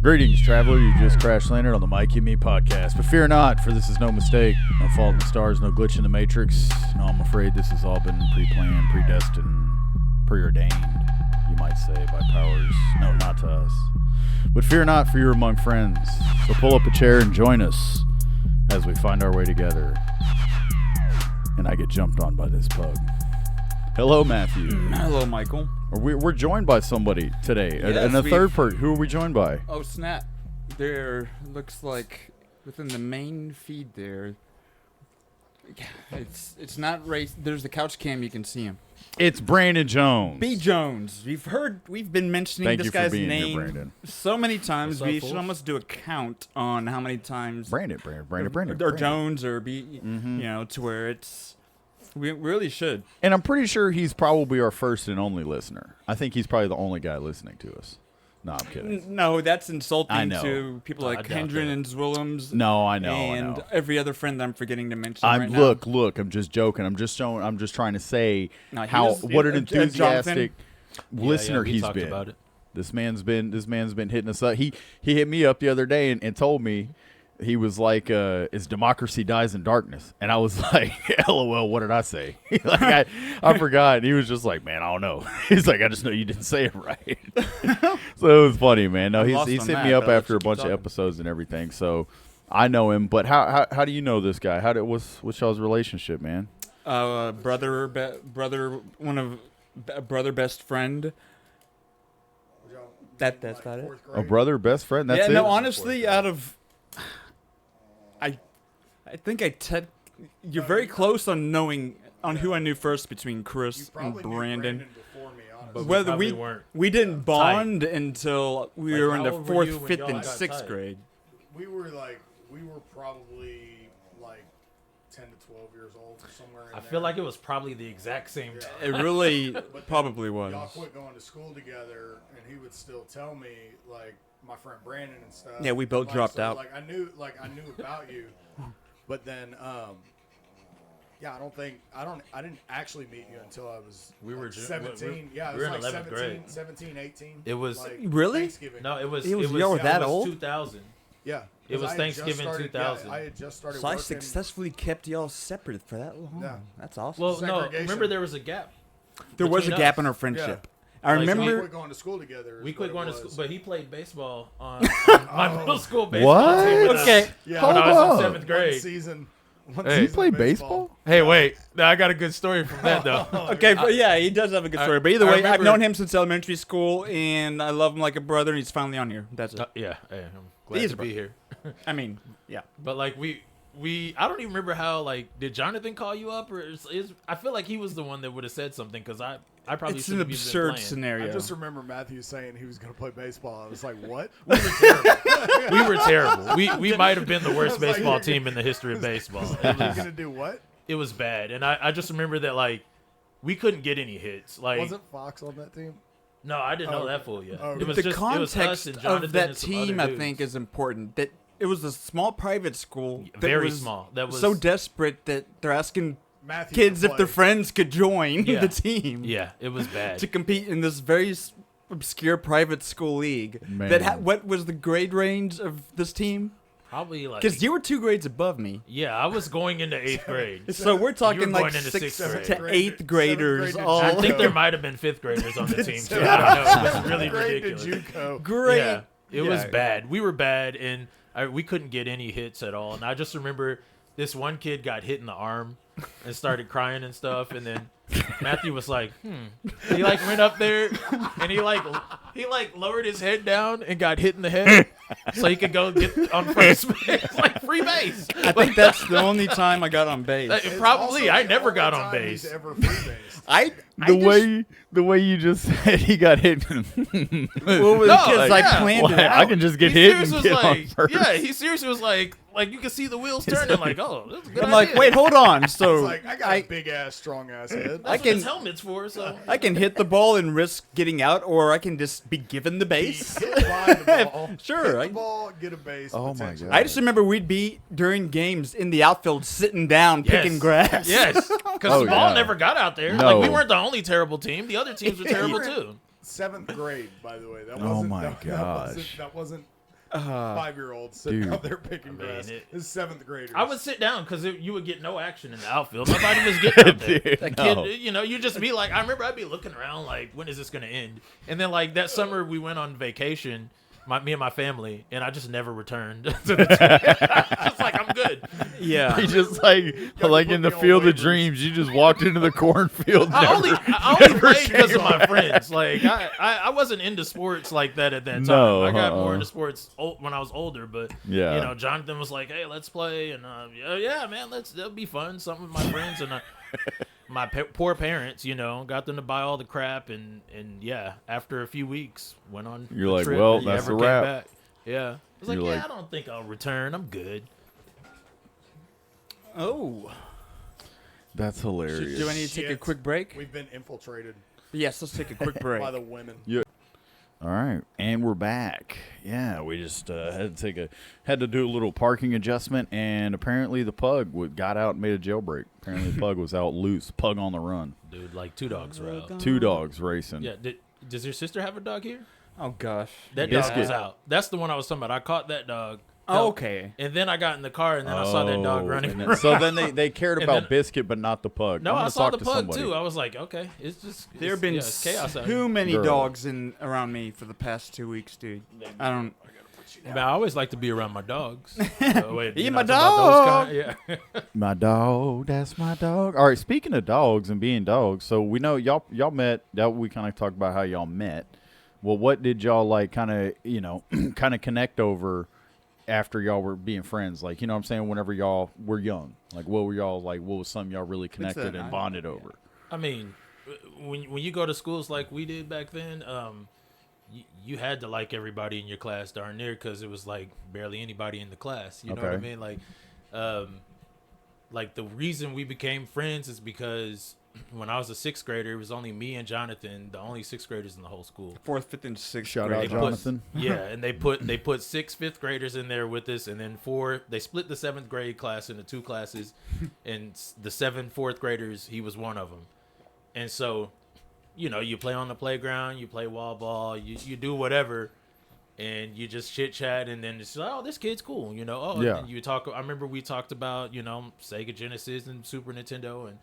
Greetings, traveler. You just crash landed on the Mikey and Me podcast. But fear not, for this is no mistake, no fault in the stars, no glitch in the matrix. No, I'm afraid this has all been pre-planned, predestined, preordained, you might say, by powers. No, not to us. But fear not, for you're among friends. So pull up a chair and join us as we find our way together. And I get jumped on by this pug. Hello, Matthew. Hello, Michael. We're joined by somebody today. Yes, and a third person. Who are we joined by? Oh, snap. There looks like within the main feed there. It's not race. There's the couch cam. You can see him. It's Brandon Jones. B. Jones. We've been mentioning Thank this you for guy's being name here, Brandon. so many times. What's up, We should fools? almost do a count on how many times Brandon. or Jones or B. Mhm. You know, to where it's. We really should. And I'm pretty sure he's probably our first and only listener. I think he's probably the only guy listening to us. No, I'm kidding. No, that's insulting I know. to people I like doubt Hendren that. and Zwillems. No, I know. And every other friend that I'm forgetting to mention I'm right now. look. I'm just joking. I'm just trying to say No, he how was- what an Jonathan- enthusiastic listener we he's talked been. about it. This man's been hitting us up. He hit me up the other day and told me. He was like, "Is democracy dies in darkness?" And I was like, "LOL, what did I say?" Like I forgot. And he was just like, "Man, I don't know." He's like, "I just know you didn't say it right." So it was funny, man. No, I'm he's lost hit on me that, up but after a let's keep bunch of talking. episodes and everything. So I know him. But how do you know this guy? What's y'all's relationship, man? Brother, best friend. That's about it. A brother, best friend. That's yeah, it. no, honestly, I think you're very close on knowing on who I knew first between Chris and Brandon. But Whether probably weren't. we didn't bond until we Like, were in how the old were you fourth, when fifth, y'all and got sixth tight? grade. We were probably like 10 to 12 years old or somewhere in I there. feel like it was probably the exact same Yeah. time. It really But probably Y'all was. quit going to school together, and he would still tell me, like, my friend Brandon and stuff. Yeah, we both Like, dropped so, out. Like, I knew about you, but then, yeah, I didn't actually meet you until I was We were like ju- 17. we Yeah, it were was in like 11th grade. 17, 18. It was- like, Really? Thanksgiving. No, it was. y'all were that old? 2000. Yeah. It was 'cause I had just Thanksgiving started- 2000. Yeah, I had just started So I working. successfully kept y'all separate for that long. Yeah. That's awesome. Well, no, Segregation. remember there was a gap. there was a between gap us. in our friendship. I Like, We remember. quit going to school together. is We quit what going it to school, was. but he played baseball on my middle school baseball What? team. When Okay. Yeah, when I Hold was up. in 7th grade. One season. Hey. He played baseball. Hey, wait. Now, I got a good story from that, though. Okay, but yeah, he does have a good story. But either I way, I've remember- known him since elementary school, and I love him like a brother. And he's finally on here. That's it. Yeah, I'm glad He's to a be here. I mean, yeah. But like I don't even remember how, like, did Jonathan call you up, or I feel like he was the one that would have said something, because I probably It's an shouldn't have even been absurd playing. scenario. I just remember Matthew saying he was going to play baseball. I was like, what? We were terrible. We might have been the worst I was like, baseball you're team in the history of baseball. You're going to do what? It was bad, and I just remember that, like, we couldn't get any hits. Like, Wasn't Fox on that team? no, I didn't know Oh, that full yet. oh, It was the just it was us context and of Jonathan that and some team, other I think, dudes. is important. That it was a small private school, that Very was small. That was so desperate that they're asking Matthew kids could if their play. friends could join Yeah. the team. Yeah, it was bad. To compete in this very obscure private school league. Man. What was the grade range of this team? Probably like Because you were 2 grades above me. yeah, I was going into 8th grade. So we're talking going like into 6th sixth to grade. 8th graders. Seventh grade All I to think JUCO. there might have been 5th graders on the team too. I don't know. It was really Grade to ridiculous. JUCO. great. Yeah, it was Yeah. bad. We were bad, and we couldn't get any hits at all. And I just remember this one kid got hit in the arm and started crying and stuff. And then Matthew was like, He like went up there and he lowered his head down and got hit in the head so he could go get on first base, like free base. I think that's the only time I got on base. It's Probably also I the never only got on time base. He's ever free-based. The way you just said he got hit. Well, No, because like, I planned it Well, out. I can just get He hit and seriously get was on like, first. yeah, he seriously was like you can see the wheels turning, like, oh, that's a good I'm like, idea. wait, hold on. So It's like, I got a big-ass, strong-ass head. That's I what can- his helmet's for. So I can hit the ball and risk getting out, or I can just be given the base. Hit by the ball. Sure, Hit the ball, get a base. Oh, my potentially. God. I just remember we'd be during games in the outfield sitting down picking Yes. grass. Yes, because Oh, the ball yeah. never got out there. No. Like we weren't the only terrible team. The other teams were terrible too. 7th grade, by the way. That Oh wasn't, my that, gosh. That wasn't 5-year-old sitting Dude. out there picking grass. it- His 7th graders. I would sit down because you would get no action in the outfield. Nobody was getting out there. Dude, That no. kid, you just be like, I remember I'd be looking around like, when is this gonna end? And then like that summer we went on vacation, me and my family, and I just never returned to the team. Just like I'm good. Yeah. He just like in the me on field of waivers. dreams, you just walked into the cornfield. I only never played because came of my friends. Like I wasn't into sports like that at that time. No, I got uh-uh. more into sports when I was older. But Yeah. Jonathan was like, "Hey, let's play," and yeah, man, that'll be fun. Something with my friends and my poor parents, got them to buy all the crap, and yeah, after a few weeks, went on. You're a like, trip well, and that's never a came wrap. back. Yeah, I was like, You're yeah, like- I don't think I'll return. I'm good. Oh. That's hilarious. Do I need to take a Shit. quick break? We've been infiltrated Yes, let's take a quick break. by the women. All right, and we're back. Yeah, we just had to do a little parking adjustment, and apparently the pug got out and made a jailbreak. Apparently the pug was out loose, pug on the run. Dude, like 2 dogs were out. 2 dogs racing. Yeah, does your sister have a dog here? Oh, gosh. That dog Biscuit. was out. That's the one I was talking about. I caught that dog. Oh, okay. And then I got in the car, and then I saw that dog Oh, running. and then- around. so then they cared And about then- Biscuit, but not the pug. No, I'm I gonna saw talk the to pug somebody. too. I was like, okay, it's just There have been it's chaos out too here. many Girl. dogs around me for the past 2 weeks, dude. I don't. Man, I always like to be around my dogs. Wait, Eat you're my not talking about those kind? Yeah. My dog, that's my dog. All right, speaking of dogs and being dogs, so we know y'all met. That we kind of talked about how y'all met. Well, what did y'all like? Kind of kind of connect over after y'all were being friends. Like what I'm saying, whenever y'all were young, like what were y'all like? What was something y'all really connected and bonded over? I mean, when you go to schools like we did back then, you had to like everybody in your class darn near because it was like barely anybody in the class. You know what I Okay. mean? Like the reason we became friends is because when I was a 6th grader, it was only me and Jonathan, the only 6th graders in the whole school. 4th, 5th, and 6th Shout grade. out They put- Jonathan. Yeah, and they put 6 5th graders in there with us, and then 4. They split the 7th grade class into 2 classes, and the 7 4th graders, he was one of them. And so, you play on the playground, you play wall ball, you do whatever, and you just chit chat, and then it's like, oh, this kid's cool, Oh, Yeah. and you talk. I remember we talked about Sega Genesis and Super Nintendo and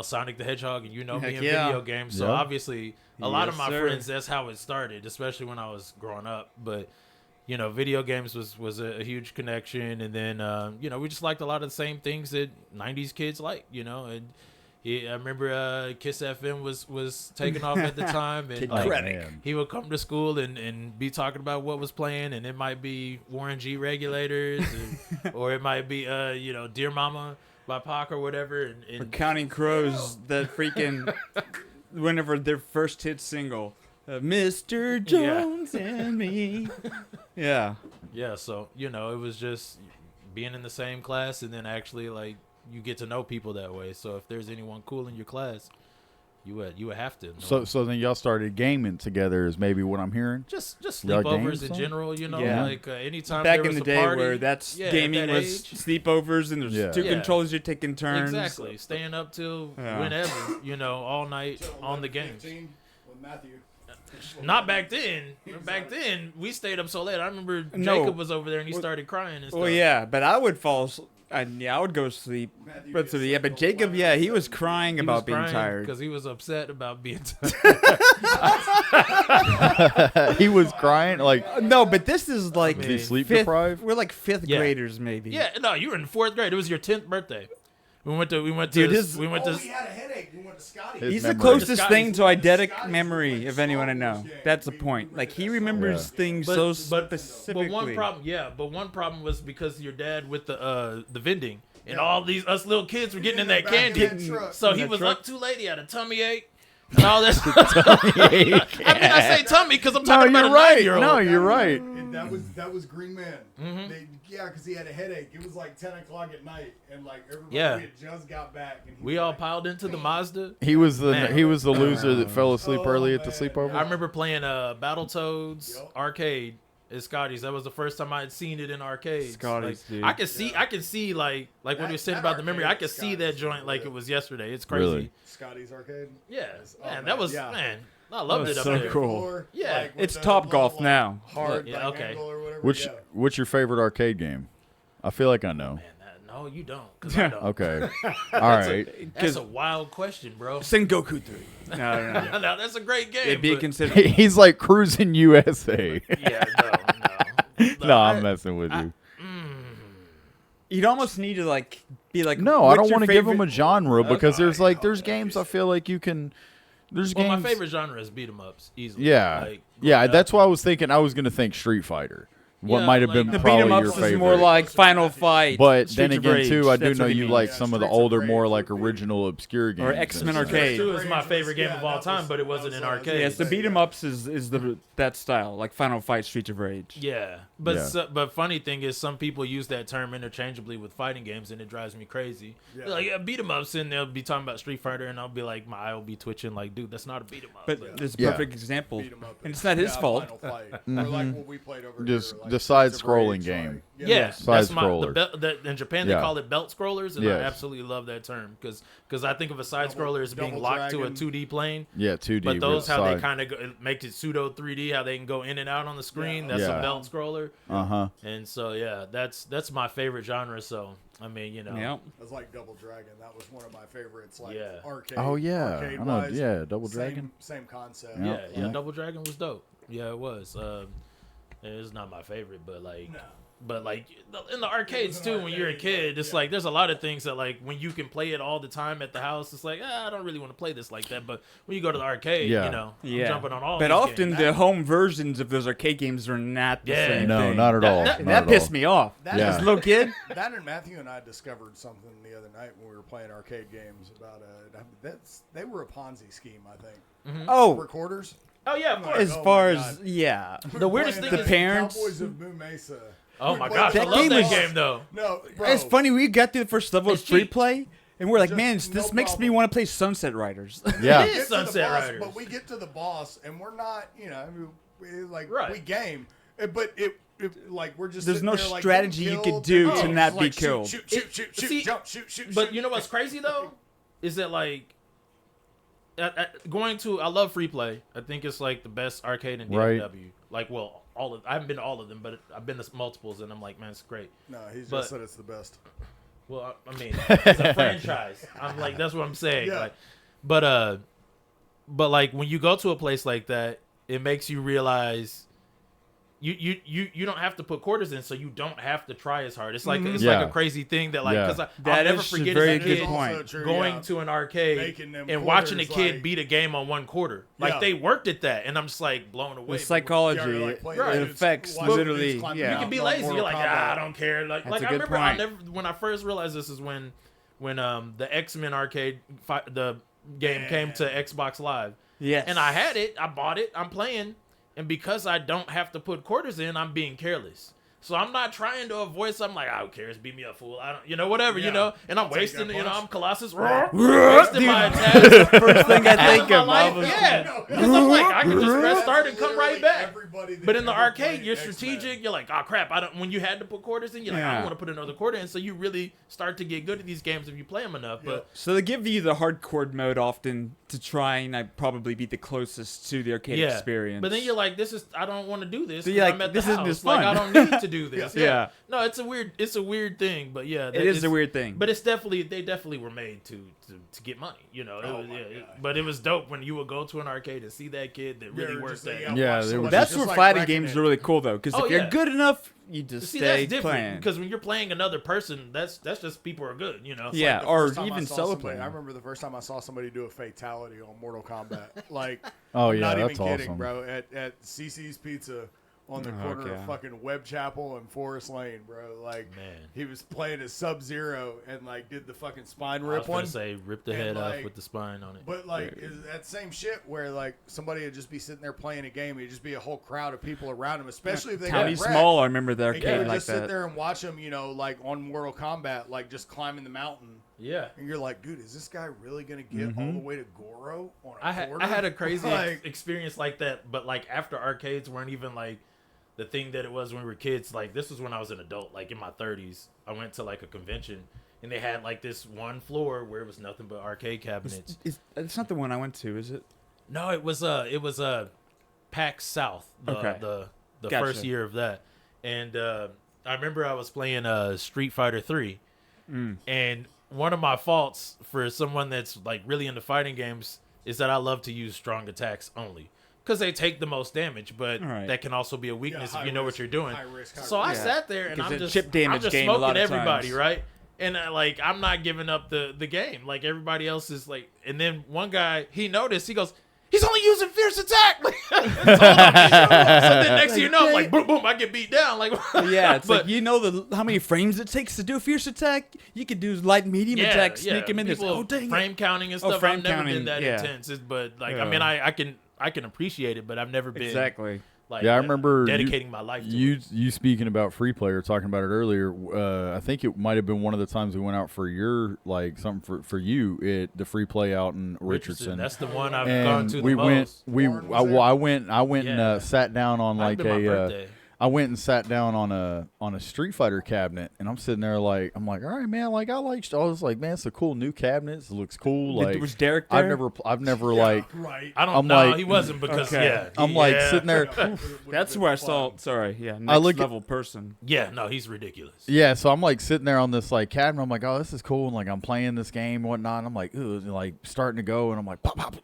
Sonic the Hedgehog, and me Heck and yeah. video games. So Yeah. obviously, a lot of Yes, my sir. friends, that's how it started, especially when I was growing up. But video games was a huge connection, and then we just liked a lot of the same things that '90s kids like, and. I remember Kiss FM was taking off at the time, and Kid like, Credit. man. he would come to school and be talking about what was playing, and it might be Warren G regulators, or it might be Dear Mama by Pac or whatever. For And Counting Crows, that freaking. Whenever their first hit single, Mr. Jones and me. Yeah. yeah, so it was just being in the same class, and then actually like you get to know people that way. So if there's anyone cool in your class, you would have to know. So then y'all started gaming together, is maybe what I'm hearing. just Y'all sleepovers games, in son? general, Yeah. like anytime Back there in was the a day party, where that's yeah, at gaming that was age. sleepovers and there's Yeah. 2 Yeah. controllers you're taking turns. Exactly, staying up till Yeah. whenever, all night Till on the games. 11:15 with Matthew. Not back then. Back then, we stayed up so late. I remember No. Jacob was over there and he Well- started crying and stuff. Well, yeah, but I would I would go to sleep. Matthew But gets yeah, but up Jacob, till yeah, he was crying He about was being crying tired. because he was upset about being tired. He was crying like No, but this is like I was he mean, sleep fifth, deprived? we're like 5th Yeah. graders, maybe. Yeah, no, you were in 4th grade. It was your 10th birthday. We went to Dude, we went Oh, to he had a headache. We went to Scotty. His He's memory. the closest Scotty's- thing to eidetic Scotty's memory like of anyone I Star know. Wars game. That's the We point. Like he remembers Yeah. things but, so but, specifically. but one problem was because your dad with the vending and all these us little kids were getting in that Back in candy. that truck. So In he that was truck? up too late. He had a tummy ache and all that stuff. I mean, I say tummy because I'm No, talking about you're a right. 9-year-old. No, you're right. That was Green Man. Mhm. Yeah, because he had a headache. It was like 10 o'clock at night, and like everybody Yeah. had just got back. And he We was all like, piled into the Mazda. He was the Man. loser that fell asleep Oh, early at the man. sleepover. I remember playing Battletoads Yup. arcade It's Scotty's. That was the first time I had seen it in arcades. Scotty's, like, dude. I can see like what you were saying that about the memory. I arcade could at see that Scotty's joint was like lit. it was yesterday. It's crazy. Really? Scotty's Arcade. Yeah, Oh, man, man, that was yeah. man. I loved That it was up so there. cool. Floor, Yeah. like, with It's the Top little, Golf now. Hard, Yeah, like, okay. angle or whatever. What's your favorite arcade game? I feel like I know. Man, no, you don't. 'Cause I don't. Okay. All right. That's a wild question, bro. Sengoku 3. No. No, that's a great game. It'd be but- considered. He's like cruising USA. yeah, no. No, I'm messing with you. You'd almost need to like be like. No, I what's don't your want to give him a favorite- genre because there's alright, there's games I feel like you can. There's Well, games. my favorite genre is beat 'em ups, easily. Yeah, Like, yeah. growing That's up, why I was thinking. I was gonna think Street Fighter. What Yeah, might have like- been The The probably beat 'em your ups favorite. is more like Final Fight. But Streets then of again, Rage. too, I do That's know what you mean. like Yeah, some of the Streets of older, more Rage like would be- original, obscure games. Or X-Men and stuff. Arcade. Two is my Rangers, favorite game yeah, of all that time, was- but it wasn't that in was, arcade. Yes, the beat 'em ups is that style, like Final Fight, Streets of Rage. Yeah, but Yeah. but funny thing is, some people use that term interchangeably with fighting games, and it drives me crazy. Yeah. They're like, yeah, beat 'em ups, and they'll be talking about Street Fighter, and I'll be like, my eye will be twitching, like, dude, that's not a beat 'em up. But Like, there's a Yeah. perfect example, Beat 'em up. and it's not his Yeah, fault. Final Fight. Or like what we played over Just here, like the Streets of side-scrolling Rage, game. like, yeah, that's my Side-scrollers. in Japan Yeah. they call it belt scrollers, and I Yes. absolutely love that term because I think of a side scroller as being Double locked to a Dragon. 2D plane. Yeah, 2D. But those how side. they kind of make it pseudo 3D, how they can go in and out on the screen. That's Yeah. a belt scroller. Uh-huh. And so yeah, that's my favorite genre. So I mean, you know, Yeah. That's like Double Dragon. That was one of my favorites. Like Yeah. arcade. Oh yeah, I Arcade know. wise, Yeah, Double Dragon. Same concept. Yeah. yeah, Double Dragon was dope. Yeah, it was. It's not my favorite, but like. No. But like in the arcades an too, when you're a arcade, kid, it's yeah. like there's a lot of things that like when you can play it all the time at the house, it's like I don't really want to play this like that. But when you go to the arcade, Yeah. you know, Yeah. I'm jumping on all. But these often games. the home versions of those arcade games are not the Yeah. same No, thing. not at all. That- And Not that at pissed all. me off. That Yeah. As a little kid. That and Matthew and I discovered something the other night when we were playing arcade games about they were a Ponzi scheme, I think. Oh, Recorders. oh yeah, of course. as Oh far my as God. yeah. The weirdest Playing thing The is parents- Cowboys of Moo Mesa. Oh We my played gosh, I That love game that was- game though. No, bro. It's funny. We got through the first level of It's free cheap. play, and we're like, Just man, no this makes me problem. want to play Sunset Riders. Yeah. It is Get to the Sunset boss, Riders. But we get to the boss, and we're not, like Right. we game, but it like we're just. There's sitting no there, like, strategy getting you could killed, do and to not like, be killed. Shoot, See, jump, shoot. But you know what's crazy though, is that like going to I love free play. I think it's like the best arcade in Right. DFW. Like, well, I haven't been to all of them, but I've been to multiples, and I'm like, man, it's great. No, he's But- just said it's the best. Well, I mean, it's a franchise. I'm like, that's what I'm saying. Yeah. Like, but like when you go to a place like that, it makes you realize you don't have to put quarters in, so you don't have to try as hard. It's like it's Yeah. like a crazy thing that like Yeah. because I'll That never is a forget very as a good kid point. going to an arcade Making them and watching a quarters, kid like- beat a game on one quarter. Like Yeah. they worked at that, and I'm just like blown away. The But psychology, Yeah, like, play Right. it dudes, affects watch dudes literally. climb you Yeah. can be mountains on lazy. You're Mortal like, Kombat. I don't care. Like That's like a I good remember I point. never when I first realized this is when the X-Men arcade the game came to Xbox Live. Yes. And I had it. I bought it. I'm playing. And because I don't have to put quarters in, I'm being careless. So I'm not trying to avoid something like, I don't care, beat me up, fool. I don't, whatever, Yeah. And I'm I'll take wasting, that I'm punch. Colossus, wasting my attacks. First thing I think my of, life, obviously. yeah. Because I'm like, I can just press start and come right back. Everybody that But in the ever arcade, played you're X-Men. strategic. You're like, oh crap! When you had to put quarters in, you're like, I Yeah. don't want to put another quarter in. So you really start to get good at these games if you play them enough. But So they give you the hardcore mode often to try and probably be the closest to the arcade yeah, experience. but then you're like, I don't want to do this. So 'cause you're I'm like, at the this isn't house. as Like I fun. don't need to do this. Yeah. No, it's a weird thing, but yeah, it is a weird thing. But they definitely were made to get money, Oh my God. But it was dope when you would go to an arcade and see that kid that really You're worked just at like, it. Yeah, watch they somebody were That's just, where like, fighting wrecking games it. are really cool though, because Oh, if you're yeah. good enough, you just See, stay that's different playing. because when you're playing another person, that's just people are good, Yeah, The or first time I even saw solo somebody- playing. I remember the first time I saw somebody do a fatality on Mortal Kombat. Like, Oh I'm yeah, not that's even kidding, awesome. bro. At CC's Pizza on the corner okay. of fucking Webb Chapel and Forest Lane, bro. Like, Man. he was playing as Sub-Zero and like did the fucking spine I was rip gonna one. say rip the And, head off like- with the spine on it. But like is that same shit where like somebody would just be sitting there playing a game, it'd just be a whole crowd of people around him, especially if they County got wrecked. Small, I remember the And you arcade would like just sit that. there and watch them, like on Mortal Kombat, like just climbing the mountain. Yeah. And you're like, dude, is this guy really gonna get all the way to Goro on a I quarter? had a crazy Like, experience like that, but like after arcades weren't even like the thing that it was when we were kids. Like this was when I was an adult, like in my 30s. I went to like a convention and they had like this one floor where it was nothing but arcade cabinets. It's not the one I went to, is it? No, it was PAX South. The Gotcha. first year of that, and I remember I was playing Street Fighter 3, and one of my faults for someone that's like really into fighting games is that I love to use strong attacks only because they take the most damage, but that can also be a weakness if you know what you're doing. So I sat there and I'm just smoking everybody, right? And I'm not giving up the game. Like everybody else is like, and then one guy, he noticed, he goes, he's only using fierce attack. So then next thing you know, like boom, boom, I get beat down. Like yeah, it's like you know how many frames it takes to do a fierce attack. You could do light, medium attack, sneak him in there. Oh dang, frame counting and stuff. I've never been that intense, but I mean, I can appreciate it, but I've never been like I remember dedicating my life to you speaking about free play or talking about it earlier. I think it might have been one of the times we went out for your something for you at the free play out in Richardson. That's the one I've gone to the most. I went Yeah. and sat down on like birthday. I went and sat down on a Street Fighter cabinet, and I'm sitting there like I'm like, all right, man, like I was like, man, it's a cool new cabinet. It looks cool. Like was Derek there? I've never like Right. I don't I'm know. like- He wasn't because I'm like sitting there. That's where I saw. Sorry, next I look at- level person. Yeah, no, he's ridiculous. Yeah, so I'm like sitting there on this like cabinet. I'm like, oh, this is cool, and like I'm playing this game and whatnot. And I'm like, ooh, like starting to go, and I'm like, pop, pop,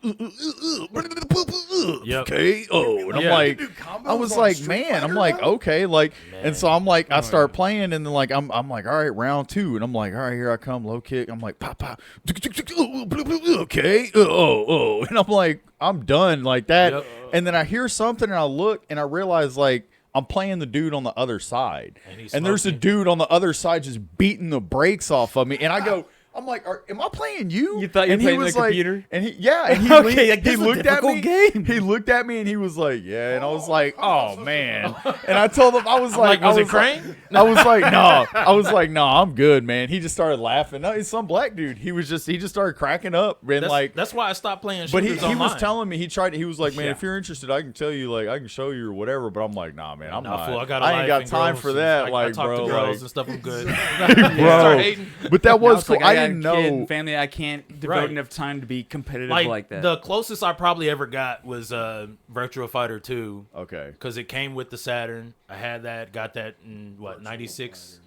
Yep. okay, oh, and I'm Yeah. like, I was like, man, I'm like, okay, like, and so I'm like, I start playing, and then like I'm like, all right, round 2, and I'm like, all right, here I come, low kick. I'm like, pop, pop, okay, and I'm like, I'm done like that, Yep. and then I hear something, and I look, and I realize like. I'm playing the dude on the other side, and there's a dude on the other side just beating the brakes off of me, and I go, I'm like, am I playing you? You thought you and were he playing was the like, computer? and he Okay, like, he this is a looked at me. difficult game. He looked at me and he was like, yeah, and I was like, oh man, and I told him I was like, was it Crane? I was like, no, I'm good, man. He just started laughing. No, it's some black dude. He just started cracking up and That's why I stopped playing but shooters he online. was telling me he was like, man, if you're interested, I can tell you, like, I can show you or whatever. But I'm like, nah, man, I'm not. Fool, I ain't got time for that, I talk bro. to girls Like, and stuff. I'm good. bro. But that was It's cool. like, I got a didn't kid and know. family. I can't devote Right. enough time to be competitive like that. The closest I probably ever got was Virtua Fighter 2 Okay. because it came with the Saturn. I had that, got that in what 96,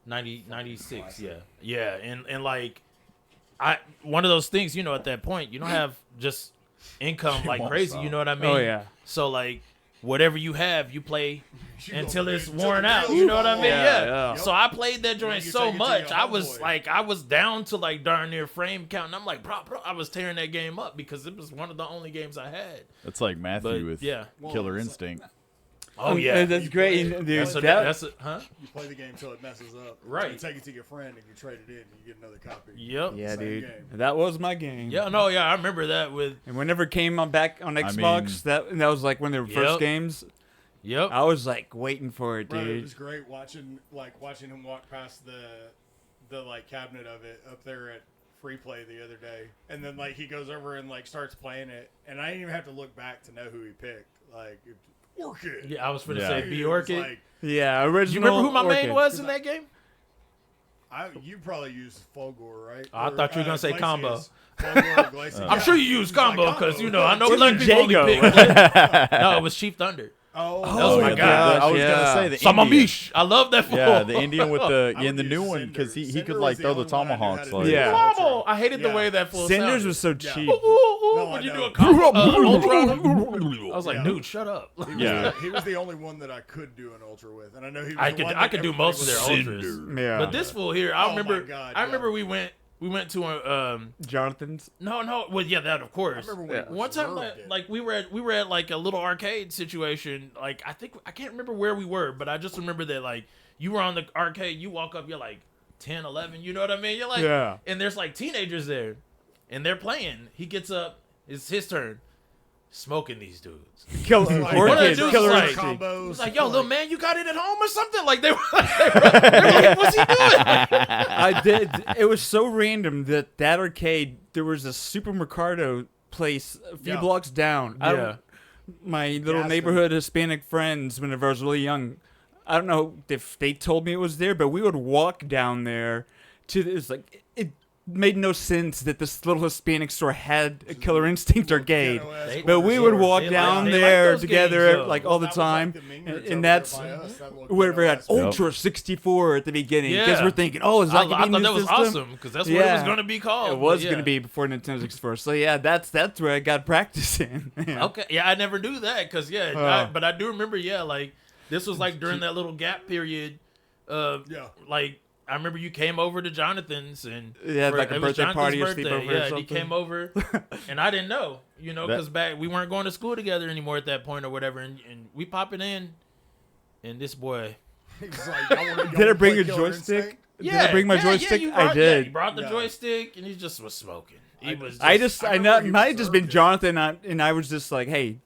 96, yeah, and like one of those things, at that point you don't have just income like crazy, you know what I mean? Oh yeah. So like whatever you have, you play until it's worn out. You know what I mean? Yeah. So I played that joint so much. I was down to like darn near frame count. And I'm like, bro, I was tearing that game up because it was one of the only games I had. It's like Matthew But, with yeah. Killer Instinct. Oh yeah. That's great, dude. That's it, huh? You play the game until it messes up. Right. You take it to your friend and you trade it in and you get another copy. Yep. yeah, Same dude. game. That was my game. Yeah. No. Yeah. I remember that with. And whenever it came back on Xbox, that was like one of their Yep. first games. Yep. I was like waiting for it, Bro, dude. it was great watching him walk past the like cabinet of it up there at Free Play the other day, and then like he goes over and like starts playing it, and I didn't even have to look back to know who he picked. Like Orchid. Yeah. I was going to Yeah. say Dude, B it was Orchid. like, Yeah, original. You remember who my Orchid. main was in that game? you probably used Fulgor, right? I thought you were gonna say combo. Glacius. Fulgor or Glacius. I'm sure you used combo because I know What's black the people only Jago? pick. No, it was Chief Thunder. Oh, That was my yeah, guy. I was Yeah. gonna say the Indian. Samamish. I love that fool. Yeah, the Indian with the I would the use new one Cinder. because he Cinder could was like the throw the only one I knew how tomahawks. to do. Like, Yeah. Combo. I hated the Yeah. way that fool Cinders sounded. was so Yeah. cheap. No, Would I you do know. a combo? Ultra? I was like, Yeah. dude, shut up. Yeah. He was the only one that I could do an ultra with, and I know he was I the could one I that could do everybody most of was their like, ultras. Yeah. But this fool here, Oh my God, I yeah. remember we went to a Jonathan's. no, well yeah, that of course. I remember when Yeah. One time, Reserved it. like we were at like a little arcade situation. Like I can't remember where we were, but I just remember that like you were on the arcade. You walk up, you're like 10, 11. You know what I mean? You're like, Yeah. And there's like teenagers there, and they're playing. He gets up. It's his turn. Smoking these dudes. Killer Like, one of the Orchid. dudes Killer was like- Instinct. combos. He's like, yo, little man, you got it at home or something? Like they were like, what's he doing? I did. It was so random that arcade. There was a Super Mercado place a few Yeah. blocks down. I Yeah. don't- my little Gaston. neighborhood Hispanic friends whenever I was really young. I don't know if they told me it was there, but we would walk down there to this, like, it made no sense that this little Hispanic store had a Killer Instinct arcade. They- But we would walk They down like there those together games, like though. all the time. And that's wherever we had Ultra 64 at the beginning. Because Yeah. we're thinking, oh, is that I going to be thought a that new was system? awesome because that's what it was Yeah. going to be called. It was but going to be before Nintendo 64. So yeah, that's where I got practice in. Yeah. Okay, yeah, I never knew that because but I do remember, like this was like during that little gap period. Like I remember you came over to Jonathan's and Yeah, like a it was birthday Jonathan's party or birthday. sleepover or Yeah, and he something. came over, and I didn't know, That- because back we weren't going to school together anymore at that point or whatever, and we popping in, and this boy. Did I bring a joystick? Did I bring my joystick? you I brought, did. he brought the Yeah. joystick, and he just was smoking. He was. I remember know, he might have just been reserved it. Jonathan, and I was just like, hey,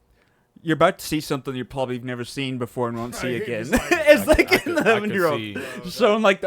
you're about to see something you've probably never seen before and won't see Right, again. he was like- It's like I an could 11-year-old see. showing like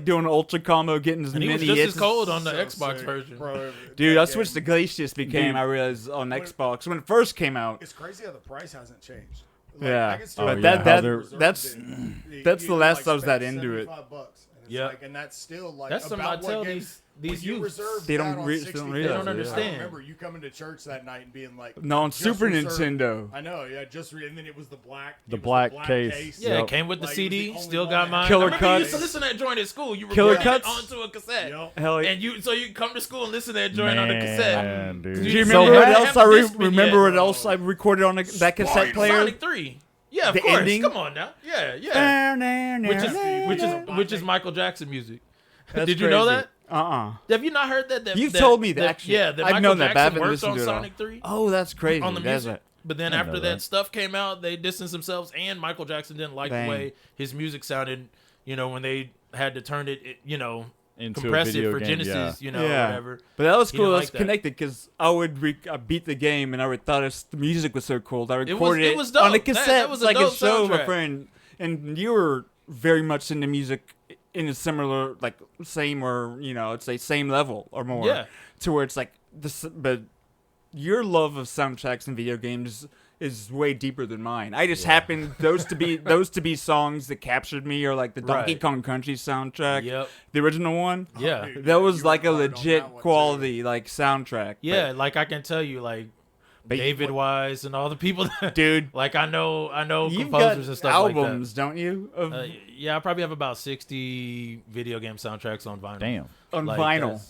doing ultra combo, getting his And he was mini just as hits. cold on the So Xbox sick, version. bro. Dude, That I switched to game- Glacius became, Dude. I realized, on Xbox when it first came out. It's crazy how the price hasn't changed. Yeah. I can still But remember that- when that- we reserved that's- it, and that's you the could, last like, I was that spend into it. $75, and it's Yep. like, and that's still like That's something I about what tell games- these when you youths. reserve They don't that on re- don't 64, realize They don't it, yeah. understand. I remember you coming to church that night and being like, No, on just Super reserved- Nintendo. I know, yeah, and then it was the black, The it was black case. Yeah, Yep. it came with the Like, it was the CD. only Still one got that mine. had Killer I remember you used to Cuts. listen to that joint at school. You Killer recorded it Cuts. onto a cassette. Yep. Hell yeah. And you come to school and listen to that joint on the cassette. Man, dude. Do Do you So remember what I else haven't I missed me remember yet. what else I recorded on that cassette player? Sonic 3. Yeah, of The course. ending? Come on now. Yeah. Which Which is Michael Jackson music. That's Did you know crazy. that? Have you not heard that? You've told me that, actually. Yeah, that I've Michael known that, but I Jackson haven't worked listened on to it all. Sonic 3 Oh, that's crazy. on the That's music. But then I didn't after know that that. stuff came out, they distanced themselves, and Michael Jackson didn't like Dang. the way his music sounded. When they had to turn it, Into a compress it video for game, Genesis, yeah. whatever. But that was He cool. didn't It was like that. connected because I would I beat the game and I would thought the music was so cool. I was- recorded it was on a dope. That cassette was so a I could dope show my soundtrack. friend. And you were very much into music in a similar, like same or I'd say same level or more. Yeah. To where it's like this, but your love of soundtracks and video games is way deeper than mine. I just happened those to be songs that captured me, or like the Donkey Right. Kong Country soundtrack, Yep. the original one. Yeah. Dude, That was you like a were hard on legit that one, too. quality like soundtrack. Yeah, like I can tell you, like But- David Wise and all the people that, But, dude, like I know you've got composers and stuff albums, don't you? Of, like that. Yeah, I probably have about 60 video game soundtracks on vinyl. Damn. on Like, vinyl.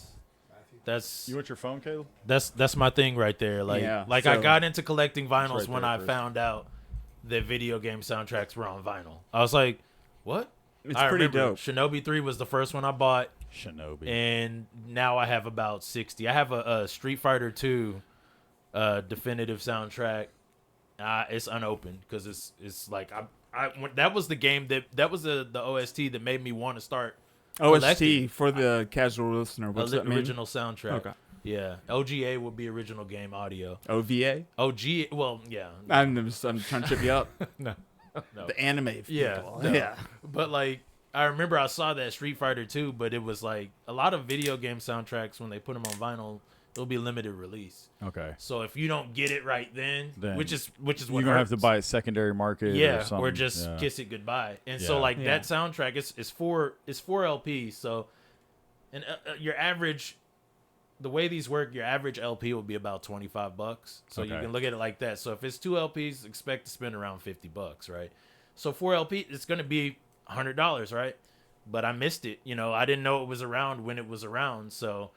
That's You want your phone, Caleb? that's my thing right there. Like Yeah, I so- got into collecting vinyls right when there, I Chris. found out that video game soundtracks were on vinyl. I was like, what? It's I pretty remember dope. Shinobi 3 was the first one I bought, Shinobi. and now I have about 60. I have a Street Fighter 2 definitive soundtrack. It's unopened because it's like that was the game that was the OST that made me want to start OST collecting. for the casual listener. What's that mean? original soundtrack. Okay. Yeah, OGA would be original game audio. OVA. Well, yeah, I'm trying to trip you up. no. The anime. Yeah, people. no. Yeah. But like, I remember I saw that Street Fighter 2, but it was like a lot of video game soundtracks when they put them on vinyl, it'll be limited release. Okay. So if you don't get it right then Then which is what You're gonna have to hurts. buy it secondary market. Yeah, or, something. or just Yeah. kiss it goodbye. And Yeah. so like Yeah. that soundtrack is four LPs. So, and your average, the way these work, your average LP will be about $25. So you Okay. can look at it like that. So if it's 2 LPs, expect to spend around $50, right? So 4 LP, it's gonna be $100, right? But I missed it. I didn't know it was around when it was around. So,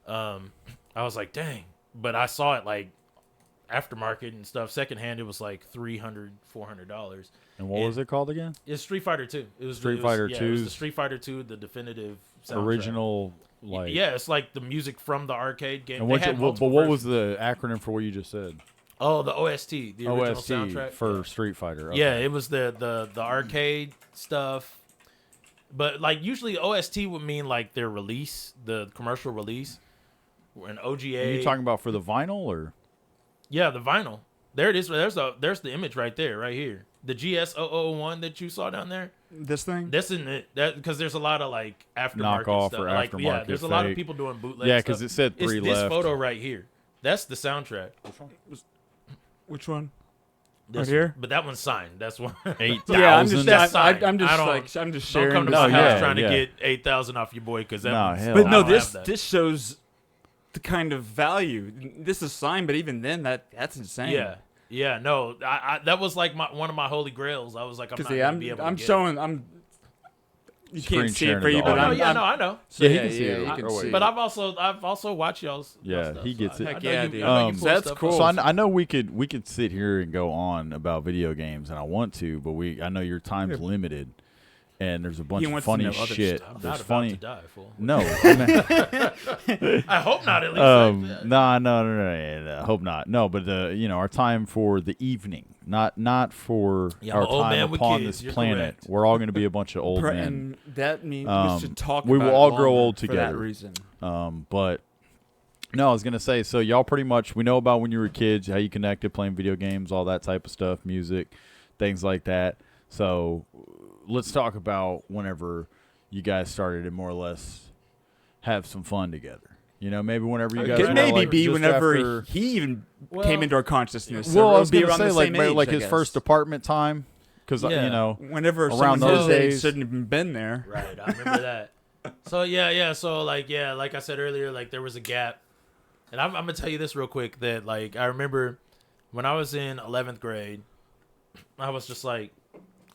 I was like, dang. But I saw it like aftermarket and stuff, secondhand. It was like $300, $400. And what was it called again? It's Street Fighter 2. It was Street Fighter Yeah, it was the 2's Street Fighter 2, the definitive soundtrack. Original, like. Yeah, it's like the music from the arcade game. And They what? had But multiple what versions. was the acronym for what you just said? Oh, the OST, the original OST soundtrack for Yeah. Street Fighter. Okay. Yeah, it was the arcade stuff. But like usually OST would mean like their release, the commercial release, an OGA. Are you talking about for the vinyl or? Yeah, the vinyl. There it is. There's the image right there, right here. The GS001 that you saw down there. This thing. That's in it. That because there's a lot of like aftermarket Knockoff stuff. or Like yeah, aftermarket there's a lot of fake. people doing bootleg. Yeah, because because it said 3 it's left. this photo right here. That's the soundtrack. Which one? Right here? But that one's signed. That's one. 8,000. Yeah, I'm just, That's I, signed. I'm just I don't- like, I'm just Don't sharing. come to this my No, house yeah, trying yeah. to get 8,000 off your boy because that No, one's. hell But I no, don't this have that. this shows the kind of value. This is signed, but even then, that's insane. Yeah. Yeah, no, I that was like one of my holy grails. I was like, I'm not Because gonna be able to I'm get showing. You Screen can't see sharing it for to you, the but it. Oh I'm. yeah, I'm no, I know. so Yeah, he yeah, can see yeah, it. you can Oh, wait. see. But I've also watched y'all's. Yeah, stuff, he so gets it. I Heck know yeah, you, dude. I know you pull That's stuff cool. up. So I know we could sit here and go on about video games, and I want to, but I know your time's limited, and there's a bunch He of wants to funny know other shit. stuff. I'm There's not about funny. to die, fool. No, I mean, I hope not. At least. no. Hope not. No, but our time for the evening, not for Yeah, I'm our an old time man with upon kids. this You're planet. correct. We're all going to be a bunch of old men. And that means Um, we should talk. we about will it all grow longer old for together. that reason. But no, I was gonna say. So y'all pretty much we know about when you were kids, how you connected, playing video games, all that type of stuff, music, things like that. So let's talk about whenever you guys started to more or less have some fun together. Maybe whenever you guys Could were maybe like be just whenever after, he even Well- came into our consciousness. well, So I was it'll be gonna around say the like same age, like I his guess. first apartment time, because Yeah. Whenever around someone those his age days. shouldn't have been there. Right, I remember that. So yeah. So like I said earlier, like there was a gap, and I'm gonna tell you this real quick that like I remember when I was in 11th grade, I was just like,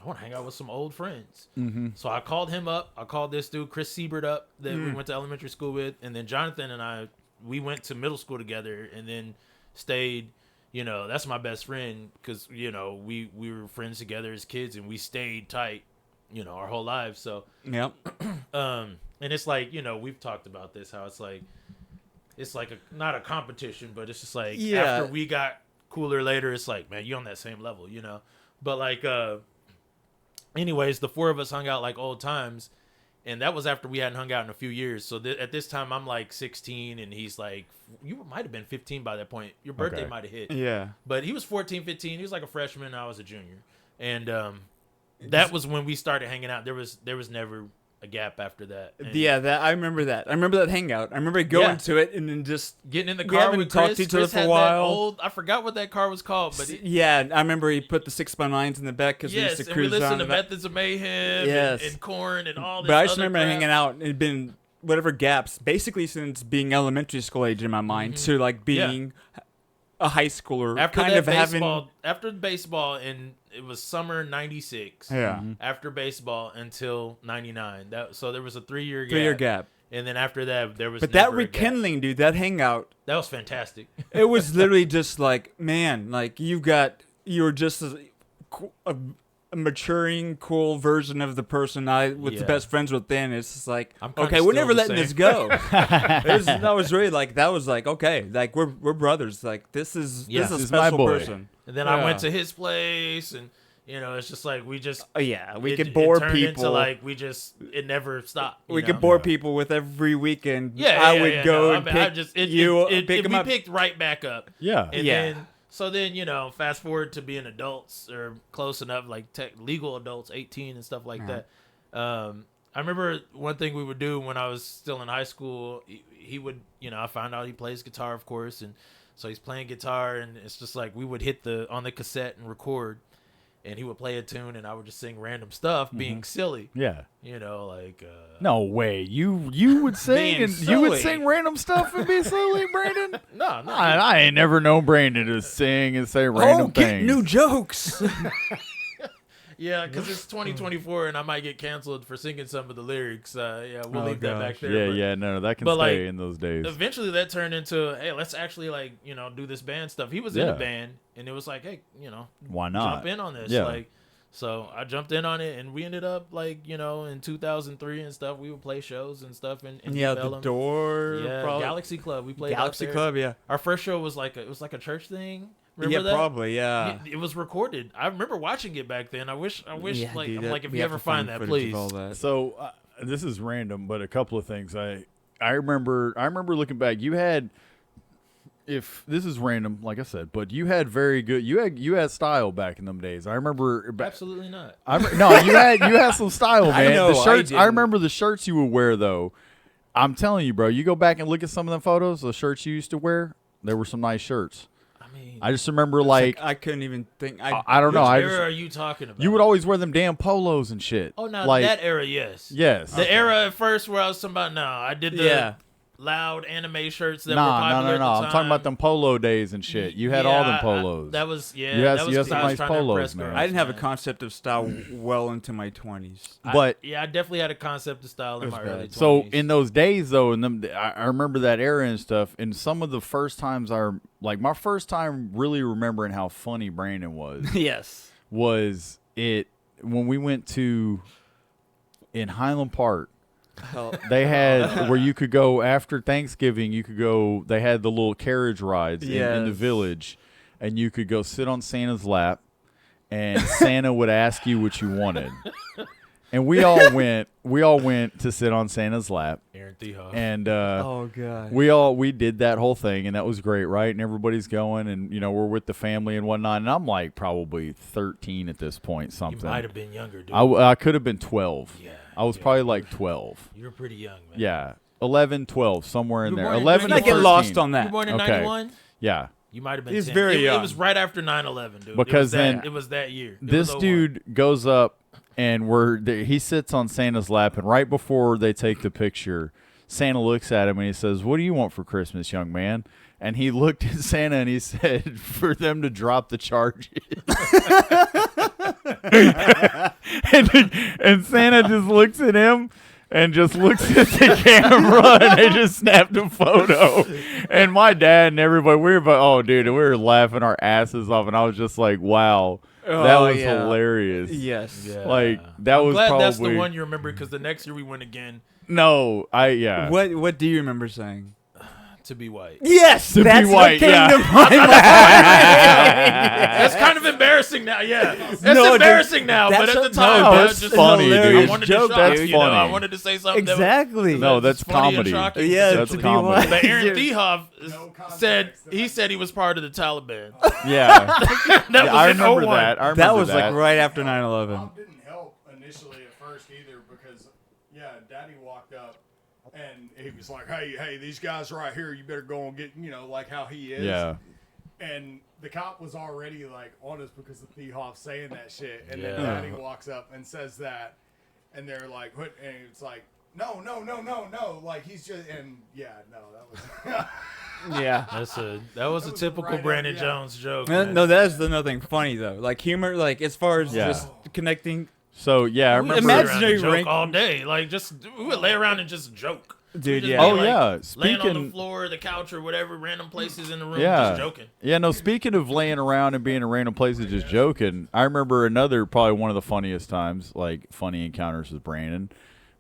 I want to hang out with some old friends. Mm-hmm. So I called him up. I called this dude Chris Siebert up that Mm. we went to elementary school with, and then Jonathan and we went to middle school together, and then stayed. That's my best friend because we were friends together as kids, and we stayed tight. Our whole lives. So. Yep. And it's like, we've talked about this, how it's like not a competition, but it's just like Yeah. after we got cooler later, it's like, man, you on that same level, But like, anyways, the four of us hung out like old times, and that was after we hadn't hung out in a few years. So at this time, I'm like 16, and he's like, you might have been 15 by that point. Your birthday Okay. might have hit. Yeah. But he was 14, 15. He was like a freshman, and I was a junior. And that was when we started hanging out. There was never a gap after that. And I remember that. I remember that hangout. I remember going Yeah. to it and then just getting in the We car haven't with talked Chris. to each other Chris for a had that while. old, I forgot what that car was called, but yeah. I remember he put the 6x9s in the back because we yes, used to and we cruise listened around. to Methods of Mayhem Yes. and Korn and all this. But I just other remember crap. hanging out. It'd been whatever gaps, basically since being elementary school age in my mind to like being a high schooler, after kind that of baseball, after baseball, and it was summer '96. yeah, After baseball until '99. So there was a 3-year gap. 3-year gap. And then after that, there was. But that never a gap. rekindling, dude, that hangout, That was fantastic. it was literally just like, man, like you're just a maturing, cool version of the person I was Yeah. the best friends with then. It's just like, I'm kinda okay, we're still never the letting same. this go. That was really like, that was like, okay, like we're brothers. Like this is Yeah. this This is a is my special boy. person. And then I went to his place, and it's just like we just. Oh yeah, we it- could it bore turned people. Into like it never stopped. We you could know? bore people with every weekend. Yeah, I yeah, would yeah, go no, and I mean, I pick just, you, pick them we up. picked right back up. Yeah. And Yeah. then fast forward to being adults or close enough, like legal adults, 18 and stuff like that. I remember one thing we would do when I was still in high school. He would, I found out he plays guitar, of course, and so he's playing guitar, and it's just like we would hit on the cassette and record, and he would play a tune, and I would just sing random stuff, being silly. Yeah. Like No way. You would sing Being and you would silly. sing random stuff and be silly, Brandon? no, I ain't never known Brandon to sing and say random get things. new jokes. yeah, because it's 2024, and I might get canceled for singing some of the lyrics. Yeah, we'll leave that back there. Yeah, but yeah, no, that can but, stay like, in those days. Eventually, that turned into, hey, let's actually do this band stuff. He was in Yeah. a band, and it was like, hey, Why not? jump in on this. Yeah. So I jumped in on it, and we ended up in 2003 and stuff. We would play shows and stuff in yeah, the Bellum. door. Yeah, probably. Galaxy Club. We played out Galaxy there. Club. Yeah. Our first show was like a church thing. Remember Yeah, that? probably. Yeah. It was recorded. I remember watching it back then. I wish Yeah, like dude, I'm that- like if we you have ever to find that, footage please. of all that. So this is random, but a couple of things. I remember looking back. You had, if this is random, like I said, but you had very good. You had style back in them days. I remember. Absolutely not. No, you had some style, I man. know, the I shirts. I didn't. remember the shirts you would wear though. I'm telling you, bro. You go back and look at some of them photos. The shirts you used to wear. There were some nice shirts. mean, I just remember like I couldn't even think. I don't know. which I era just, are you talking about? you would always wear them damn polos and shit. Oh, no, like, that era, yes. yes. The era at first where I was talking about, no, I did the Yeah. loud anime shirts that were Nah, popular no. at the I'm time. talking about them polo days and shit. You had all them polos. that was, yeah. You had- that you was had 'cause some I was nice trying to polos, impress man. girls, I didn't have a man. concept of style well into my 20s. but I definitely had a concept of style in was my bad. early 20s. so in those days though, and them, I remember that era and stuff. And some of the first times my first time really remembering how funny Brandon was Yes. was it when we went to in Highland Park. Hell, They had where you could go after Thanksgiving. You could go. They had the little carriage rides in the Yes. village, and you could go sit on Santa's lap, and Santa would ask you what you wanted. And we all went. We all went to sit on Santa's lap, Aaron Thehoff. and oh god. we did that whole thing, and that was great, right? And everybody's going, and we're with the family and whatnot. And I'm like probably 13 at this point, You something. might have been younger, dude. I could have been 12. Yeah, I was yeah. probably like 12. You were pretty young, man. Yeah, 11, 12, somewhere in You were there. born in 11 to Not get 13. lost on You that. were born in Okay. 91? Yeah, You might have been He's 10. very it young. was right after 9/11, dude. Because then it was that year. It this was 01. dude goes up and he sits on Santa's lap, and right before they take the picture, Santa looks at him and he says, "What do you want for Christmas, young man?" And he looked at Santa and he said, "For them to drop the charges." and Santa just looks at him and just looks at the camera, and they just snapped a photo. And my dad and everybody, we were laughing our asses off, and I was just like, wow, that Oh, was yeah. hilarious. Yes. Yeah. Like, that I'm was glad probably that's the one you remember because the next year we went again yeah. What do you remember saying? to be white. Yes, To be that's white, what came yeah. to my mind. That's kind of embarrassing now. Yeah, it's No, dude, embarrassing now, but that's at the a- time, no, I that's just funny, dude. I hilarious wanted joke, to shock dude. you. Know, I Funny. wanted to say something. Exactly. No, that's funny and comedy. shocking. Yeah, That's to be comedy. white. But Aaron Yeah. Thehoff No context. said he was part of the Taliban. Yeah. That Yeah, was I in remember 01. that. I remember That was that. like right after 9/11. Mom didn't help initially at first either because, Daddy walked up and he was like, hey, these guys right here, you better go and get, like how he is. Yeah. And the cop was already like on us because of Thehoff saying that shit. And Yeah. then Daddy walks up and says that. And they're like, what? And it's like, no. Like he's just, and that was. Yeah. That was a That was typical right Brandon up, yeah. Jones joke. No, man. no, that is another thing funny though. Like humor, like as far as Yeah. just connecting. So yeah, I We remember. would sit around Imaginary and joke rank- all day. Like we would lay around and just joke. Dude, We'd just yeah. be, Oh like, yeah, laying on the speaking. floor, the couch, or whatever, random places in the room, Yeah. just joking. Yeah, no. Speaking of laying around and being in random places, just joking. I remember probably one of the funniest times, like funny encounters with Brandon,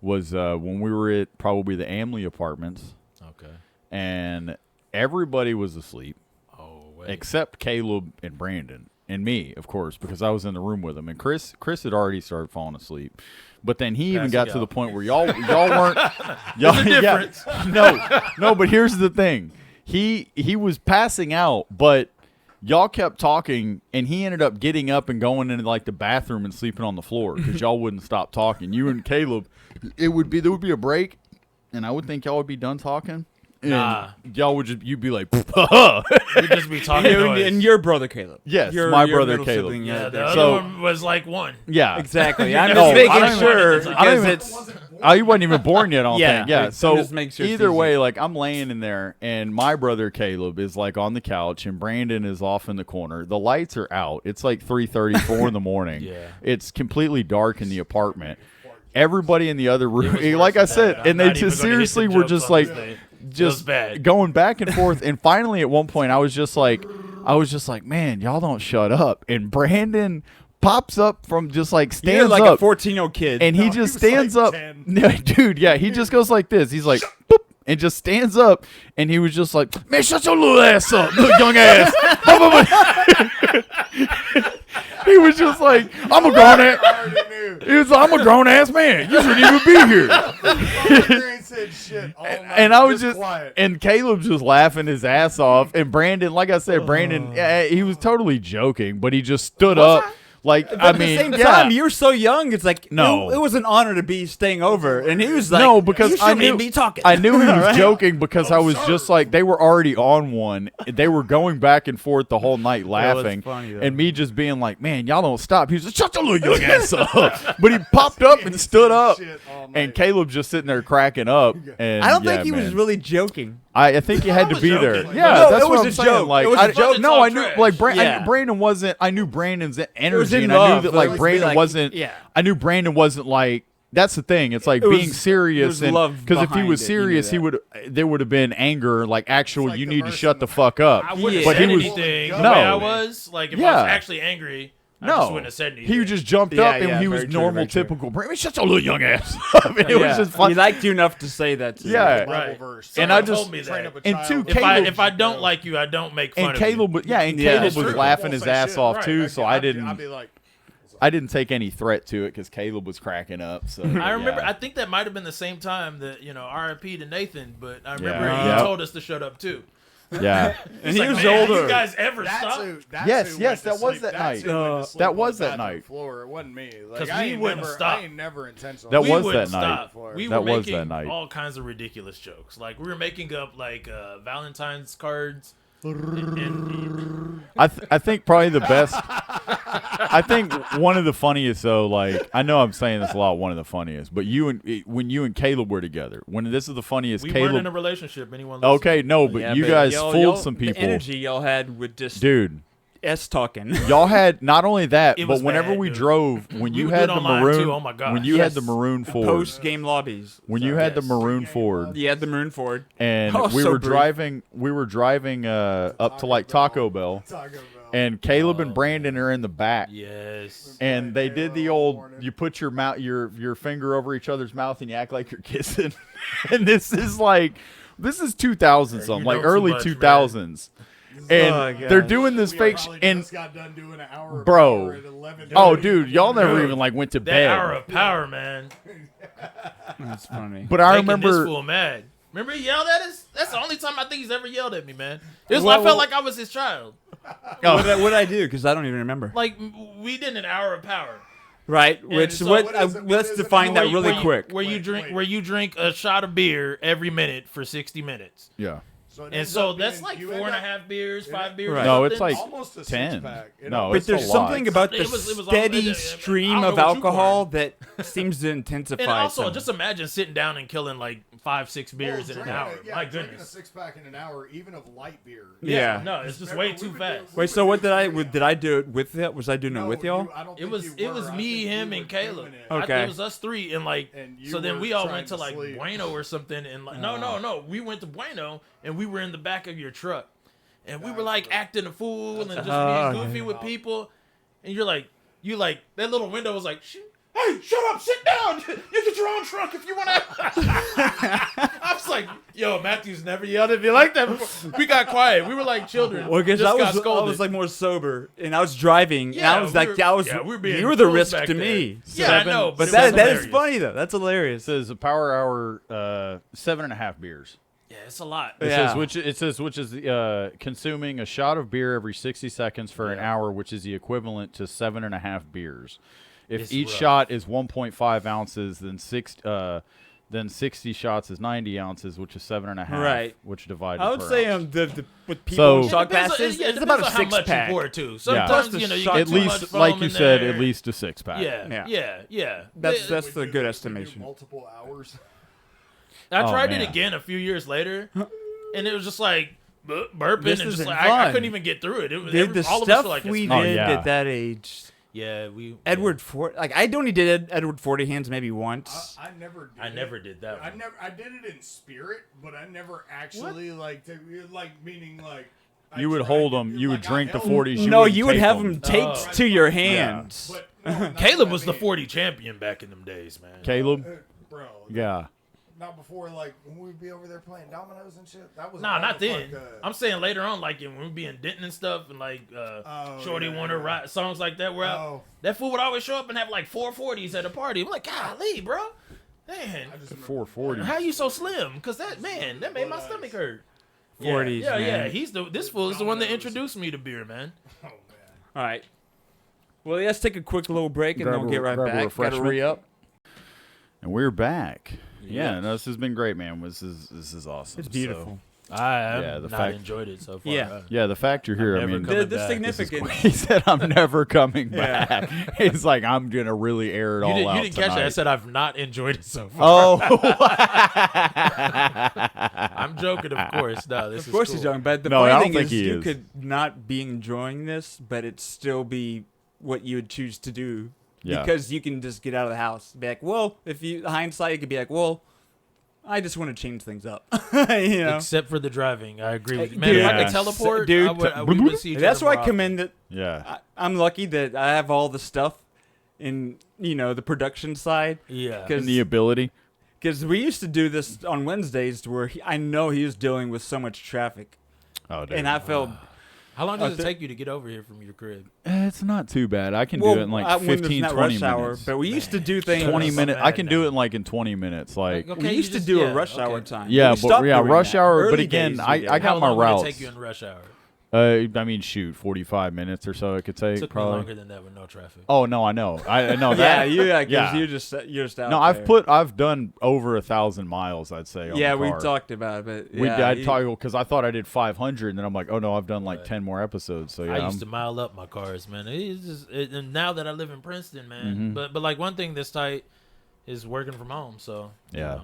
was when we were at probably the Amley Apartments, Okay. and everybody was asleep Oh wait. except Caleb and Brandon and me, of course, because I was in the room with him. And Chris had already started falling asleep, but then he even Passing got to out. the point where y'all weren't. Y'all, There's a difference. no. But here's the thing: he was passing out, but y'all kept talking, and he ended up getting up and going into like the bathroom and sleeping on the floor because y'all wouldn't stop talking. You and Caleb, there would be a break, and I would think y'all would be done talking. And Nah. y'all would you'd be like, We'd just be talking noise. And your brother Caleb. Yes, Your- my your brother middle Caleb. sibling, yeah, the there. other So- one was like one. yeah, Exactly. I'm No, just I making don't sure even- I don't because even- it's Oh, you wasn't even born yet, I don't Yeah, think. Yeah. I'm So just making sure it's either way, easy. like I'm laying in there, and my brother Caleb is like on the couch, and Brandon is off in the corner. The lights are out. It's like 3:34 in the morning. Yeah. It's completely dark in the apartment. Everybody in the other room, It was like I worse than said, that. and I'm they not even just gonna hit the seriously were jokes just on like, this thing. was just bad. going back and forth. And finally, at one point, I was just like, man, y'all don't shut up. And Brandon pops up from just like you're stands like up. a 14-year-old kid. And he No, just he was stands like up. 10. No, dude, yeah, he just goes like this. He's like, boop, and just stands up. And he was just like, man, shut your little ass up, little young ass. He was just like, I'm a grown ass. I already knew. He was like, I'm a grown ass man. You shouldn't even be here. Mother ain't said shit all night, And I was just, quiet. and Caleb's just laughing his ass off. And Brandon, like I said, Brandon, he was totally joking, but he just stood up. Like, But I at mean, the same yeah. time, you were so young. It's like No. it was an honor to be staying over, and he was like, No, because you I shouldn't knew be talking. I knew he was Right? joking because I was just like they were already on one. They were going back and forth the whole night laughing, funny, though. and me just being like, "Man, y'all don't stop." He was like, "Shut your little young ass up!" But he popped up and stood up, Shit all and night. Caleb just sitting there cracking up. And I don't yeah, think he was man. really joking. I think you had I to was be joking. there. No, Yeah, that's it was what a I'm saying. joke. Like, It was a I, joke. no, I It's knew all like trash. I Yeah. knew Brandon wasn't. I knew Brandon's energy, in and I knew love, that but like it was Brandon like- wasn't. yeah. I knew Brandon wasn't like. That's the thing. It's like It being was- serious, there was love because if he behind was it, you knew serious, he that. would. There would have been anger, like actual. It's like you the need to verse shut in the the- fuck up. I wouldn't But have he said was anything. No. The way I was, like, if I Yeah. was actually angry, I just no. wouldn't have said anything. He just jumped Yeah, up and yeah, he was very true, normal, very true. typical. Brandon, shut your little young ass up. And it was Yeah. just fun. He liked you enough to say that. To you. Yeah. Bible Right. verse. And Someone I just- told me Train that. up a And child two, in the Caleb- If I don't like you, I don't make fun And of you. Caleb, yeah, and Yeah, Caleb it's was true. laughing Won't his say ass shit. off Right. too. Like, So I'd be I like, didn't take any threat to it because Caleb was cracking up. So I remember. yeah. I think that might have been the same time that R.I.P. to Nathan, but I remember Yeah. he Yep. told us to shut up too. Yeah. And he Like, was man, older. You guys ever That's stop? who, that's Yes, who yes, went to that was sleep. that That's night. who went to sleep That on was the that bathroom night. Floor. It wasn't me. Like, 'Cause I we ain't wouldn't never, stop. I ain't never intentional. That we was wouldn't that night. stop. We That were was that making night. all kinds of ridiculous jokes. Like we were making up like Valentine's cards. I think probably the best. I think one of the funniest though. Like I know I'm saying this a lot. One of the funniest, but when you and Caleb were together, when this is the funniest. We Caleb. weren't in a relationship. Anyone? Listening? Okay, no, but Yeah, you guys y'all- fooled y'all- some The people, energy y'all had with just dude. talking. Y'all had not only that, It but was whenever bad, we dude. drove, when We you would had do it the online, maroon, too. Oh my God. when you had Yes. the maroon Ford, Post game lobbies. when you had the Yes. maroon Ford, You had the Maroon Ford. and Oh, we so were brief. driving up to like Taco Bell, Taco Bell. and Caleb and Brandon are in the back. Yes. And they did the all old morning. you put your mouth your finger over each other's mouth and you act like you're kissing. And this is 2000 something, You like know too early much, man. 2000s. And Oh, they're gosh. doing this We fake probably and just got done doing an hour of Bro. power at 11. oh dude, y'all never Dude, even like went to That bed. hour of power, man. That's funny. But I Making this remember fool mad. Remember he yelled at us? That's the only time I think he's ever yelled at me, man. It was, Well, I felt like I was his child. What did I do? Because I don't even remember. Like we did an hour of power. Right. And Which so what? what is it- what Let's is it define that where really you- quick. Where you Wait, drink wait. where you drink a shot of beer every minute for 60 minutes. yeah. So it And ends so up that's being- like you 4.5 beers, 5 beers. Right. or No, it's something. like almost a 10. six-pack. No, But it's there's a lot. something about the It was all- steady I stream don't know of what you alcohol that seems to intensify. And also, some. just imagine sitting down and killing like 5-6 beers in an hour. My Drinking a goodness. six-pack in an hour, even of light beer. Yeah. No, it's just way too fast. Wait. So what did I do it with it? Was I doing it with y'all? It was me, him, and Caleb. Okay. It was us three, and like And you so then were we all trying went to to like sleep. Bueno or something, and like no, we went to Bueno, and we were in the back of your truck, and we were like acting a fool and just being goofy with people, and you like that little window was like, hey, shut up, sit down, you get your own truck if you want to. I was like, yo, Matthew's never yelled at me like that before. We got quiet. We were like children. Well, because Just I got was scolded. like more sober, and I was driving, and I was we like, were- we were being you were the fools risk back to then. me. Yeah, I know, But it that was is hilarious. funny though. That's hilarious. It says a power hour 7.5 beers. Yeah, it's a lot. It Yeah. says which is consuming a shot of beer every 60 seconds for an hour, which is the equivalent to 7.5 beers. If It's each rough. shot is 1.5 ounces, then 60 shots is 90 ounces, which is 7.5. Right. Which divided. I would per say ounce. the with people So- in It shot depends on- passes, yeah, it it's about a depends on how much you 6-pack. pour too. Plus Sometimes the you shot- get at too least, much like foam you in said, there. at least a 6-pack. Yeah. That's the good estimation. Multiple hours. I Oh, tried man. it again a few years later, and it was just like burping This and just isn't like I fun. couldn't even get through it. It was Dude, the all of us stuff were like, we it's Oh, did yeah. at that age. yeah, we Edward Ford, like I only did Edward 40 hands maybe once. I never did. I never did that one. I did it in spirit, but I never actually meaning like. I You would tried hold to- them. You would like, I drink the held- 40s. No, wouldn't you would tape have them. them taped Oh. to your Yeah. hands. But no, that's Caleb what was I the mean. 40 champion back in them days, man. Caleb. Bro. Yeah. Not before, like when we'd be over there playing dominoes and shit. That was Nah, all not the then. fuck, I'm saying later on, like when we be in Denton and stuff, and like Shorty yeah, Wonder yeah. Rock songs like that. Where Oh. that fool would always show up and have like 440s at a party. I'm like, golly, bro, man, I just remember 440. how you so slim? Cause that made my But, stomach hurt. 40s, yeah. man. This fool is the one that introduced me to beer, man. Oh man. All right. Well, let's take a quick little break and then we'll get right grab a back. Got to refreshment. re-up. And we're back. Yeah, Yes. no, this has been great, man. This is awesome. It's So- beautiful. I have Yeah, the not fact- enjoyed it so far. Yeah. yeah, the fact you're here, I never mean, come- Coming The back. this is significant. he said, "I'm never coming Yeah. back." It's like I'm gonna really air it all You out didn't catch that. I tonight. said I've not enjoyed it so far. Oh, I'm joking, of course. No, this Of course is he's cool. young, but the No, I funny don't thing think is he you is. could not be enjoying this, but it still be what you would choose to do. Yeah. Because you can just get out of the house. Be like, well, if you hindsight, you could be like, well, I just want to change things up. you know? Except for the driving. I agree with you. Dude, Man, if I yeah. could teleport, Dude, we would see each That's other why I more often. commend it. yeah. I'm lucky that I have all the stuff in, the production side. Yeah. Because And the ability. we used to do this on Wednesdays to where I know he was dealing with so much traffic. Oh, dude. And I felt, How long does it th- take you to get over here from your crib? It's not too bad. I can well, do it in like when there's 15, not 20 rush hour, minutes. but we used to do things. 20 That's minutes. not I bad can now. do it in like in 20 minutes. Like, Okay, we you used to just- do yeah, a rush okay. hour time. yeah, We but stopped doing rush that. hour. But Early again, days we I did. got How my long would routes. it take you in rush hour? I mean, shoot, 45 minutes or so it could take. It took me probably. longer than that with no traffic. Oh no, I know. I know Yeah, that. because Yeah. you're just out No, there. I've done over 1,000 miles. I'd say. On Yeah, the we car. talked about it. But We yeah, I'd talk because I thought I did 500, and then I'm like, oh no, I've done like Right. 10 more episodes. So yeah, I used to mile up my cars, man. It's just, and now that I live in Princeton, man. Mhm. But like one thing that's tight is working from home. So you Yeah. know,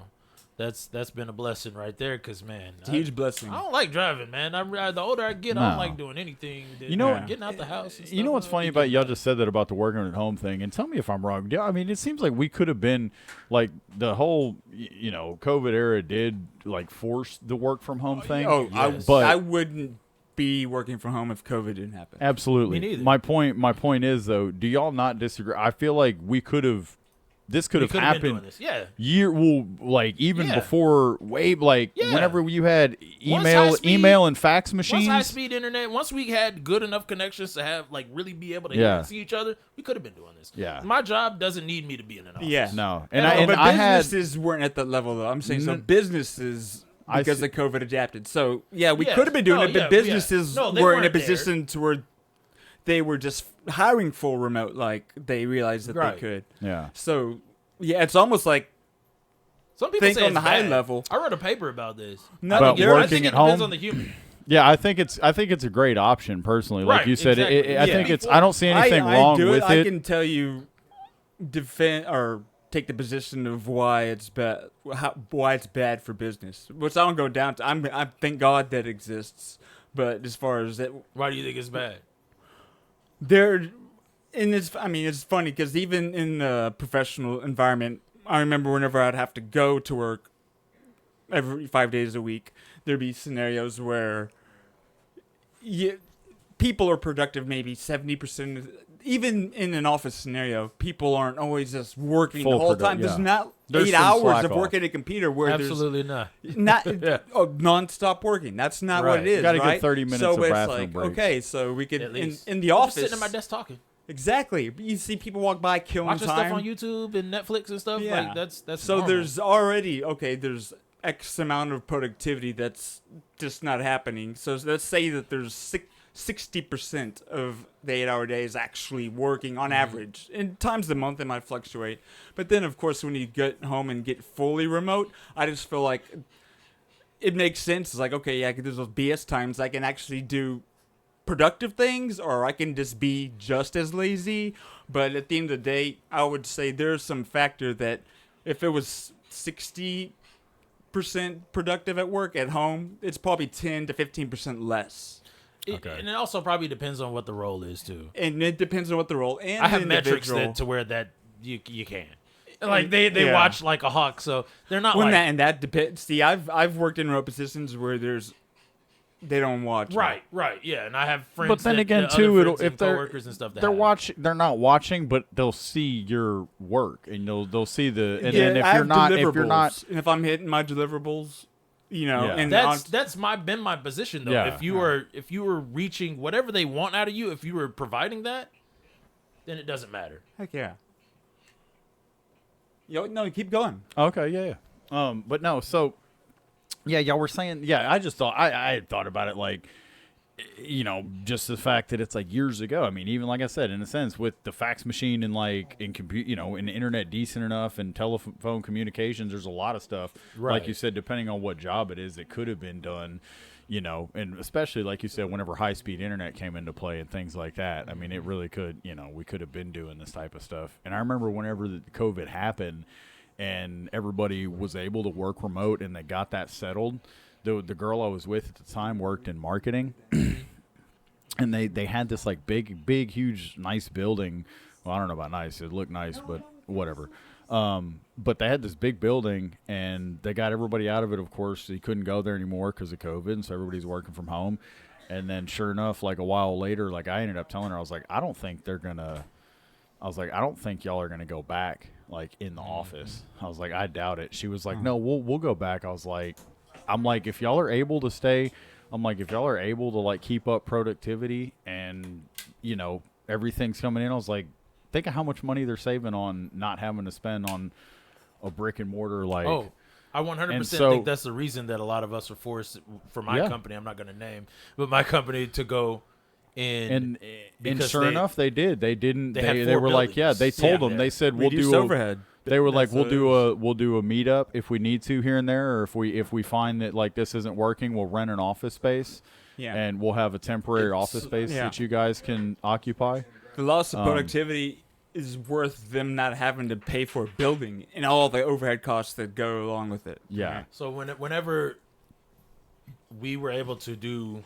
that's been a blessing right there. Cause man, It's a huge blessing. I don't like driving, man. The older I get, I No. don't like doing anything. You know- getting out the house. And You know stuff, what's I funny think about it's y'all better. just said that about the working at home thing, and tell me if I'm wrong. Yeah, I mean, it seems like we could have been like the whole COVID era did like force the work from home thing. Oh, Yes. But- I wouldn't be working from home if COVID didn't happen. Absolutely. Me neither. My point is though, do y'all not disagree? I feel like we could have. This could We have could have been happened. doing this. Yeah. Like even Yeah. before like Yeah. whenever you had Once email high-speed- and fax Once machines. high speed internet, once we had good enough connections to have like really be able to Yeah. hear and see each other, we could have been doing this. Yeah. My job doesn't need me to be in an office. Yeah. No, And and but I had businesses weren't at that level though. I'm saying so N- businesses I because see- of COVID adapted. So yeah, we Yes. could have been doing No, it, but yeah, businesses yeah. No, they were in a weren't there. position to where they were just hiring full remote. Like they realized that Right. they could. yeah. So yeah, it's almost like Some people Think say on the it's high bad. level. I wrote a paper about this. No, I But think it- I working think at it depends home? on the human. Yeah, I think it's a great option personally. Like Right, you said, exactly. I Yeah. think it's. I don't see anything I wrong do with I it. can tell you, defend or take the position of why it's bad, why it's bad for business. Which I don't go down to. I thank God that exists. But as far as that, Why do you think it's bad? there, and it's. I mean, it's funny because even in the professional environment, I remember whenever I'd have to go to work every 5 days a week, there'd be scenarios where people are productive maybe 70%. Even in an office scenario, people aren't always just working Full the whole produ- time. There's yeah. not There's 8 some hours slack of off. work at a computer where Absolutely not. there's not Yeah. non-stop working. That's not what Right. it is, Gotta get right? 30 minutes so of it's bathroom like, breaks. okay, so we could At least. in the I'm just office. sitting at my desk talking. Exactly. You see people walk by killing Watching time. stuff on YouTube and Netflix and stuff. Yeah. Like that's So normal. there's already there's X amount of productivity that's just not happening. So let's say that there's 60% of the 8-hour day is actually working on average. In times of the month it might fluctuate, but then of course when you get home and get fully remote, I just feel like it makes sense. It's like, okay, yeah, there's those BS times I can actually do productive things, or I can just be just as lazy. But at the end of the day, I would say there's some factor that if it was 60% productive at work, at home, it's probably 10 to 15% less. Okay. And it also probably depends on what the role is too. And it depends on what the role and I have the metrics individual. to where that you can. Like they Yeah. watch like a hawk, so they're not When like that depends. See, I've worked in remote positions where they don't watch. right, yeah. And I have friends. But then that, again, other too, friends it'll, and if they're coworkers and stuff that they're have it. watching, they're not watching, but they'll see your work and they'll see the. And Yeah, then I if have you're not, deliverables, and if I'm hitting my deliverables, Yeah. and That's been my position though. Yeah. If you were reaching whatever they want out of you, if you were providing that, then it doesn't matter. heck yeah. No, keep going. okay, but no, so yeah, y'all were saying, yeah, I just thought I had thought about it like just the fact that it's like years ago. I mean, even like I said, in a sense, with the fax machine and like in compute, and the internet decent enough and telephone communications, there's a lot of stuff. Right. Like you said, depending on what job it is, it could have been done. And especially like you said, whenever high speed internet came into play and things like that. I mean, it really could. We could have been doing this type of stuff. And I remember whenever the COVID happened, and everybody was able to work remote, and they got that settled. The girl I was with at the time worked in marketing. And they had this like big, huge, nice building. Well, I don't know about nice. It looked nice, but whatever. But they had this big building, and they got everybody out of it. Of course, you couldn't go there anymore because of COVID, and so everybody's working from home. And then, sure enough, like a while later, like I ended up telling her, I was like, I don't think y'all are gonna go back like in the office. I was like, I doubt it. She was like, no, we'll go back. I'm like, if y'all are able to stay. I'm like, if y'all are able to like keep up productivity and everything's coming in, I was like, think of how much money they're saving on not having to spend on a brick and mortar. Like, I 100% think that's the reason that a lot of us are forced for my company. I'm not going to name, but my company to go in. And sure enough, they did. They didn't. They were like, buildings. they told them. They said we'll do overhead. They were like, we'll do a meetup if we need to here and there, or if we find that like this isn't working, we'll rent an office space, and we'll have a temporary office space that you guys can occupy. The loss of productivity is worth them not having to pay for a building and all the overhead costs that go along with it. Yeah. So whenever we were able to do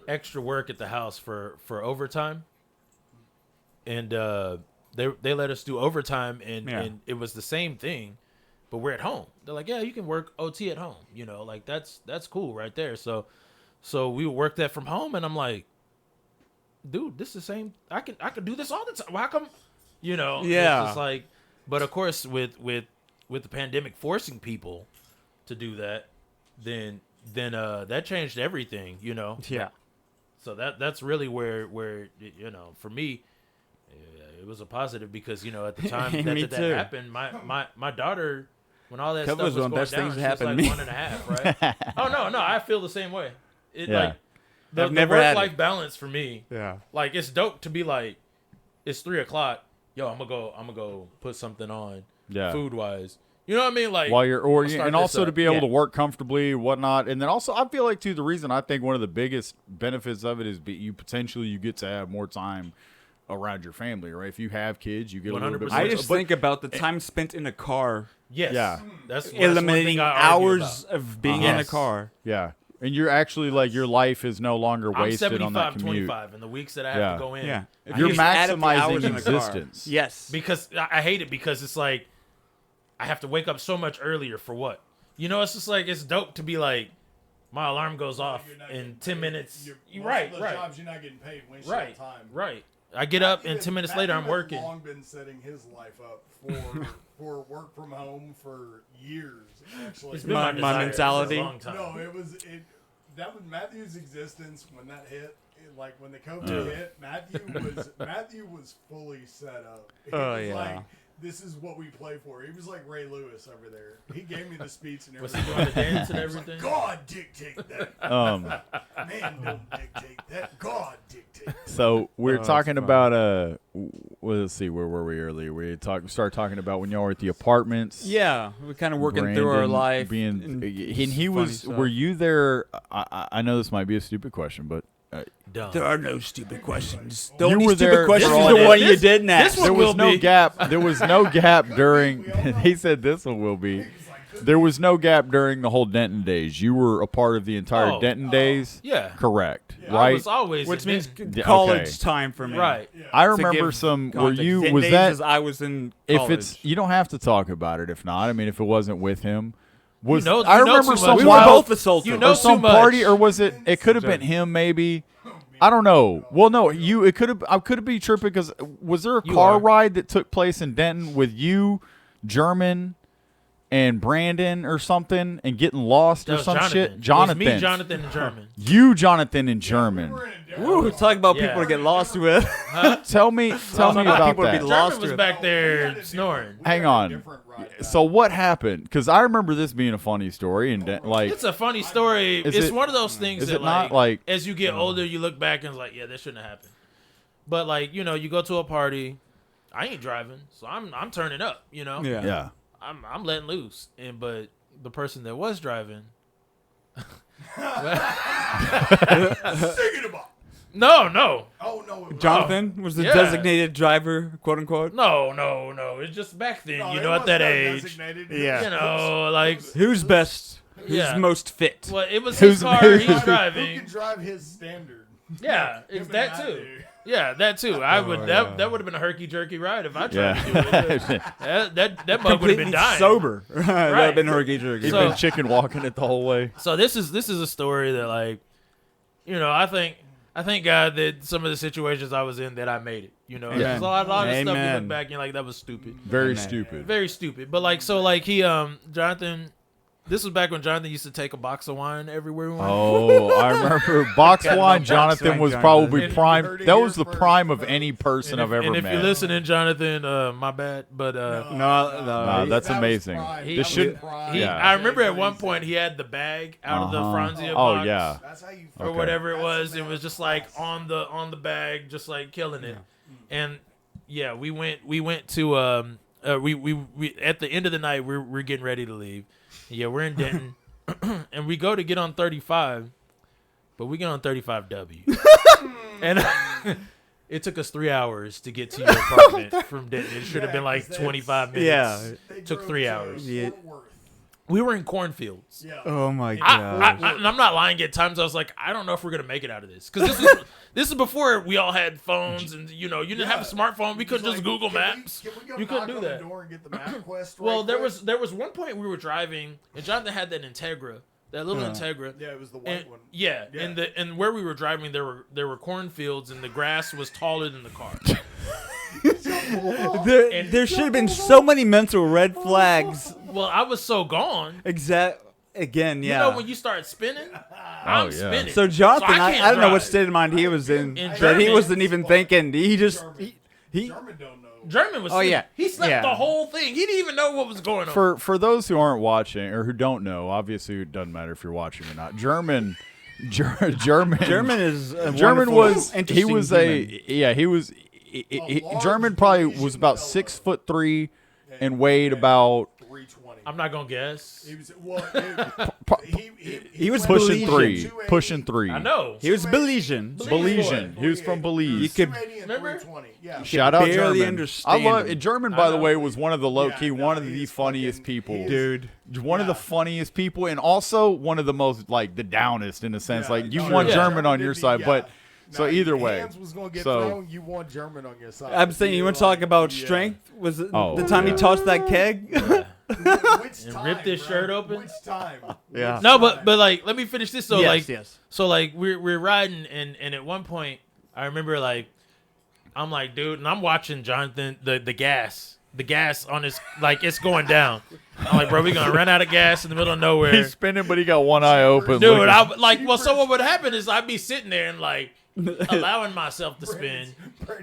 extra work at the house for overtime, and They let us do overtime, and it was the same thing, but we're at home. They're like, yeah, you can work OT at home. Like that's cool right there. So we work that from home, and I'm like, dude, this is the same. I could do this all the time. Well, how come? Yeah. It's just like, but of course with the pandemic forcing people to do that, then that changed everything. Yeah. So that's really where for me. It was a positive because at the time that happened, my daughter, when all that stuff was going down, she was like 1.5, right? Oh no, I feel the same way. Like the work-life balance for me. Yeah, like it's dope to be like, it's 3:00. Yo, I'm gonna go put something on. Yeah, food wise, you know what I mean? Like while you're and also to be able to work comfortably, whatnot, and then also I feel like too the reason I think one of the biggest benefits of it is you get to have more time around your family, right? If you have kids, you get 100%. A little bit more. I just think about the time spent in a car. Yes. Yeah. That's eliminating hours of being in a car. Yeah. And you're actually like your life is no longer wasted on that commute. 25 in the weeks that I have to go in. Yeah. You're maximizing existence. Yes. Because I hate it because it's like I have to wake up so much earlier for what? It's just like it's dope to be like my alarm goes off in 10 minutes. Right. Jobs you're not getting paid when right. time. Right. I get up and 10 minutes later I'm working. Long been setting his life up for work from home for years. Actually, It's been my mentality. For a long time. No, that was Matthew's existence when that hit. Like when the COVID hit, Matthew was fully set up. He was like, this is what we play for. He was like Ray Lewis over there. He gave me the speech and everything. Was he doing the dance and everything? Like, God dictate that. Man don't dictate that. God dictate. So we're talking about let's see, where were we earlier? We started talking about when y'all were at the apartments. Yeah, we're kind of working through our life. And he was. Stuff. Were you there? I know this might be a stupid question, but. There are no stupid questions. You were there. This is the one you didn't ask. There was no gap. There was no gap during. He said this one will be. There was no gap during the whole Denton days. You were a part of the entire Denton days. Yeah. Correct. Yeah. Right. I was always which means college time for me. Right. Yeah. I remember some. Context. Were you? Denton Was days that? As I was in college. If it's, you don't have to talk about it. If not, I mean, if it wasn't with him. Was I remember some we wild, were both assaulted. or some party, or was it? It could have been him, maybe. I don't know. Well, no, it could have. I could be tripping because was there a car ride that took place in Denton with you, German, and Brandon or something and getting lost That or was some Jonathan. shit. Jonathan. It was me, Jonathan, and German. You, Jonathan, and German. Woo, talk about people to get lost with. Tell me about people to be that. lost German was with. back there snoring. Hang on. So what happened? Because I remember this being a funny story, and like It's a funny story. Is It's it- one of those things is that it not like as you get older, you look back and it's like, yeah, that shouldn't have happened. But like, you know, you go to a party, I ain't driving, so I'm turning up, you know. yeah. I'm letting loose, but the person that was driving, no, Oh no, it was Jonathan was the Yeah. designated driver, quote unquote. no. It's just back then, No, you it know, at was that not age, designated. Yeah. you know, like, Who's best? Who's Yeah. most fit? well, it was Who's- his car, who's- he's Who can driving. drive his standard? Yeah, it's Him that and I too. do. Yeah, that too. I would that would have been a herky jerky ride if I tried to do it. Yeah. That mug would have been dying. sober. That would have been herky jerky. He'd So- been chicken walking it the whole way. So this is a story that, like, you know, I thank God that some of the situations I was in that I made it. You know, Amen. there's a lot of stuff you Amen. look back and you're like, that was stupid, Very Amen. stupid. very stupid. But like, so like he Jonathan. This was back when Jonathan used to take a box of wine everywhere we went. Oh, I remember box Got no wine. box Jonathan wine, was Jonathan. probably And- prime. heard it That here was the first. prime of any person I've ever and if met. you're listening, Jonathan, my bad, but No, Nah, that's That was amazing. prime. He- That should- was prime. he, Yeah. I remember at one point he had the bag out of the Franzia Oh box. yeah. That's how you. Or Okay. whatever it That's was. the It was just like on the bag, just like killing it. And yeah, we went to we at the end of the night we're getting ready to leave. Yeah, we're in Denton, and we go to get on 35, but we get on 35W, and it took us 3 hours to get to your apartment from Denton. It should have been like 25 minutes. Yeah. They Took drove 3 to hours. Yeah. Fort Worth. We were in cornfields. Yeah. Oh my I, god. and I'm not lying. At times, I was like, I don't know if we're gonna make it out of this, because this is before we all had phones, and you know, you didn't have a smartphone. We couldn't It's just like, Google can we- Maps. can we go You couldn't knock do on that. The door and get the map quest Well, right there quick? was one point we were driving, and Jonathan had that Integra, that little Integra. Yeah, it was the white And, one. yeah, Yeah. and where we were driving, there were cornfields, and the grass was taller than the car. There should have been so many mental red flags. Well, I was so gone. Again, You yeah. know when you start spinning, I'm yeah. spinning. So Jonathan, So I I can't don't know what drive. state of mind he was in. In That he German- wasn't even thinking. He just German. he German don't know. German was. Oh, sleeping. yeah. He slept Yeah. the whole thing. He didn't even know what was going on. For those who aren't watching or who don't know, obviously it doesn't matter if you're watching or not. German German is a German wonderful, was he interesting was human. he was large German probably Parisian was about fella. 6'3" and weighed about 320. I'm not gonna guess. He was well. He was went pushing Belizean. 3, 280. pushing 3. I know. He was Belizean. Belizean. He was from Belize. You could 280 and remember? 320. Yeah. Shout out barely German. understand I love him. German. By the know. way, was one of the low key, Yeah, one no, of the he's funniest fucking- people, he is- Dude. One of the Yeah. funniest people, and also one of the most like the downest in a sense. Yeah, Like you no, want yeah. German on your Didn't he? side, Yeah. but so Now, either way, Hands was gonna get so- thrown. You want German on your side. I'm saying you want to talk about strength? Was it Oh, the time yeah. he tossed that keg? Which And time, ripped his bro? shirt open? Which time? Yeah. No, but like, let me finish this. So yes, like, yes. so like we're riding, and at one point I remember like I'm like, dude, and I'm watching Jonathan the gas on his, like, it's going down. I'm like, bro, we gonna run out of gas in the middle of nowhere. he's spinning, but he got one eye open. Dude, looking- I like, well, so what would happen is I'd be sitting there and like allowing myself to spin,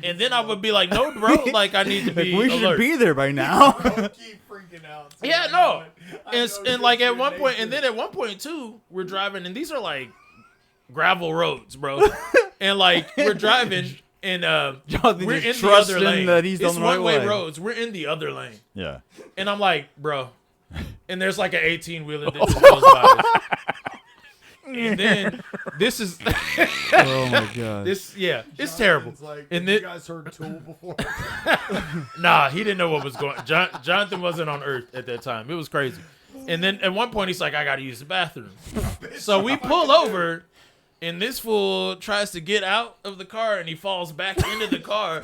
and then I would be like, no, bro, like I need to be We should alert. be there by now. Don't keep freaking out. Yeah, no. And, know and like this at one point, nation. and then at one point too, we're driving, and these are like gravel roads, bro. And like we're driving, and Jonathan we're just in the other trusting lane. that he's it's on the right one-way way. roads. We're in the other lane, yeah. and I'm like, bro. And there's like an 18-wheeler that just goes by us. And then this is Oh my god. this, yeah, it's terrible. It's like, And have you then- guys heard Tool before? Nah, he didn't know what was going. Jonathan wasn't on Earth at that time. It was crazy. And then at one point he's like, I gotta use the bathroom. So we pull over, and this fool tries to get out of the car, and he falls back into the car.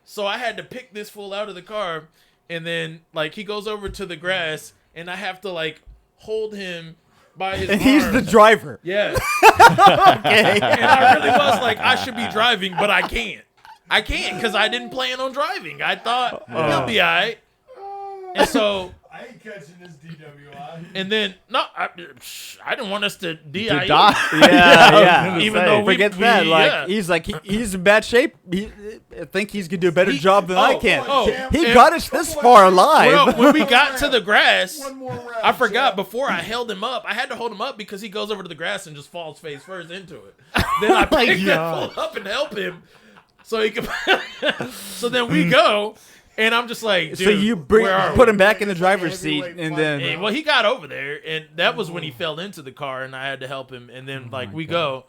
So I had to pick this fool out of the car, and then like he goes over to the grass, and I have to like hold him by his And he's arms. the driver. Yeah. Okay. And I really was like, I should be driving, but I can't. I can't because I didn't plan on driving. I thought he'll be all right. And so I ain't catching this DWI. And then I didn't want us to DIE. Yeah. Even though we forget that. Like yeah. he's in bad shape. I think he's gonna do a better job than I can. He and- got us this far alive. Well, when we got to the grass, One more round. I forgot champ. before I held him up. I had to hold him up because he goes over to the grass and just falls face first into it. Then I pick that fool up and help him so he can. So then we go, and I'm just like, dude, so you where are put we? him back in the driver's seat, and then And, well, he got over there, and that was when he fell into the car, and I had to help him. And then we go,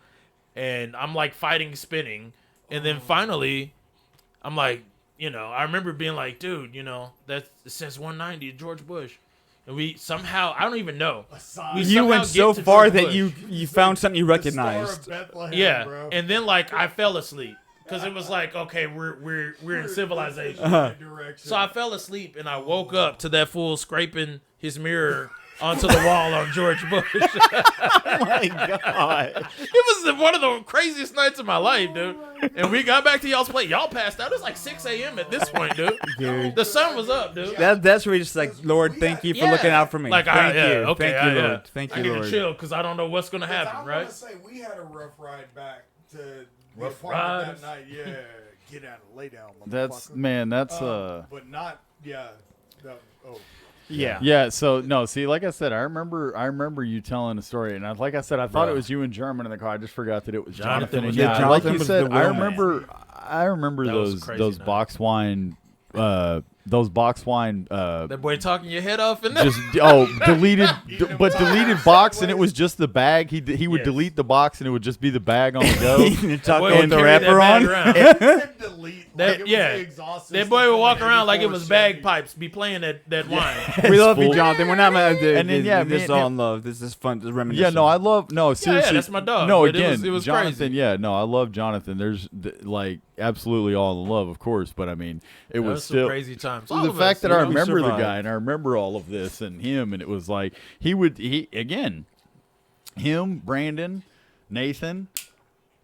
and I'm like fighting spinning, and then finally, I'm like, I remember being like, dude, that's since 190 George Bush. And we somehow, I don't even know. We you went somehow so get to far George that Bush. you found something you The Star of recognized. Bethlehem, Yeah, bro. and then I fell asleep because it was like, okay, we're in civilization. Direction. So I fell asleep and I woke up to that fool scraping his mirror onto the wall on George Bush. Oh my god! It was one of the craziest nights of my life, dude. And we got back to y'all's plate. Y'all passed out. It was like 6 a.m. at this point, dude. Dude. The sun was up, dude. That's where you're just like, Lord, thank you for Yeah. looking out for me. Like, thank yeah, you, okay, thank you, yeah. Lord, thank I you, need Lord. to chill because I don't know what's gonna happen, I right? want to say we had a rough ride back to the Rough apartment rides? that night. Yeah, get out and lay down, That's motherfucker. But not, Yeah. Yeah, so no, see, like I said, I remember you telling a story, and like I said, I thought Bro. it was you and German in the car. I just forgot that it was Jonathan Jonathan. was And there. yeah, like Jonathan you was said, the I wheel man. remember That was a those crazy those night. box wine, those box wine. That boy talking your head off and Just deleted box, and it was just the bag. He would Yes. delete the box, and it would just be the bag on the go. You talk boy with would the carry that wrapper bag on. around. delete. That- Like, it was yeah. the exhaust That system boy would from walk an around like it 84 was Chevy. bagpipes, be playing that wine. We love you, full. Jonathan. We're not mad. And then, yeah, this me- is all in love. This is fun. This is reminiscent. Yeah, no, I love seriously. that's my dog, No, but again, it was Jonathan. crazy. Yeah, no, I love Jonathan. There's like absolutely all in love, of course, but I mean, it That was was some still crazy times. All the of fact us, that you I know? remember the survived. guy and I remember all of this and him, and it was like him, Brandon, Nathan.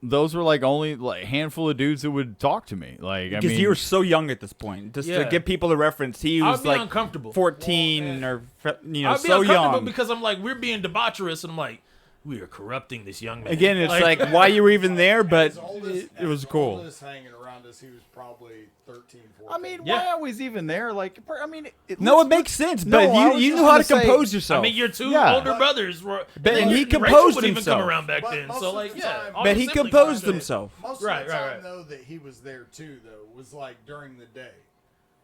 Those were like only like handful of dudes that would talk to me. Like, I because mean, you were so young at this point. Just Yeah. to give people a reference, he I'd was be like uncomfortable. 14 or I'd be so uncomfortable young. because I'm like, we're being debaucherous, and I'm like, we are corrupting this young man. Again, it's like why you were even there, but His oldest- it was his cool. oldest hanging around us, he was probably 13, 14. I mean, Yeah. why I was even there? Like, I mean, No, it makes sense. No, But I was you just knew how to gonna say- compose yourself. I mean, your two Yeah. older brothers were, But- and he Rachel composed wouldn't even himself. come around back But then. most So of like, the yeah, time- all but the he siblings composed were- himself. Most Right, of the right, time, right. though, that he was there too, though, was like during the day.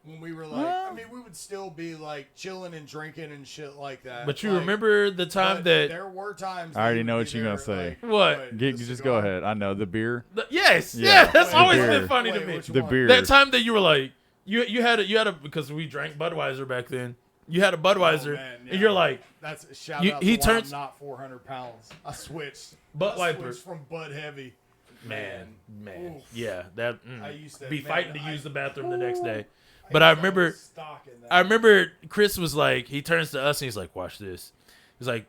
When we were like, I mean, we would still be like chilling and drinking and shit like that. But you Like, remember the time but that there were times. I already that he know would what be you're gonna there, say. like, What? the Just cigar. go ahead. I know the beer. yes, Yeah. that's Wait, always the been beer. funny to Wait, me. which The one? beer. That time that you were like, you had a because we drank Budweiser back then. You had a Budweiser, Oh, man, yeah. and you're like, That's a shout You- out he to why turns- I'm not 400 pounds. I switched. Butt I wiper. switched from Bud Heavy. man, Oof. yeah, that I used to be man, fighting to I- use the bathroom the next day. I But I used to remember, have stock in that. I remember Chris was like, he turns to us and he's like, watch this. He's like,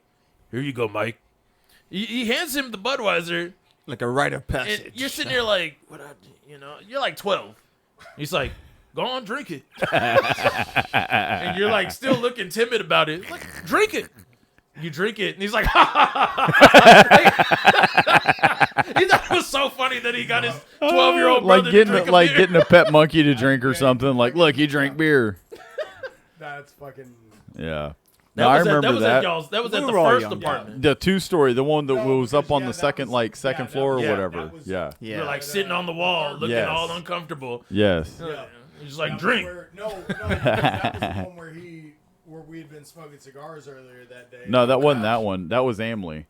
here you go, Mike. He hands him the Budweiser, Like a rite of and passage. you're sitting there like, you're like 12. He's like, go on, drink it. And you're like still looking timid about it. Like, drink it. You drink it, and he's like, ha ha ha. He thought it was so funny that he got his 12-year-old brother Like to drink a beer. getting a pet monkey to drink or something. Like, look, he drank beer. That's fucking. Yeah. That No, I was remember at that. y'all's. That was We at the were all first young. apartment. The 2-story, the one that No, was up because, on yeah, the that second, was- second yeah, floor or that- whatever. that was- Yeah. Yeah. You're like sitting on the wall, looking Yes. all uncomfortable. Yes. Yeah. He's like, That was drink. where- no, that was the one where we had been smoking cigars earlier that day. No, that wasn't Gosh. that one. That was Amley.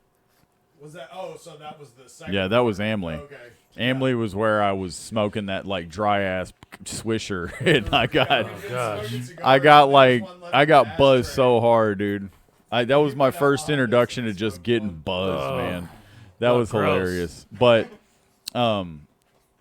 Was that? Oh, so that was the second. Yeah, that was Amley. Okay. Amley was where I was smoking that like dry ass swisher, and I got I got buzzed so hard, dude. That was my first introduction to just getting buzzed, man. That was gross. hilarious. But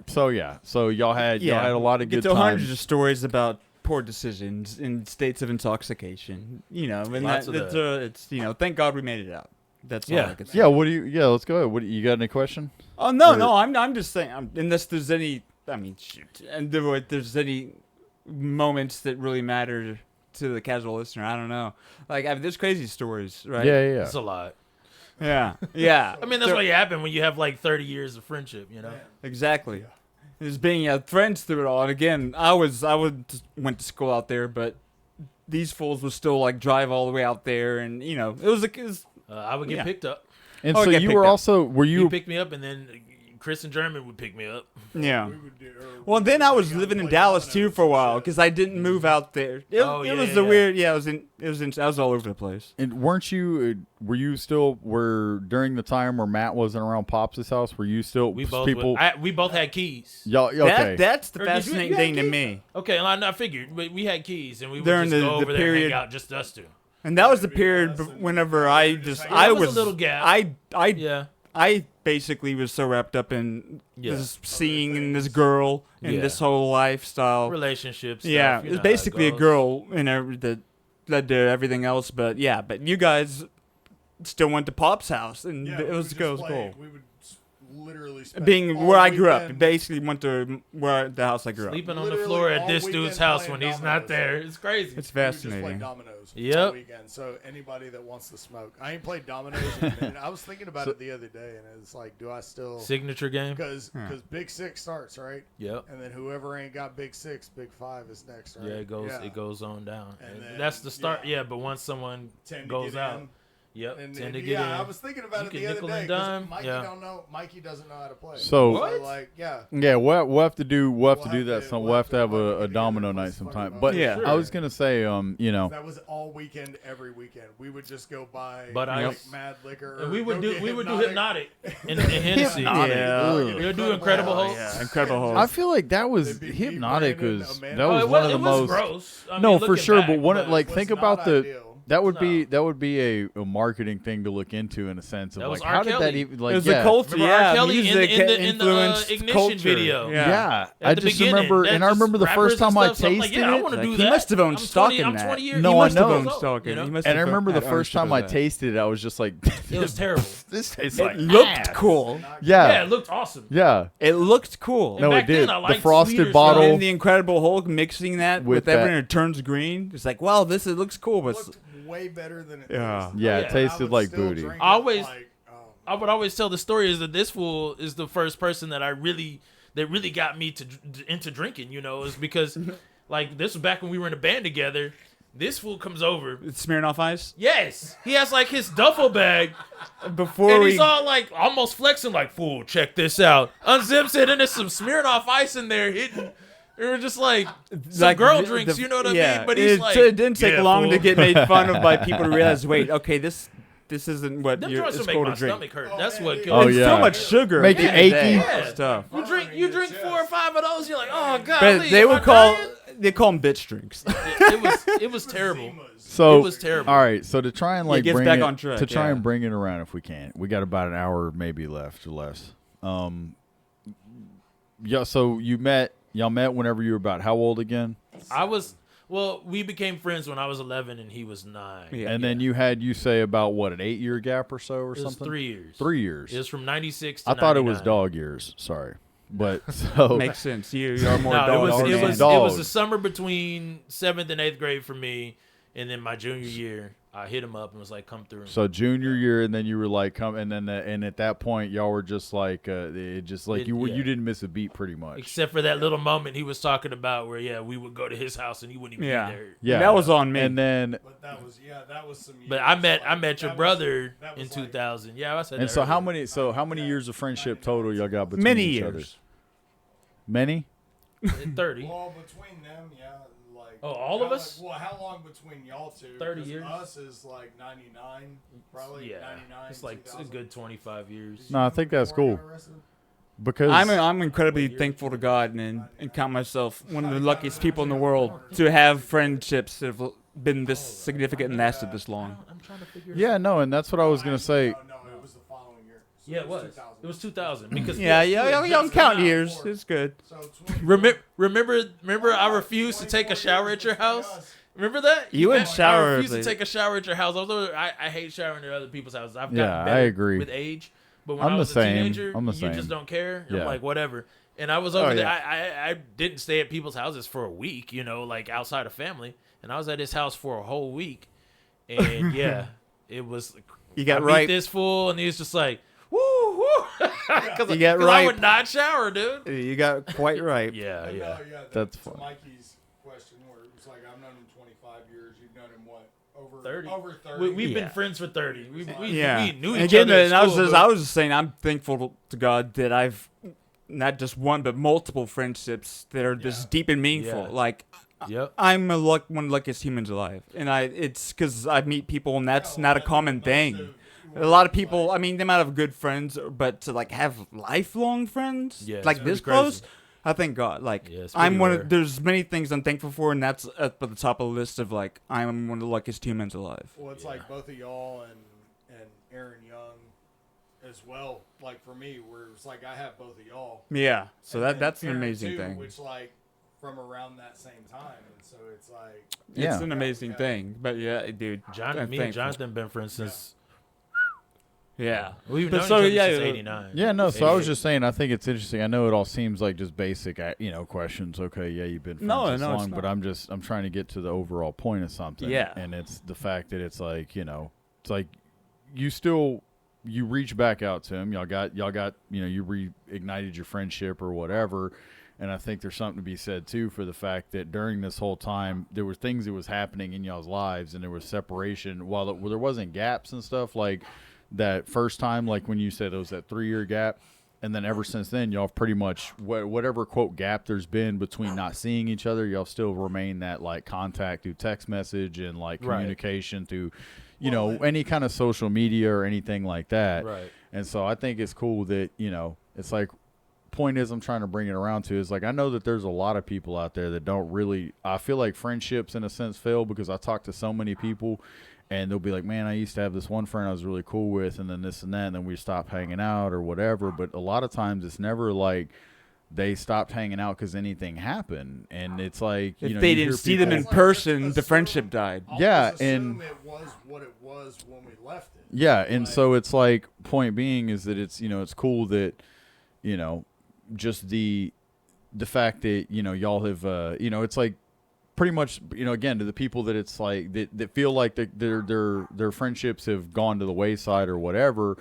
so yeah, so y'all had a lot of Get good to hundreds times. of stories about poor decisions in states of intoxication. You know, and Lots that, of it's, that. it's thank God we made it out. That's all Yeah. I can say. Yeah, what do you? Yeah, let's go ahead. What you got? Any question? Oh no, Or- no, I'm just saying. Unless there's any, I mean, shoot, and if there's any moments that really matter to the casual listener. I don't know. Like, there's crazy stories, right? Yeah. It's a lot. Yeah. Yeah. I mean, that's what happen when you have like 30 years of friendship, you know? Exactly. Just being friends through it all. And again, I went to school out there, but these fools would still like drive all the way out there, and it was I would get picked up. And Oh, so get you picked were up. also were You you pick me up, and then Chris and German would pick me up. yeah. We would do- or Well, then I was we living in play Dallas too dominoes for a and while shit. because I didn't move out there. It was a weird. Yeah, I was all over the place. and weren't you were you still were during the time where Matt wasn't around Pops' house? Were you still We both people? we both had keys. Y'all okay? That's the Or did you- fascinating you had thing to keys? me. Okay, I figured we had keys, and we would During just the go over there and period- hang out, just us two. And that was the Yeah, period that's the- whenever I just- I There was a was little gap. I Yeah. basically was so wrapped up in Yeah. this seeing in this girl and Yeah. this whole lifestyle. Relationships. Stuff, Yeah, you it was know how basically a goes. girl that led to everything else. But you guys still went to Pop's house, and Yeah, it we was would cool. just cool. We would literally spend Being all where I grew up, weekend- basically went to the house I grew up. Sleeping on the Literally floor at all this weekend dude's house playing when he's not dominoes. there. It's crazy. It's We would just play fascinating. dominoes Yep. all weekend. So anybody that wants to smoke, I ain't played dominoes in a minute. I was thinking about it the other day, and it's like, do I still? Signature game. Because Big Six starts right, Yep. and then whoever ain't got Big Six, Big Five is next, right? Yeah, it goes on down. And And then, that's the start. yeah. Yeah, but once someone 10 to goes get out, in. yep, And, tend and to get in. I was thinking about You it can the other nickel day and 'cause dime, Mikey yeah. don't know. Mikey doesn't know how to play. So- What? like, yeah. Yeah, we'll have to do We'll do that. to- So we'll we'll have to have get a together domino and night let's sometime. fucking But go. Yeah. I was gonna say, That was all weekend, every weekend. We would just go buy But I- like mad liquor. And or we would go do get hypnotic and Hennessy. Hypnotic. Yeah. We would do Incredible Hulk. Yeah, Incredible Hulk. I feel like that was It'd be me, hypnotic. Brandon, Was Amanda. that was Oh, one of the it was most? gross. I No, mean, for looking sure. back, But one but like was think not about the. ideal. That would be No. that would be a marketing thing to look into in a sense of That was like R. how did that Kelly. even It like was yeah. a culture. Remember R. Yeah, Kelly music in the influenced Ignition culture. video? Yeah, At I the just beginning, remember, that and I just remember the rappers first time and I stuff, so I'm like, tasted yeah, I it. wanna Like, do he that. must have owned I'm stock 20 in I'm that. 20 years. No, he I must have know. owned stock in You it. He know? must And I have remember the had first time I ownership of that. tasted it, I was just like, It was terrible. this tastes It like looked ass. cool. Yeah, Yeah, it looked awesome. yeah. It looked cool. No, And it back then, did. I The liked frosted sweeter bottle. stuff. And the Incredible Hulk mixing that With with, that- everything it turns green. It's like, wow, it looks cool, but Looked way better than it Yeah. tasted. Yeah, it And tasted I would like still booty. drink I it always- like, I would always tell the story is that this fool is the first person that really got me into drinking. You know, is because like this was back when we were in a band together. This fool comes over. it's Smirnoff Ice. Yes, he has like his duffel bag, Before and we he's all like almost flexing, like, "Fool, check this out." Unzips it, and there's some Smirnoff Ice in there hidden. We were just like some like, girl the- drinks, the- you know what I yeah, mean? But he's like, it didn't take "Yeah, long to fool." get made fun of by people to realize, wait, okay, this isn't what Them you're joints will it's make cool my to drink. stomach hurt. Oh, That's man, what dude. kills Oh, me. yeah. So much sugar. Make at it the end of the day. achy. Yeah. It's tough. You drink 4 or 5 of those, you're like, oh god. But they would call them bitch drinks. It was terrible. Zimas. So It was terrible. All right, so to try and Yeah, like it gets bring back it on track, to try yeah. and bring it around if we can, we got about an hour maybe left or less. Yeah. So y'all met whenever you were about how old again? We became friends when I was 11 and he was 9. Yeah. And then you say about what an 8-year gap or so or It was something. 3 years. 3 years. It was from 96 to I thought it was 99. dog years. Sorry, but so Makes sense. You are more No, dog. it man. was Dog. the summer between 7th and 8th grade for me, and then my junior year, I hit him up and was like, "Come through." So junior year, and then you were like, come, and then and at that point, y'all were just like, it just like you yeah. didn't miss a beat, pretty much. Except for that little moment he was talking about where we would go to his house and he wouldn't even Yeah. be there. Yeah, That was on me. And then, But that was some. But years, I met like, your that brother that in was like- 2000. Yeah, I said and that so how earlier. many years of friendship total y'all got between Many each years. other? Many? 30. Well, between them, yeah, like. Oh, all of us? Well, how long between y'all two? 30 'Cause years. Us is like 99, probably. Yeah, 99. it's like a 2000. good 25 years. No, I think that's Before I cool. got arrested? Because I'm incredibly thankful to God and count myself one of the luckiest people in the world to have friendships that have been this significant and lasted this long. I'm trying to figure yeah, no, and that's what I was gonna say. No, it was the following year. So Yeah, it was. 2000. It was 2000 because Yeah, it you just don't count came out. years. It's good. So 20, Remember I refused to take a shower at your house? Remember that? You wouldn't shower I refused at to the- take a shower at your house. I hate showering at other people's houses. I've gotten Yeah, I better agree. with age. But when I'm I the was a same. teenager, I'm the you same. just don't care. I'm Yeah. like, whatever. And I was over Oh, there. yeah. I didn't stay at people's houses for a week, like outside of family. And I was at his house for a whole week. And yeah, it was. You got I right. meet this fool, and he's just like, woo, woo. Because You got I right. would not shower, dude. You got quite right. Yeah, But yeah. no, That's to fine. Mikey's question, where it's like I've known him 25 years. You've known him what? Over 30. Over 30. We've Yeah. been friends for 30. We Yeah. knew And each again, other at and I was school, just, but- I was just saying, I'm thankful to God that I've not just one but multiple friendships that are this Yeah. deep and meaningful. Yeah. Like, Yep. I'm one of the luckiest humans alive, and it's because I meet people, and that's not a common thing. A lot of people, I mean, they might have good friends, but to like have lifelong friends, Yeah, it's like pretty this close, crazy. I thank God. Like, Yeah, it's I'm pretty one rare. of, there's many things I'm thankful for, and that's at the top of the list of like, I'm one of the luckiest humans alive. Well, it's like both of y'all and Aaron Young as well. Like for me, where it's like I have both of y'all. Yeah, so And then that's an Aaron amazing too, thing. Which like from around that same time, and so it's like Yeah. It's an amazing Yeah. thing, but yeah, dude. Me I'm and thankful. Jonathan been friends since. Yeah. We've But known so, each other yeah, since uh, '89. Yeah, no. So I was 88. just saying, I think it's interesting. I know it all seems like just basic, questions. Okay, yeah, you've been friends No, this no, it's long, but not. I'm trying to get to the overall point of something. Yeah. and it's the fact that it's like, it's like you reach back out to him. Y'all got, you reignited your friendship or whatever. And I think there's something to be said too for the fact that during this whole time there were things that was happening in y'all's lives, and there was separation. While there wasn't gaps and stuff like that first time, like when you said it was that 3-year gap, and then ever since then y'all pretty much whatever quote gap there's been between not seeing each other, y'all still remain that like contact through text message and like Right. communication through any kind of social media or anything like that. Right. And so I think it's cool that it's like, point is I'm trying to bring it around to is like, I know that there's a lot of people out there that don't really, I feel like friendships in a sense fail because I talk to so many people and they'll be like, man, I used to have this one friend I was really cool with, and then this and that, and then we stopped hanging out or whatever. But a lot of times it's never like they stopped hanging out because anything happened. And it's like, If you they you didn't hear see them people- in It's like, person, just the assume- friendship died. I'll Yeah, just assume and- it was what it was when we left it. Yeah, and Like- so it's like, point being is that it's it's cool that just the fact that y'all have it's like pretty much again to the people that it's like that feel like their friendships have gone to the wayside or whatever.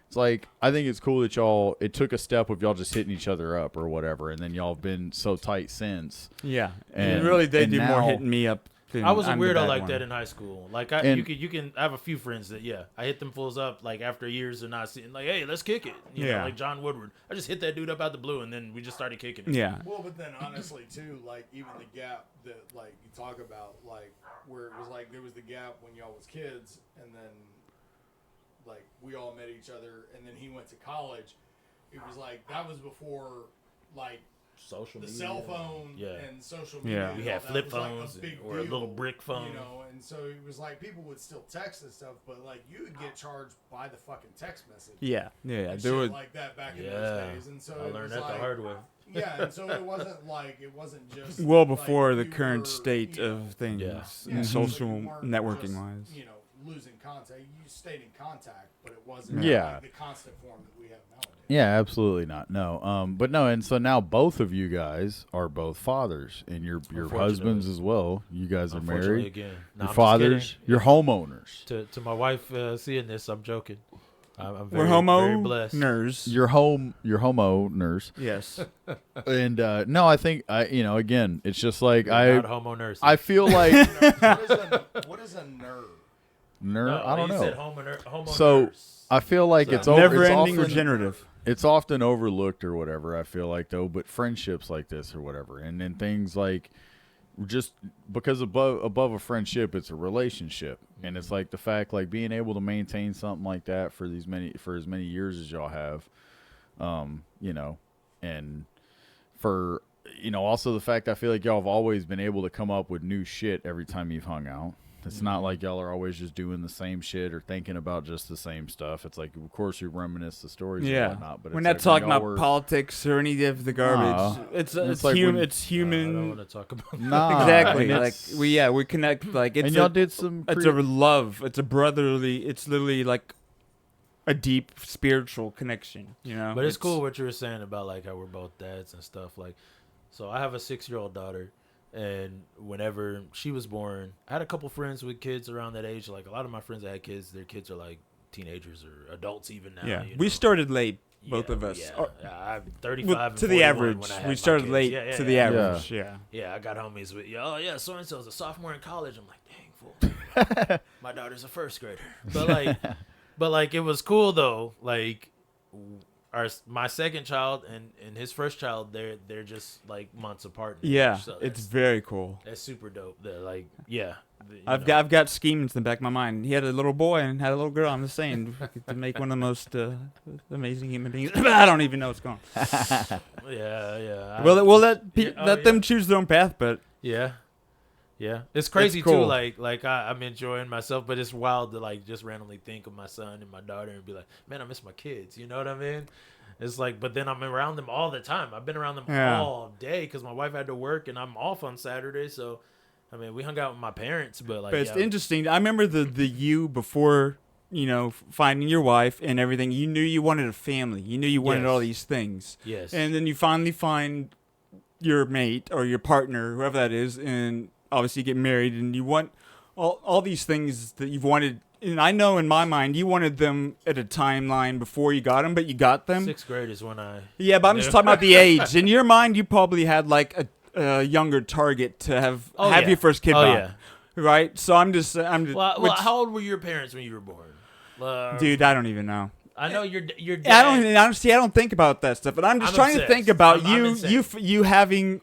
It's like, I think it's cool that it took a step of y'all just hitting each other up or whatever, and then y'all have been so tight since. Yeah, And- and really, they and do more now- hitting me up. Than I was a I'm the weirdo bad like one. that in high school. Like And- you can I have a few friends that I hit them fools up like after years of not seeing, like, hey, let's kick it. Yeah. Like John Woodward. I just hit that dude up out the blue, and then we just started kicking it. Yeah, Well, but then honestly too, like even the gap that like you talk about, like where it was like there was the gap when y'all was kids, and then like we all met each other, and then he went to college. It was like that was before like Social the media. cell phone Yeah. and social Yeah. media. We and had all that flip was, like, phones big or a deal, little brick phone. and so it was like people would still text and stuff, but like you would get charged by the fucking text message. yeah. And There shit was like that back in Yeah. those days, and so I it learned was that like, the hard way. Yeah, and so it wasn't just well like, before the you current were, state you know, of things Yeah. and yeah, so social you weren't networking just, wise. losing contact. You stayed in contact, but it wasn't Yeah. like the constant form that we have nowadays. Yeah, absolutely not. No. But no, and so now both of you guys are both fathers, and your Unfortunately. husbands as well. You guys are Unfortunately, married. again. No, Your I'm just fathers, kidding. your homeowners. To my wife seeing this, I'm joking. I'm very, We're homo very blessed. nurse. Your homeowners. Yes. And no, I think again, it's just like We're not homo nurses. I feel like What is a nerd? nerd. I don't you Said know. homo So, nurse. I feel like So- it's over. Never It's ending often, regenerative. it's often overlooked or whatever. I feel like though, but friendships like this or whatever, and then things like just because above a friendship, it's a relationship, and it's like the fact like being able to maintain something like that for as many years as y'all have, and for also the fact I feel like y'all have always been able to come up with new shit every time you've hung out. It's not like y'all are always just doing the same shit or thinking about just the same stuff. It's like, of course, we reminisce the stories and Yeah. whatnot, but We're it's not like talking when about y'all were- politics or any of the garbage. Nah. It's It's like when- it's I don't human. want to talk about that. Nah, Exactly. and Like it's- we connect. Like it's and a, y'all did some. it's a love. It's a brotherly. It's literally like a deep spiritual connection, you know. But it's cool what you were saying about like how we're both dads and stuff. Like, so I have a 6-year-old daughter, and whenever she was born, I had a couple friends with kids around that age. Like a lot of my friends that had kids, their kids are like teenagers or adults even now. Yeah, you we know? started late, both of us. I'm 35 Well, and to the 41 average, when I had we my started kids. late Yeah, to the yeah. average. Yeah. Yeah, I got homies with, oh yeah, so and so's a sophomore in college. I'm like, dang fool, my daughter's a first grader. But like, it was cool though. Like, my second child and his first child, they're just like months apart. Yeah, so it's very cool. that's super dope. They're like, yeah. I've got schemes in the back of my mind. He had a little boy and had a little girl. I'm just saying to make one of the most amazing human beings. I don't even know what's going on. Yeah. We'll let them choose their own path, but Yeah. It's crazy cool. too. Like I'm enjoying myself, but it's wild to like just randomly think of my son and my daughter and be like, man, I miss my kids. You know what I mean? It's like, but then I'm around them all the time. I've been around them all day because my wife had to work and I'm off on Saturday. So, I mean, we hung out with my parents, but like, but it's interesting. I remember the you before, finding your wife and everything. You knew you wanted a family. You knew you wanted Yes. all these things. Yes. And then you finally find your mate or your partner, whoever that is, and obviously you get married and you want all these things that you've wanted. And I know in my mind you wanted them at a timeline before you got them, but you got them. 6th grade is when I. Yeah, but I'm just talking about the age. In your mind, you probably had like a younger target to have your first kid by. Yeah. Right? So I'm just Well, how old were your parents when you were born? dude, I don't even know. I know your dad. I don't think about that stuff, but I'm just trying to obsessed. think about I'm you having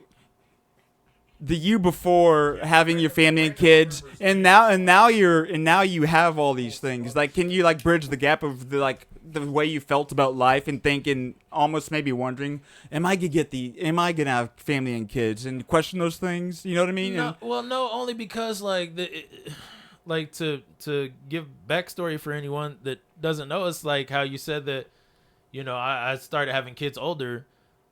the you before having your family and kids, and now you have all these things. Like, can you like bridge the gap of the way you felt about life and thinking, almost maybe wondering, am I gonna have family and kids, and question those things? You know what I mean? No, no, only because like to give backstory for anyone that doesn't know, it's like how you said that, I started having kids older.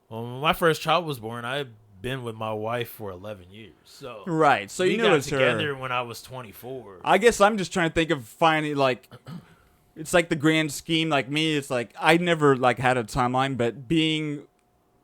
Well, when my first child was born, I had been with my wife for 11 years. So right. So we you knew got it was together her. when I was 24. I guess I'm just trying to think of finding like, it's like the grand scheme. Like me, it's like I never like had a timeline, but being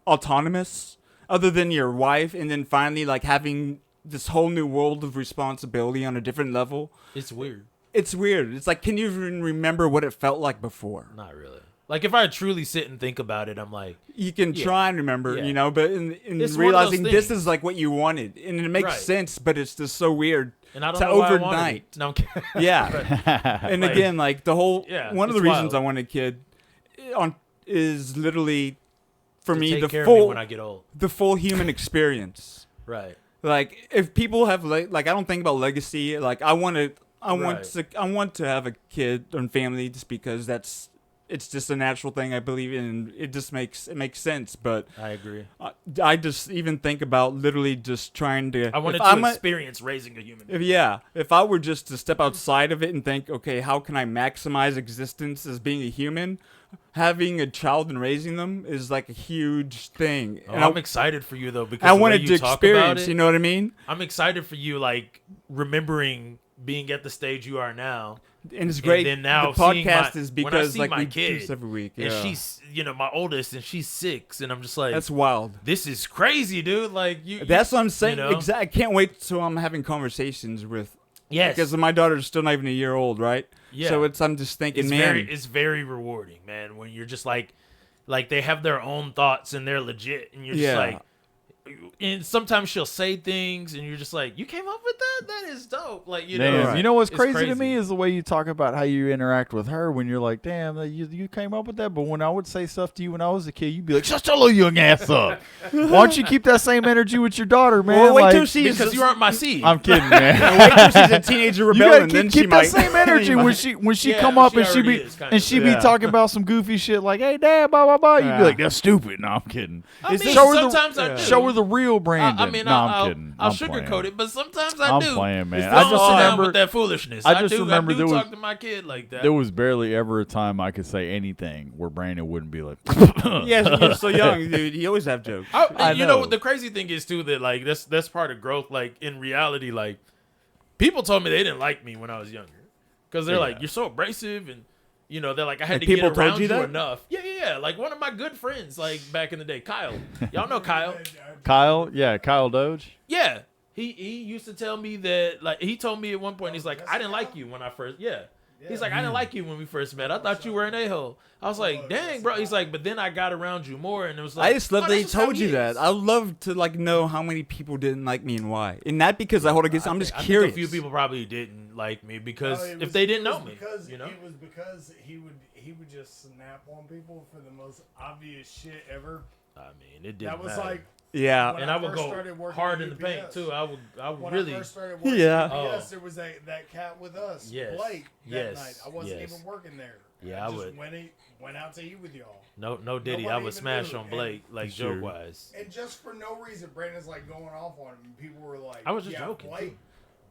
autonomous, other than your wife, and then finally like having this whole new world of responsibility on a different level. It's weird. It's weird. It's like, can you even remember what it felt like before? Not really. Like if I truly sit and think about it, I'm like, You can try and remember, Yeah. But in It's one of those realizing this things. is like what you wanted, and it makes Right. sense, but it's just so weird. and I don't To know why I wanted overnight. it. No, I'm kidding. Yeah. And Like, again, like the whole one of the it's reasons wild. I want a kid is literally for to me take the care of me full when I get old. the full human experience. Right. Like if people have like I don't think about legacy. Like I want to have a kid and family just because it's just a natural thing I believe in. And it makes sense. But I agree. I just even think about literally just trying to. I wanted if I'm to a- experience raising a human. if I were just to step outside of it and think, okay, how can I maximize existence as being a human? Having a child and raising them is like a huge thing. Oh, And I'm excited for you though because I the way wanted you to talk about experience, it, you know what I mean? I'm excited for you, like remembering being at the stage you are now. And it's great. then now the seeing podcast my- is when I because see like my we kid, do this every week. And Yeah. she's, my oldest, and she's 6, and I'm just like, That's wild. this is crazy, dude. Like That's what I'm saying. know? Exactly. I can't wait till I'm having conversations with. Yes. Because my daughter's still not even a year old, right? Yeah. So I'm just thinking, it's man. it's very rewarding, man. When you're just like they have their own thoughts and they're legit, and you're just Yeah. like. And sometimes she'll say things, and you're just like, "You came up with that? That is dope!" Like Damn. know, Right. You know what's It's crazy to me is the way you talk about how you interact with her when you're like, damn, you came up with that. But when I would say stuff to you when I was a kid, you'd be like, shut your little young ass up. Why don't you keep that same energy with your daughter, man? Well, wait Like, till she's because you aren't my seed. I'm kidding, man. wait till she's a teenager You rebel, gotta and then keep she that might. same energy when she Yeah, come up she and she already be is, kind and of. she be Yeah. talking about some goofy shit like, "Hey, Dad, blah blah blah." You'd Yeah. be like, "That's stupid." No, I'm kidding. I mean, show her the- sometimes I do. Show her the real Brandon. I mean, no, I'm kidding. I'll I'm sugarcoat playing. it, but sometimes I I'm do. playing, man. I I don't just sit down remember- with that foolishness. I just remember do there talk was- to my kid like that. There was barely ever a time I could say anything where Brandon wouldn't be like, Yeah, you're so young, dude. You always have jokes. I You know know. what the crazy thing is too, that like that's part of growth. Like in reality, like people told me they didn't like me when I was younger because they're like, Yeah. you're so abrasive and You know, they're like, I had Like, to get people told around you you that? enough. Yeah. Like one of my good friends, like back in the day, Kyle. Y'all know Kyle. Kyle Doge. Yeah. He used to tell me that, like, he told me at one point, he's like, I didn't like you when I first, He's like, I didn't like you when we first met. I thought you were an a-hole. I was like, dang, bro. He's like, but then I got around you more, and it was like, I just love oh, that he that's just how told you is. that. I would love to like know how many people didn't like me and why. And not because I hold against. I'm just I think curious. a few people probably didn't like me because No, if they didn't know me, because you know. it was because he would just snap on people for the most obvious shit ever. I mean, it didn't That was matter. like Yeah. when And I would first go started working hard at in the paint UPS. too. I would When really. I first started working Yeah. at UPS, Oh. there was that cat with us, Yes. Blake, that Yes. night. I wasn't Yes. even working there. Yeah, I I just would. went out to eat with y'all. No Diddy. I Nobody would even smash knew. on Blake, like Sure. joke wise. And just for no reason, Brandon's like going off on him. And people were like, I was just yeah, joking,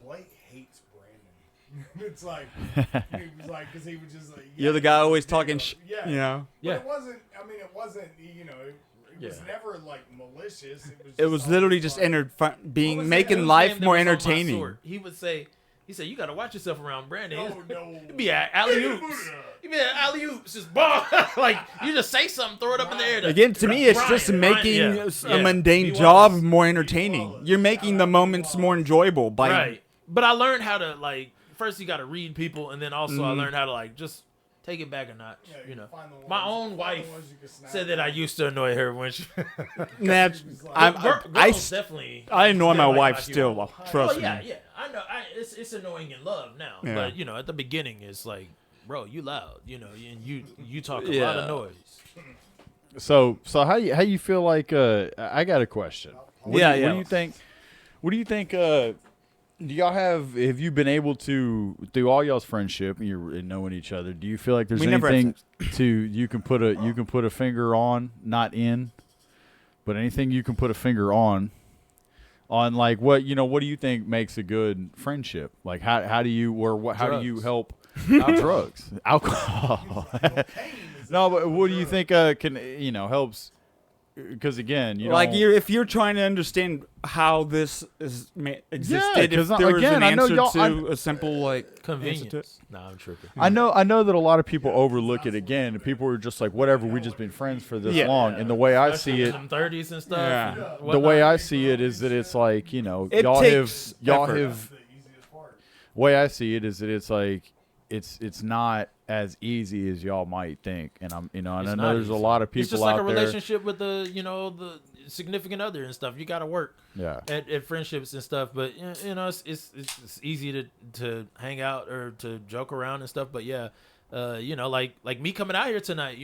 Blake hates Brandon. It's like, he was like, because he was just like, You're the guy always talking Yeah. you know. But Yeah. it wasn't, I mean, it wasn't, you know, it was Yeah. never like malicious. It was all literally just fun. What was being that making dude's life name that more was on my entertaining. sword? He would say, you got to watch yourself around Brandon. Oh, no. It'd be an alley-oops. It'd be an alley-oops. Just ball. Like, you just say something, throw it up in the air. Again, to me, it's just Ryan, making yeah. a Yeah. mundane Be job Wallace. more entertaining. You're making the moments more enjoyable by Right. But I learned how to, like, first you got to read people, and then also I learned how to, like, just take it back a notch, Yeah, you know. find the My ones- own find the wife ones you can snap said that I at. used to annoy her when she... That's, Girls definitely... I annoy my like wife you. still. Trust Oh, yeah, me. yeah. I know. It's annoying in love now. Yeah. But, you know, at the beginning, it's like, bro, you loud, you know, and you talk a lot Yeah. of noise. So how you feel like? I got a question. What Yeah, do, yeah. What do you think? What do you think? Do y'all have you been able to through all y'all's friendship and you're knowing each other? Do you feel like there's We never had anything you can put a finger on, not in, but anything you can put a finger on like what do you think makes a good friendship? Like how do you how do you Drugs. help? Drugs, alcohol. No, but what do you think can helps? Because again, Like if you're trying to understand how this is existed, 'cause if there was again, an I know answer y'all- to a simple like answer to it. Convenience. Nah, I'm tripping. I know that a lot of people overlook it again, and people are just like, whatever, we just been friends for this Yeah. long. And the way I see it, in them 30s and stuff. Yeah. and the whatnot. way I see it is that it's like It y'all takes effort. That's the easiest part. way I see it is that it's like it's not as easy as y'all might think, and and I It's know not there's a easy. lot of people It's just like out a there. relationship with the significant other and stuff. You got to work Yeah, at friendships and stuff, but it's easy to hang out or to joke around and stuff. But yeah, like me coming out here tonight,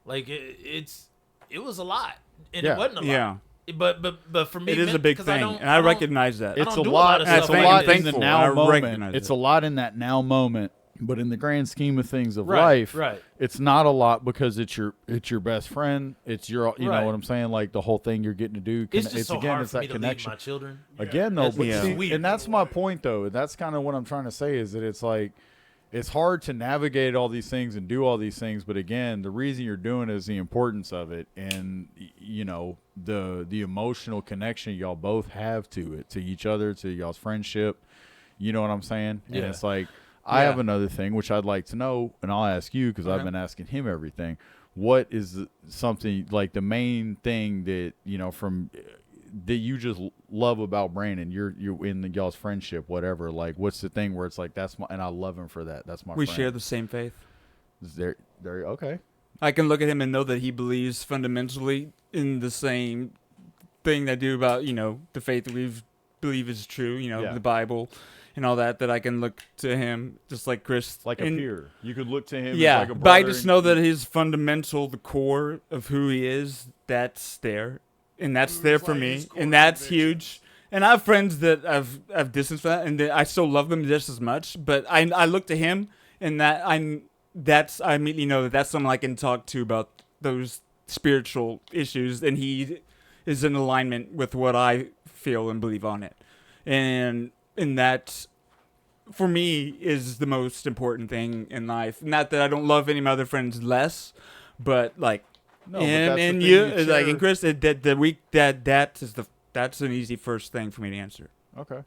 like it was a lot, and Yeah. it wasn't a lot. Yeah, But for me, it is a big 'cause thing, don't- and I don't- recognize that. I it's a don't do a lot. lot of It's a stuff lot like in the this. now I moment. recognize It's it. a lot in that now moment, but in the grand scheme of things of Right, life, right. it's not a lot because it's your best friend. It's your you Right. know what I'm saying, like the whole thing you're getting to do. It's just so again, hard it's for that me to connection. leave my children. Again, though, That's but Yeah. see, weird. and that's my point, though. That's kind of what I'm trying to say is that it's like it's hard to navigate all these things and do all these things. But again, the reason you're doing it is the importance of it, and the emotional connection y'all both have to it, to each other, to y'all's friendship. You know what I'm saying? And Yeah. it's like I Yeah. have another thing which I'd like to know, and I'll ask you because I've Okay. been asking him everything. What is something like the main thing that from that you just love about Brandon? You're in y'all's friendship, whatever. Like, what's the thing where it's like that's my and I love him for that. That's my. We friend. share the same faith. Is there okay. I can look at him and know that he believes fundamentally in the same thing that I do about the faith that we believe is true. Yeah. The Bible and all that. That I can look to him just like Chris, Like a and- peer, you could look to him. Yeah, as like a but I brother just and- know that his fundamental, the core of who he is, that's there, and that's Who's there for like me, his core and that's convictions. huge. And I have friends that I've distanced from that, and I still love them just as much. But I look to him, and I immediately know that that's someone I can talk to about those spiritual issues, and he is in alignment with what I feel and believe on it, and that. For me, is the most important thing in life. Not that I don't love any of my other friends less, but like, No, but and that's the and thing you, you like, share. and Chris, that's an easy first thing for me to answer. Okay.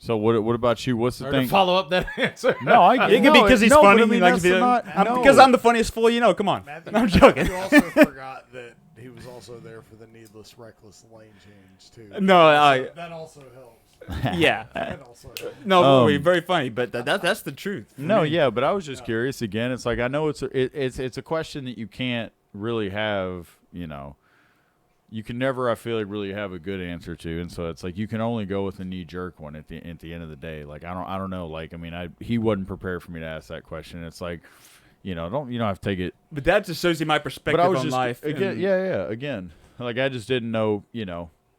So what about you? What's the Or to thing? follow up that answer. No, I It could be because he's no, funny. But I mean, like, that's not, no. because I'm the funniest fool you know. Come on. Matthew, I'm joking. You also forgot that he was also there for the needless, reckless lane change too. No, I. That also helps. Yeah. That also helps. No, very funny, but that's the truth. for No, me. yeah, but I was just curious. Again, it's like I know it's a question that you can't really have. You can never, I feel like, really have a good answer to, and so it's like you can only go with a knee jerk one at the end of the day. Like I don't know. Like I mean, he wasn't prepared for me to ask that question. It's like, you don't have to take it. But that just shows you my perspective But I was on just life. again, and- again, like I just didn't know.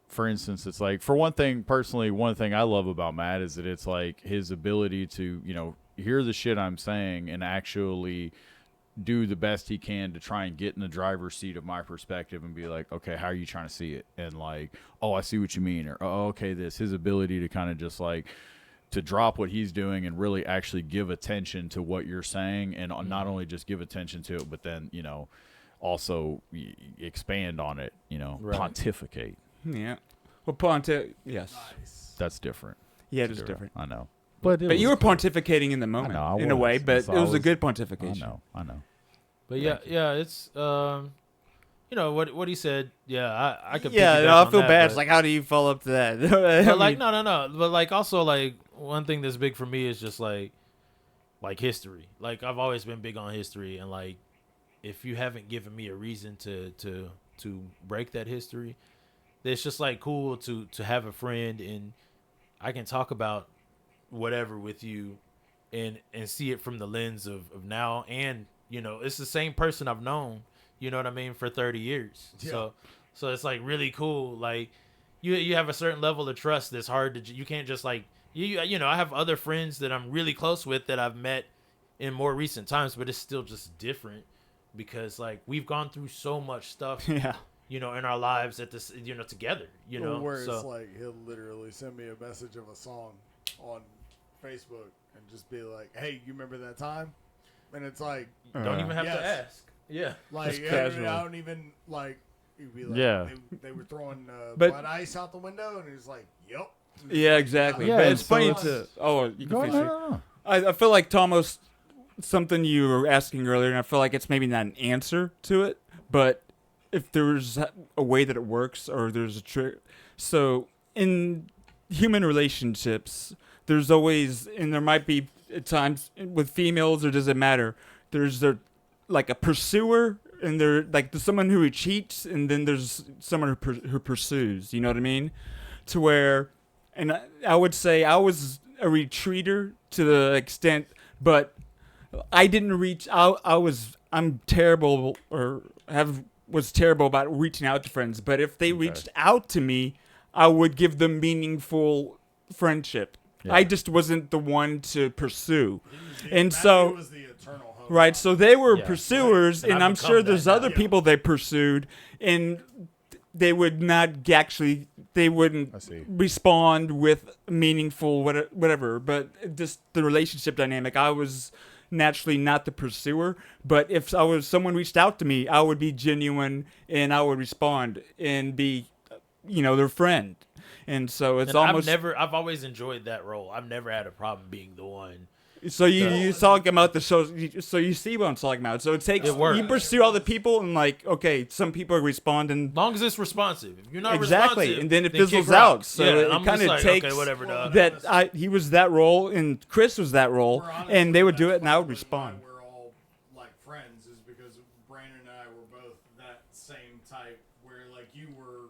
For instance, it's like for one thing I love about Matt is that it's like his ability to hear the shit I'm saying and actually do the best he can to try and get in the driver's seat of my perspective and be like, okay, how are you trying to see it? And like, oh, I see what you mean. Or, oh, okay, his ability to kind of just like to drop what he's doing and really actually give attention to what you're saying and not only just give attention to it, but then, also expand on it, Right. pontificate. Yeah. Well, yes. Nice. That's different. Yeah, it is different. I know. But you were pontificating in the moment, I in a way, was. but So it I was a was- good I pontification. know. But yeah, it's what he said. Yeah, I could. Yeah, piggyback no, I on feel that, bad. but- It's like, how do you follow up to that? But like, no. But like, also like one thing that's big for me is just like history. Like I've always been big on history, and like if you haven't given me a reason to break that history, it's just like cool to have a friend and I can talk about whatever with you and see it from the lens of now, and it's the same person I've known, you know what I mean, for 30 years. Yeah. So it's like really cool. Like you have a certain level of trust that's hard to, you can't just like, I have other friends that I'm really close with that I've met in more recent times, but it's still just different because like we've gone through so much stuff, Yeah. in our lives at this, together, Where it's so like he'll literally send me a message of a song on Facebook and just be like, "Hey, you remember that time?" And it's like, don't even have Yes. to ask. Yeah. like Just casual. I don't even like. He'd be like, Yeah. they were throwing But- blood ice out the window, and he's like, "Yep." Yeah, exactly. Yeah, but and it's funny so to. Oh, you Go can ahead. finish it. No. I feel like Thomas, something you were asking earlier, and I feel like it's maybe not an answer to it, but if there's a way that it works or there's a trick. So in human relationships, there's always, and there might be at times with females, or does it matter? There's like a pursuer, and there's someone who cheats, and then there's someone who pursues. You know what I mean? To where, and I would say I was a retreater to the extent, but I didn't reach out. I'm terrible was terrible about reaching out to friends, but if they reached out to me, I would give them meaningful friendship. Yeah. I just wasn't the one to pursue. And Matthew so, was the eternal hope. right, so they were Yeah. pursuers, And and I've I'm become sure that there's now. other Yeah. people they pursued, and they would not actually, they wouldn't I see. respond with meaningful whatever, but just the relationship dynamic. I was naturally not the pursuer, but if someone reached out to me, I would be genuine and I would respond and be, their friend. And so it's and almost I've always enjoyed that role. I've never had a problem being the one. so you talk about the show. So you see what I'm talking about. So it takes It works. you pursue all the people and like, okay, some people respond and As long as it's responsive. If you're not exactly, responsive, and then it kick fizzles rock. out. So yeah, it I'm kind just of like, takes okay, whatever. Dog. that he was that role and Chris was that role, We're honest and they with would do that's it, and I would probably respond. why we're all like friends is because Brandon and I were both that same type where like you were,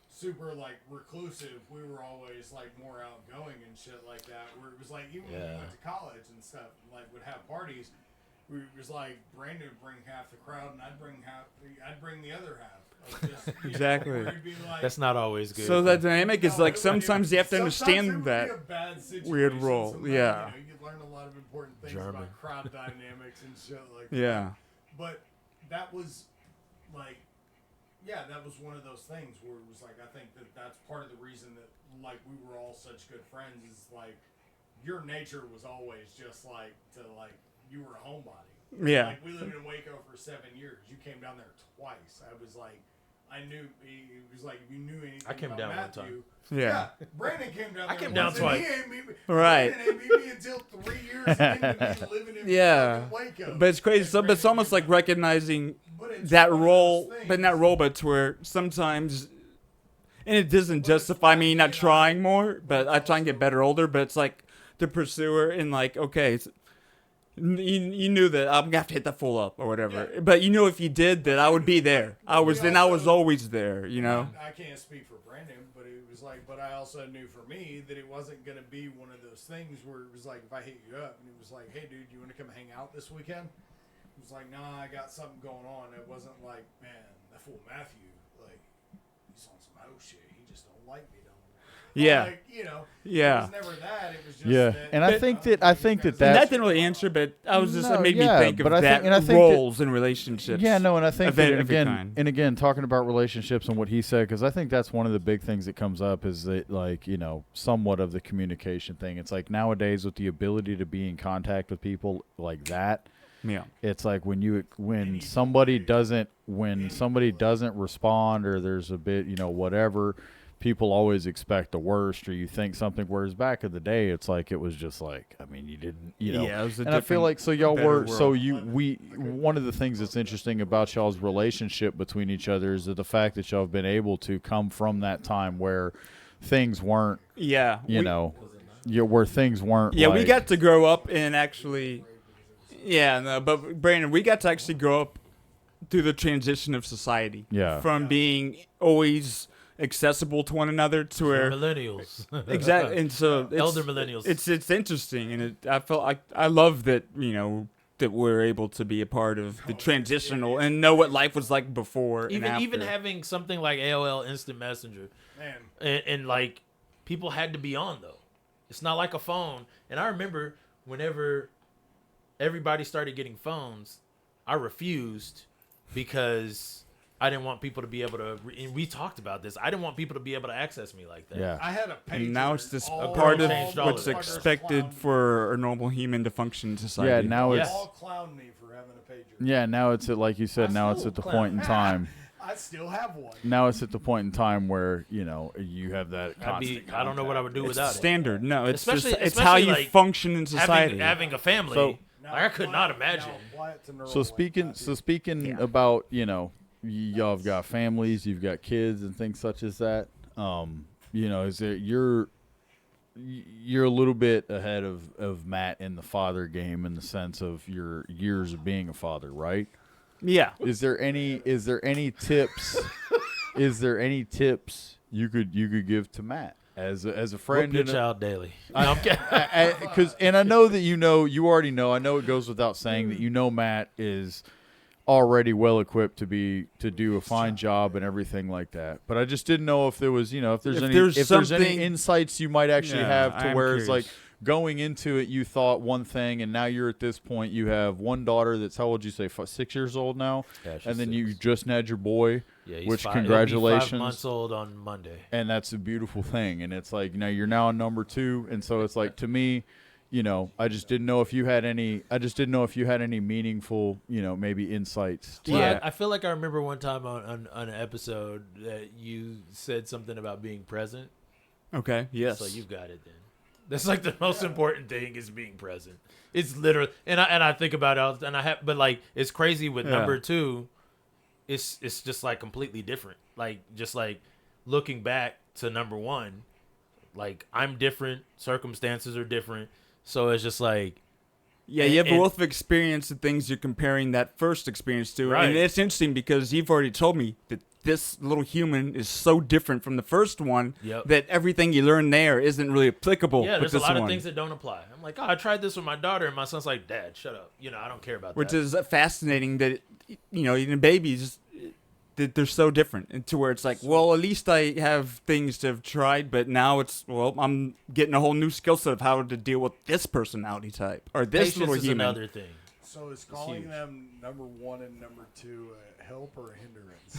super like reclusive. We were always like more outgoing and shit like that. Where it was like even when we Yeah. went to college and stuff, like would have parties. It was like Brandon would bring half the crowd and I'd bring the other half. Of just, Exactly. where it'd be like, That's not always good. So the dynamic is no, like it would- sometimes you have to sometimes it understand would that. be a bad situation, weird role, sometimes, yeah. you could learn a lot of important things German. about crowd dynamics and shit like that. Yeah. But that was like, yeah, that was one of those things where it was like, I think that's part of the reason that like we were all such good friends is like your nature was always just like you were a homebody. Yeah. Like we lived in Waco for 7 years. You came down there twice. I was like, I knew he was like, if you knew anything I came about down one Matthew, time. Yeah. Brandon came down. I there came once, down and twice. He ain't meet me. Right. Brandon ain't meet me until 3 years into me living in Yeah. fucking Waco. But it's crazy. And So, but it's Brandon almost came like down. recognizing But it's that one of role, those but not things. role, but to where sometimes, and it doesn't justify me not trying more, but I try and get better older, but it's like the pursuer and like, okay, you knew that I'm gonna have to hit that full up or whatever, but you know if you did that I would be there. I was always there, you know. I can't speak for Brandon, but it was like, but I also knew for me that it wasn't gonna be one of those things where it was like if I hit you up and it was like, hey dude, you want to come hang out this weekend? It was like, nah, I got something going on. It wasn't like, man, that fool Matthew, like he's on some hoe shit. He just don't like me no more. Yeah. Like, you know. Yeah. It was never that. It was just Yeah, that, and I think that And that that's didn't really answer, but I was just No, it made yeah, me think of but I that think- and I think that- roles in relationships. Yeah, no, and I think of that every again, kind. and again, talking about relationships and what he said, because I think that's one of the big things that comes up is that, like, you know, somewhat of the communication thing. It's like nowadays with the ability to be in contact with people like that, Yeah. it's like when somebody doesn't respond or there's a bit, you know, whatever, people always expect the worst or you think something. Whereas back in the day, it's like it was just like, I mean, you didn't, you know. Yeah, it was a and I feel different, like so y'all better were so world. one of the things that's interesting about y'all's relationship between each other is that the fact that y'all have been able to come from that time where things weren't, Yeah. where things weren't. Yeah, like, we got to grow up and actually, but Brandon, we got to actually grow up through the transition of society. Yeah. From being always accessible to one another to where Millennials. exactly, and so it's, Elder millennials. It's interesting, and I felt like I love that that we're able to be a part of the transitional and know what life was like before. and after. even having something like AOL Instant Messenger, man. and like people had to be on though. It's not like a phone. And I remember whenever everybody started getting phones, I refused because I didn't want people to be able to. And we talked about this. I didn't want people to be able to access me like that. Yeah. I had a pager. And now it's just all- a part of changed all what's of it. expected for a normal human to function in society. Yeah, now Yeah. it's all clown me for having a pager. yeah, now it's at, like you said, I now it's still at the clown. point in time. I still have one. Now it's at the point in time where you know you have that constant. I don't know what I would do it's without it. standard. No, it's Especially- just it's how especially, you like, function in society. Having a family, So- like, I could not imagine. So speaking about y'all have got families, you've got kids and things such as that. Is there you're a little bit ahead of Matt in the father game in the sense of your years of being a father, right? Yeah. Is there any tips? Is there any tips you could give to Matt as a friend? Whoop your and child daily. No, I'm kidding. And I know that you already know. I know it goes without saying that Matt is already well equipped to do a fine job and everything like that. But I just didn't know if there was if there's any insights you might actually have to I'm where it's curious. like going into it you thought one thing and now you're at this point you have one daughter that's how old did you say 6 years old now, Yeah, she's and then 6. you just had your boy. Yeah, he's which 5, he'll be congratulations. 5 months old on Monday. And that's a beautiful thing. And it's like, you're now on number 2. And so it's like, to me, I just didn't know if you had any meaningful, maybe insights. To Well, that. I feel like I remember one time on an episode that you said something about being present. Okay. Yes. So you've got it then. That's like the most important thing is being present. It's literally, and I think about it, and but like it's crazy with number 2. It's just like completely different. Like just like looking back to number 1, like I'm different, circumstances are different, so it's just like Yeah, you have and- both experienced the things you're comparing that first experience to. Right. And it's interesting because you've already told me that this little human is so different from the first one Yep. that everything you learn there isn't really applicable yeah, with there's a this lot one. of things that don't apply. I'm like, oh, I tried this with my daughter, and my son's like, Dad, shut up. I don't care about Which that. is fascinating that, even babies, that they're so different. And to where it's like, well, at least I have things to have tried, but now it's, well, I'm getting a whole new skill set of how to deal with this personality type or this Patience little is human. another thing. So is calling huge. them number 1 and number 2 a help or a hindrance?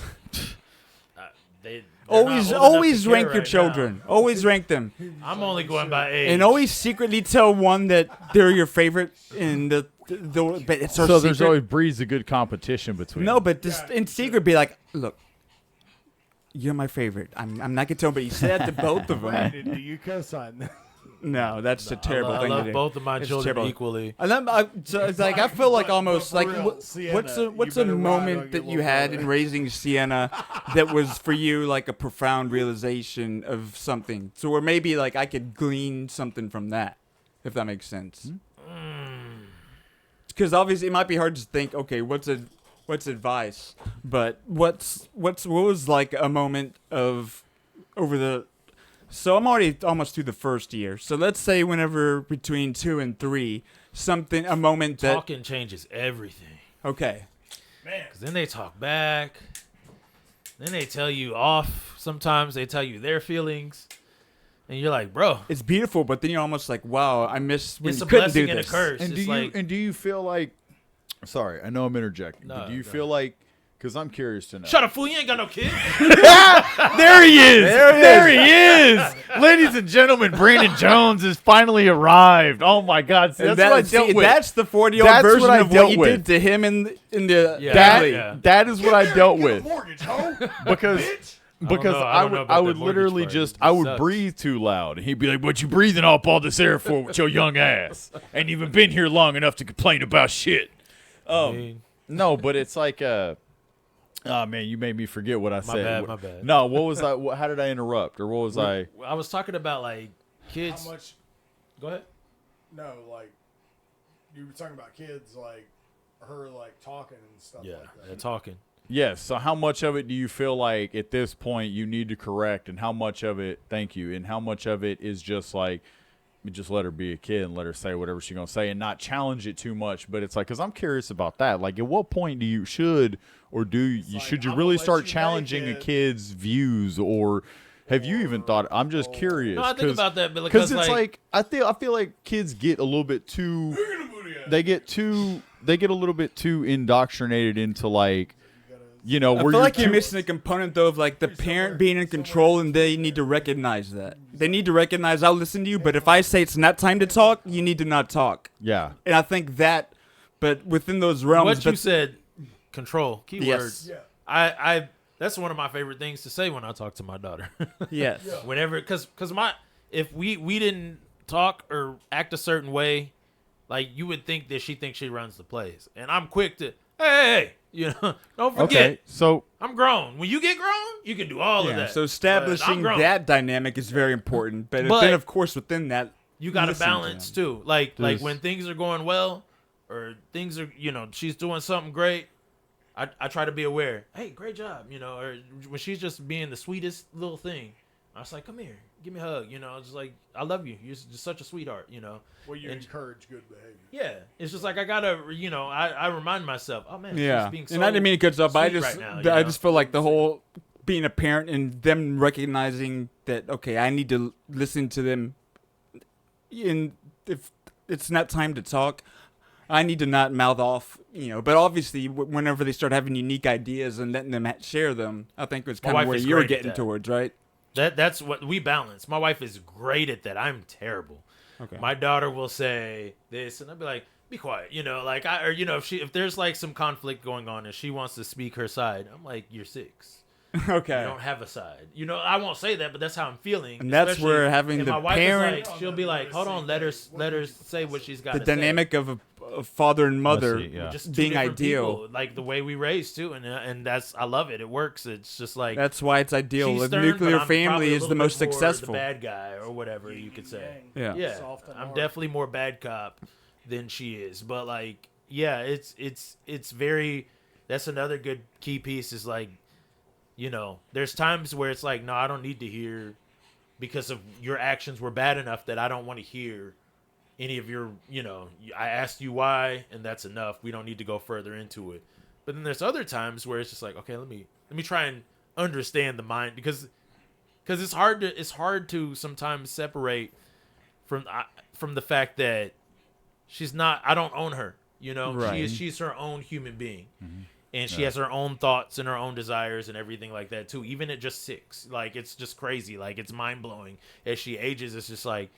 They're not old enough Always to rank care your right children. Always rank them. now. I'm only going by age. And always secretly tell one that they're your favorite in but it's our so there's secret. always breeds a good competition between No, them. but just in secret be like, look, You're my favorite. I'm not gonna tell, but you said that to both of them. Brandon, do you co-sign? No, that's a terrible I thing love to do. both of my It's children terrible. equally. And then, so it's like I feel like almost for like real, Sienna, what's you a better ride moment on that your you little had brother. in raising Sienna that was for you like a profound realization of something. So where maybe like I could glean something from that, if that makes sense. Because obviously it might be hard to think. Okay, what's advice? But what was like a moment of over the. So I'm already almost through the first year. So let's say whenever between 2 and 3, a moment that. Talking changes everything. Okay. Man, Because then they talk back. Then they tell you off. Sometimes they tell you their feelings. And you're like, bro, It's beautiful, but then you're almost like, wow, I miss when it's you a couldn't do blessing and a this. curse. And It's do you feel like? Sorry, I know I'm interjecting. No, but do you go feel like? Because I'm curious to know. shut up, fool. You ain't got no kid. There he is. There he is. Ladies and gentlemen, Brandon Jones has finally arrived. Oh my God! See, And that's what I dealt with. That's the 40-year-old That's version what I of dealt what you with. did to him in the Yeah. family. Yeah. That is what I dealt get a with mortgage, ho. because I don't know about I that would mortgage literally part. just It I would sucks. breathe too loud. And he'd be like, "What you breathing up all this air for with your young ass? Ain't even been here long enough to complain about shit." I mean, No, but it's like oh man, you made me forget what I said. my bad. No, what was I? How did I interrupt, or what was I? I was talking about like How kids. much? Go ahead. No, like you were talking about kids, like her, like talking and stuff Yeah, like that. they're talking. Yes. So how much of it do you feel like at this point you need to correct, and how much of it, thank you, and how much of it is just like, just let her be a kid and let her say whatever she's gonna say and not challenge it too much. But it's like, because I'm curious about that. Like, at what point do you should or do you like, should you I'm really gonna let start you make challenging a it. kid's views, or have you even thought? I'm just curious. No, I think about that, but because because it's like I feel like kids get a little bit too. They get a little bit too indoctrinated into like, you know, I where feel like you're you're missing a component though of like the parent being in control, and they need to recognize that. They need to recognize I'll listen to you, but if I say it's not time to talk, you need to not talk. yeah. And I think that, but within those realms, what you but said, control, keywords. Yes. Yeah. I that's one of my favorite things to say when I talk to my daughter. yes, Whenever, because if we didn't talk or act a certain way, like you would think that she thinks she runs the place, and I'm quick to hey, you know, don't forget, Okay. So I'm grown. When you get grown, you can do all of yeah. that. So But I'm establishing grown. that dynamic is very important. But, But- then, of course, within that, You got to listen to balance them. too. Like Does- when things are going well, or things are, she's doing something great. I try to be aware. Hey, great job, Or when she's just being the sweetest little thing, I was like, come here, give me a hug. Just like I love you. You're just such a sweetheart. Well, you And- encourage good behavior. Yeah, it's just like I gotta, I remind myself. Oh man, yeah. she's being so And I didn't mean to cut you off, but I sweet just, right now, I just feel like the whole being a parent and them recognizing that okay, I need to listen to them. And if it's not time to talk, I need to not mouth off, But obviously, whenever they start having unique ideas and letting them share them, I think it's My kind of wife where is you're great at getting that. towards, right? That's what we balance. My wife is great at that. I'm terrible. Okay. My daughter will say this, and I'll be like, "Be quiet," if there's like some conflict going on and she wants to speak her side, I'm like, "You're 6. Okay. You don't have a side." I won't say that, but that's how I'm feeling. And that's especially where having if the my wife parent- is like, she'll be like, "Hold on, let her say what she's got." The dynamic of a father and mother see, yeah. just two being different ideal. people, like the way we raise too, and that's I love it. It works. It's just like That's why it's ideal. she's A stern, nuclear but I'm family probably a is the little most bit more successful. the bad guy or whatever you could say. Yeah. Yeah, Soft and I'm hard. definitely more bad cop than she is. But like, yeah, it's very. That's another good key piece. Is like, there's times where it's like, no, I don't need to hear, because of your actions were bad enough that I don't want to hear any of your. I asked you why, and that's enough. We don't need to go further into it. But then there's other times where it's just like, okay, let me try and understand the mind, because it's hard to sometimes separate from the fact that she's not. I don't own her. Right. She's her own human being, and she has her own thoughts and her own desires and everything like that too. Even at just 6, like it's just crazy. Like it's mind blowing as she ages. It's just like,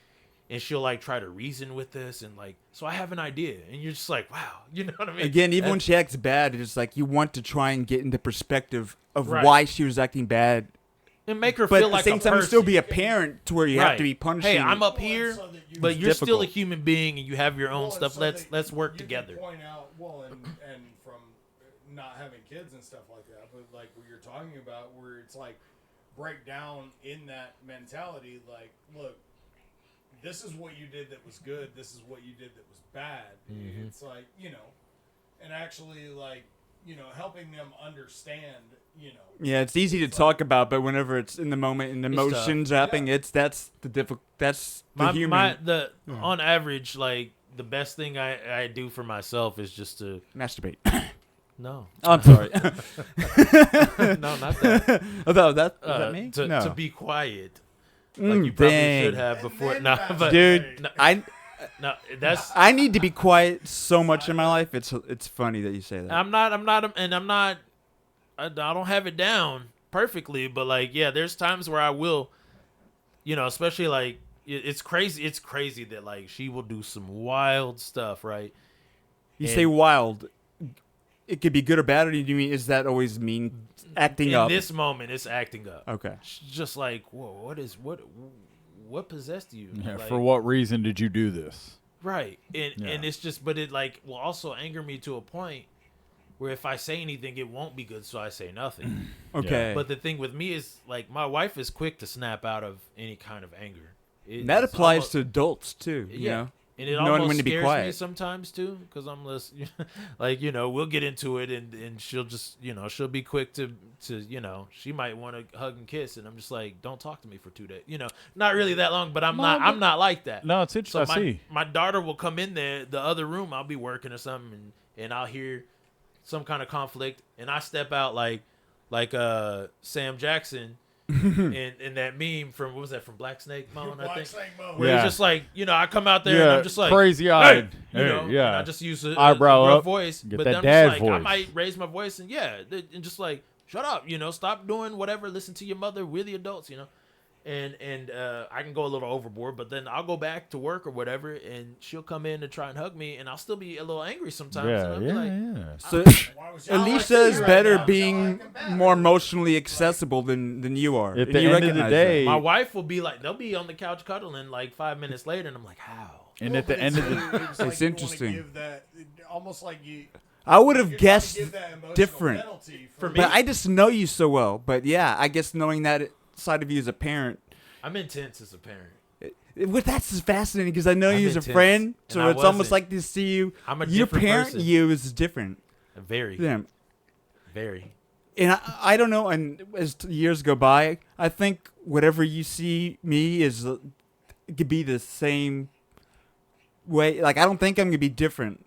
and she'll like try to reason with this and like, so I have an idea, and you're just like, wow, you know what I mean? Again, even when That's- she acts bad, it's like you want to try and get into perspective of Right. why she was acting bad and make her But feel at the like same a time, person. still be a parent to where you have to be punishing. Hey, I'm up Well, here, so that you- but you're still a difficult. human being and you have your own Well, stuff. so Let's that work you together. Can point out, well, and from not having kids and stuff like that, but like what you're talking about, where it's like break down in that mentality. Like, look, this is what you did that was good. This is what you did that was bad. Mm-hmm. It's like, and actually like helping them understand. Yeah, it's easy to talk about, but whenever it's in the moment and the It's tough. emotions happening, that's the difficult. That's the human On average, like the best thing I do for myself is just to masturbate. no, I'm sorry. no, not that. Although that is that me? No. To be quiet, like you probably dang. should have before. then No, but Dude, no, I that's. I need to be quiet so much in my life. It's funny that you say that. I'm not. I don't have it down perfectly, but like, yeah, there's times where I will, especially like it's crazy. It's crazy that like she will do some wild stuff, right? You And say wild. It could be good or bad, or do you mean is that always mean acting in up? this moment, it's acting up. Okay. She's just like, whoa, what possessed you? Yeah, Like, for what reason did you do this? right? And Yeah. it's just, but it like will also anger me to a point where if I say anything, it won't be good, so I say nothing. Okay. But the thing with me is like my wife is quick to snap out of any kind of anger. that it's applies almost- to adults too. You yeah. know? And it knowing almost when to be scares me quiet. sometimes too, because I'm less, like we'll get into it, and she'll just she'll be quick to she might want to hug and kiss, and I'm just like, don't talk to me for 2 days, not really that long, but I'm not like that. No, it's interesting. So I see. my daughter will come in the other room. I'll be working or something, and I'll hear some kind of conflict, and I step out like Sam Jackson. in that meme from what was that from Black Snake Moan, I think, where Yeah. it's just like I come out there and I'm just like crazy eyed. hey, Hey, yeah. and I just use a Eyebrow rough up, voice, get but that then I'm dad just like I voice. might raise my voice and and just like shut up, stop doing whatever, listen to your mother, we're the adults, and I can go a little overboard, but then I'll go back to work or whatever, and she'll come in to try and hug me, and I'll still be a little angry sometimes. and I'll be like, So Alicia is better being more emotionally accessible than you are. At And the you end of the recognize day, my wife will be like, they'll be on the couch cuddling like 5 minutes later, and I'm like, how? and at the end of the It's interesting. Almost like you. that. I would have you're trying to guessed give that emotional different. penalty For me. But I just know you so well. But yeah, I guess knowing that side of you as a parent, I'm intense as a parent. that's fascinating because I know I'm you as a intense, friend, and so I it's almost wasn't. like to see you. I'm a your different parent, person. you is different. Very, Yeah. very. And I don't know. And as years go by, I think whatever you see me is it could be the same way. Like I don't think I'm gonna be different.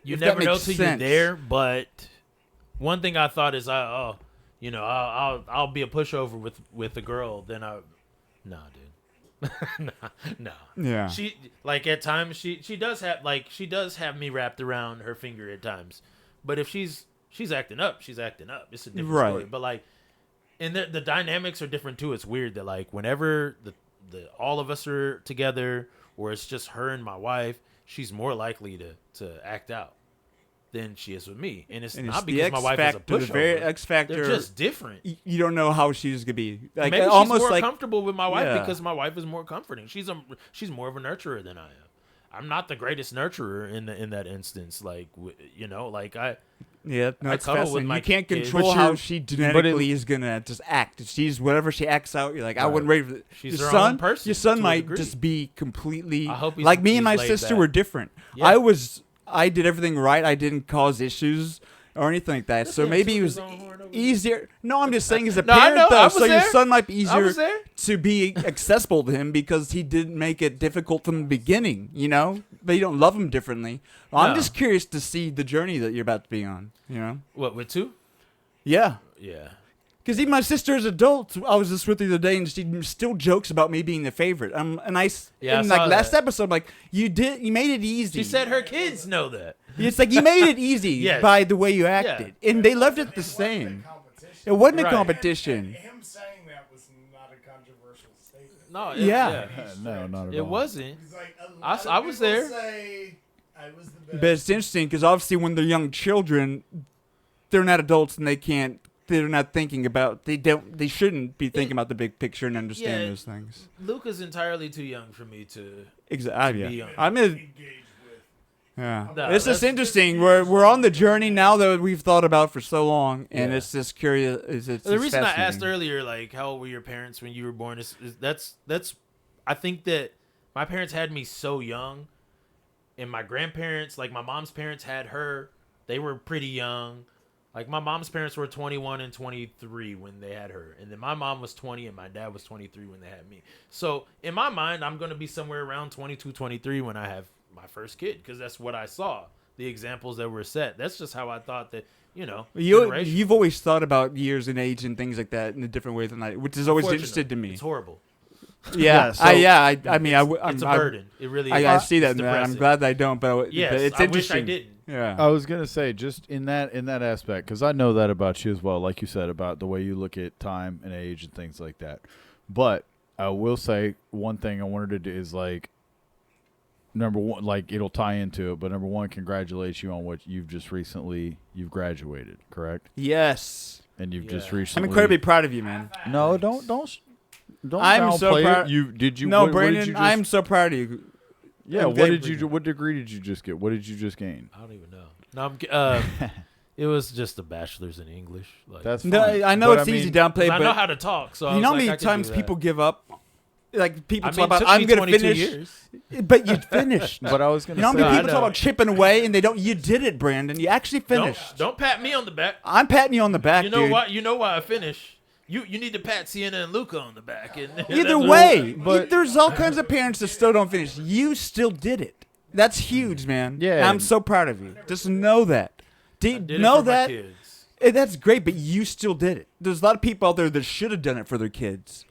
You If that never know makes till you're sense. there, but one thing I thought is I'll be a pushover with a girl. Then no, dude, no. Yeah. She like at times she does have me wrapped around her finger at times, but if she's acting up, she's acting up. It's a different Right. story. But like, and the dynamics are different too. It's weird that like whenever the all of us are together, or it's just her and my wife, she's more likely to act out than she is with me, and it's not the because my wife is a factor, the very pushover. X factor. They're just different. You don't know how she's gonna be. Like Maybe almost she's more like comfortable with my wife Yeah. because my wife is more comforting. She's more of a nurturer than I am. I'm not the greatest nurturer in that instance. Like like I yeah. No, I it's cuddle with fascinating. my You can't kids. control But how you're- she but it- genetically is gonna just act. She's whatever she acts out. You're like I wouldn't rate it. She's Your her own son, person your son to a might degree. just be completely I hope like me and my he's laid sister back. were different. Yeah. I did everything right. I didn't cause issues or anything like that. So him maybe toot it was his own horn over easier. No, I'm just saying as a No, I parent know. I though. was So your there. son might be I easier was there. to be accessible to him because he didn't make it difficult from the beginning, but you don't love him differently. I'm No. just curious to see the journey that you're about to be on, What with two? Yeah. Yeah. Because even my sister's adult, I was just with her the other day, and she still jokes about me being the favorite. And Yeah, I in saw like last that. episode, I'm like, you made it easy. She said her kids know that. It's like you made it easy Yes. by the way you acted, and they left it the same. It wasn't a Right. competition. Him saying that was not a controversial statement. No. Yeah. No, not at all. It wasn't. He's like, a I lot I of was people there. Say I was the best. But it's interesting because obviously when they're young children, they're not adults and they can't they're not thinking about. They shouldn't be thinking about the big picture and understand those things. Luca's entirely too young for me to. Exactly. be I'm in. Yeah, No, it's just that's- interesting. We're on the journey now that we've thought about for so long, and it's just curious. It's The reason I asked fascinating. earlier, like, how old were your parents when you were born? Is that's. I think that my parents had me so young, and my grandparents, like my mom's parents, had her. They were pretty young. Like my mom's parents were 21 and 23 when they had her, and then my mom was 20 and my dad was 23 when they had me. So in my mind, I'm gonna be somewhere around 22, 23 when I have my first kid, because that's what I saw. The examples that were set. That's just how I thought that, generation. You've always thought about years and age and things like that in a different way than I, which is always interested to me. It's horrible. Yeah, I mean, It's a burden. It really is. I see that, It's man. I'm depressing. glad that I don't, but Yes, but it's I interesting. wish I didn't. Yeah. I was gonna say just in that aspect, because I know that about you as well, like you said about the way you look at time and age and things like that. But I will say one thing I wanted to do is like, number one, like it'll tie into it, but number one, congratulate you on what you've graduated, correct? Yes. And you've just Yeah. recently. I'm incredibly proud of you, man. No, don't I'm so downplay proud- it. You did you? No, what did Brandon, you just, I'm so proud of you. Yeah. I'm What very did proud. you? What degree did you just get? What did you just gain? I don't even know. No, it was just a bachelor's in English. Like, That's fine. No, I know But it's easy mean, to downplay, 'cause I know but how to talk. So I you was know how like, many I could do times that. people give up? Like people I talk mean, about, it took I'm me going to 22 finish. years. But you finished. But I was gonna You know how say. many I people talk know. about chipping away and they don't? You did it, Brandon. You actually finished. Don't pat me on the back. I'm patting you on the back, You know dude. why? You know why I finished. You need to pat Sienna and Luca on the back. And Either that's way, but- there's all kinds of parents that still don't finish. You still did it. That's huge, man. Yeah. And I'm so proud of you. Just know that. I did it Know for my that. kids. That's great, but you still did it. There's a lot of people out there that should have done it for their kids,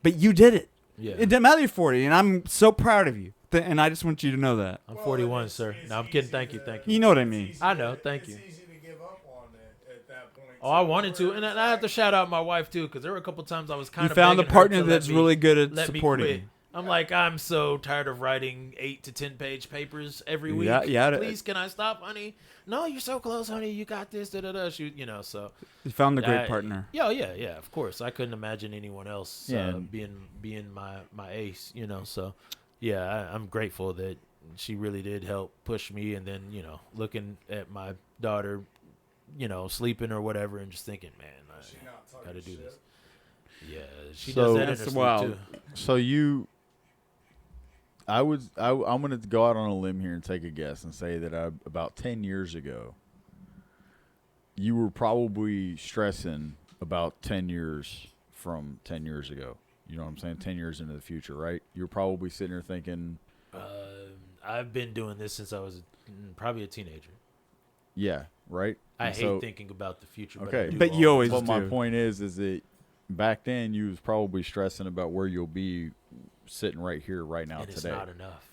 but you did it. Yeah. It didn't matter you're 40, and I'm so proud of you. And I just want you to know that. I'm 41, sir. No, I'm kidding. Thank you. You know what I mean. I know. Thank you. It's easy to give up on it at that point. Oh, I wanted to, and I have to shout out my wife too, because there were a couple times I was kind You of found a begging her partner to that's let me- really good at let me supporting quit. you. I'm like, I'm so tired of writing 8 to 10 page papers every week. Yeah. Please, can I stop, honey? No, you're so close, honey. You got this. Da da da. Shoot, so. You found a great I- partner. Yeah. Of course, I couldn't imagine anyone else Yeah. being my ace. So, yeah, I'm grateful that she really did help push me, and then looking at my daughter, sleeping or whatever, and just thinking, man, I got to do this. Yeah, she So- does that in her That's sleep wild. too. So I'm going to go out on a limb here and take a guess and say that about 10 years ago, you were probably stressing about 10 years from 10 years ago. You know what I'm saying? 10 years into the future, right? You're probably sitting there thinking, I've been doing this since I was probably a teenager. yeah, right? I And hate so- thinking about the future. Okay. I do But you all- always But my do. point is that back then you was probably stressing about where you'll be sitting right here, right now, and it's today. not enough.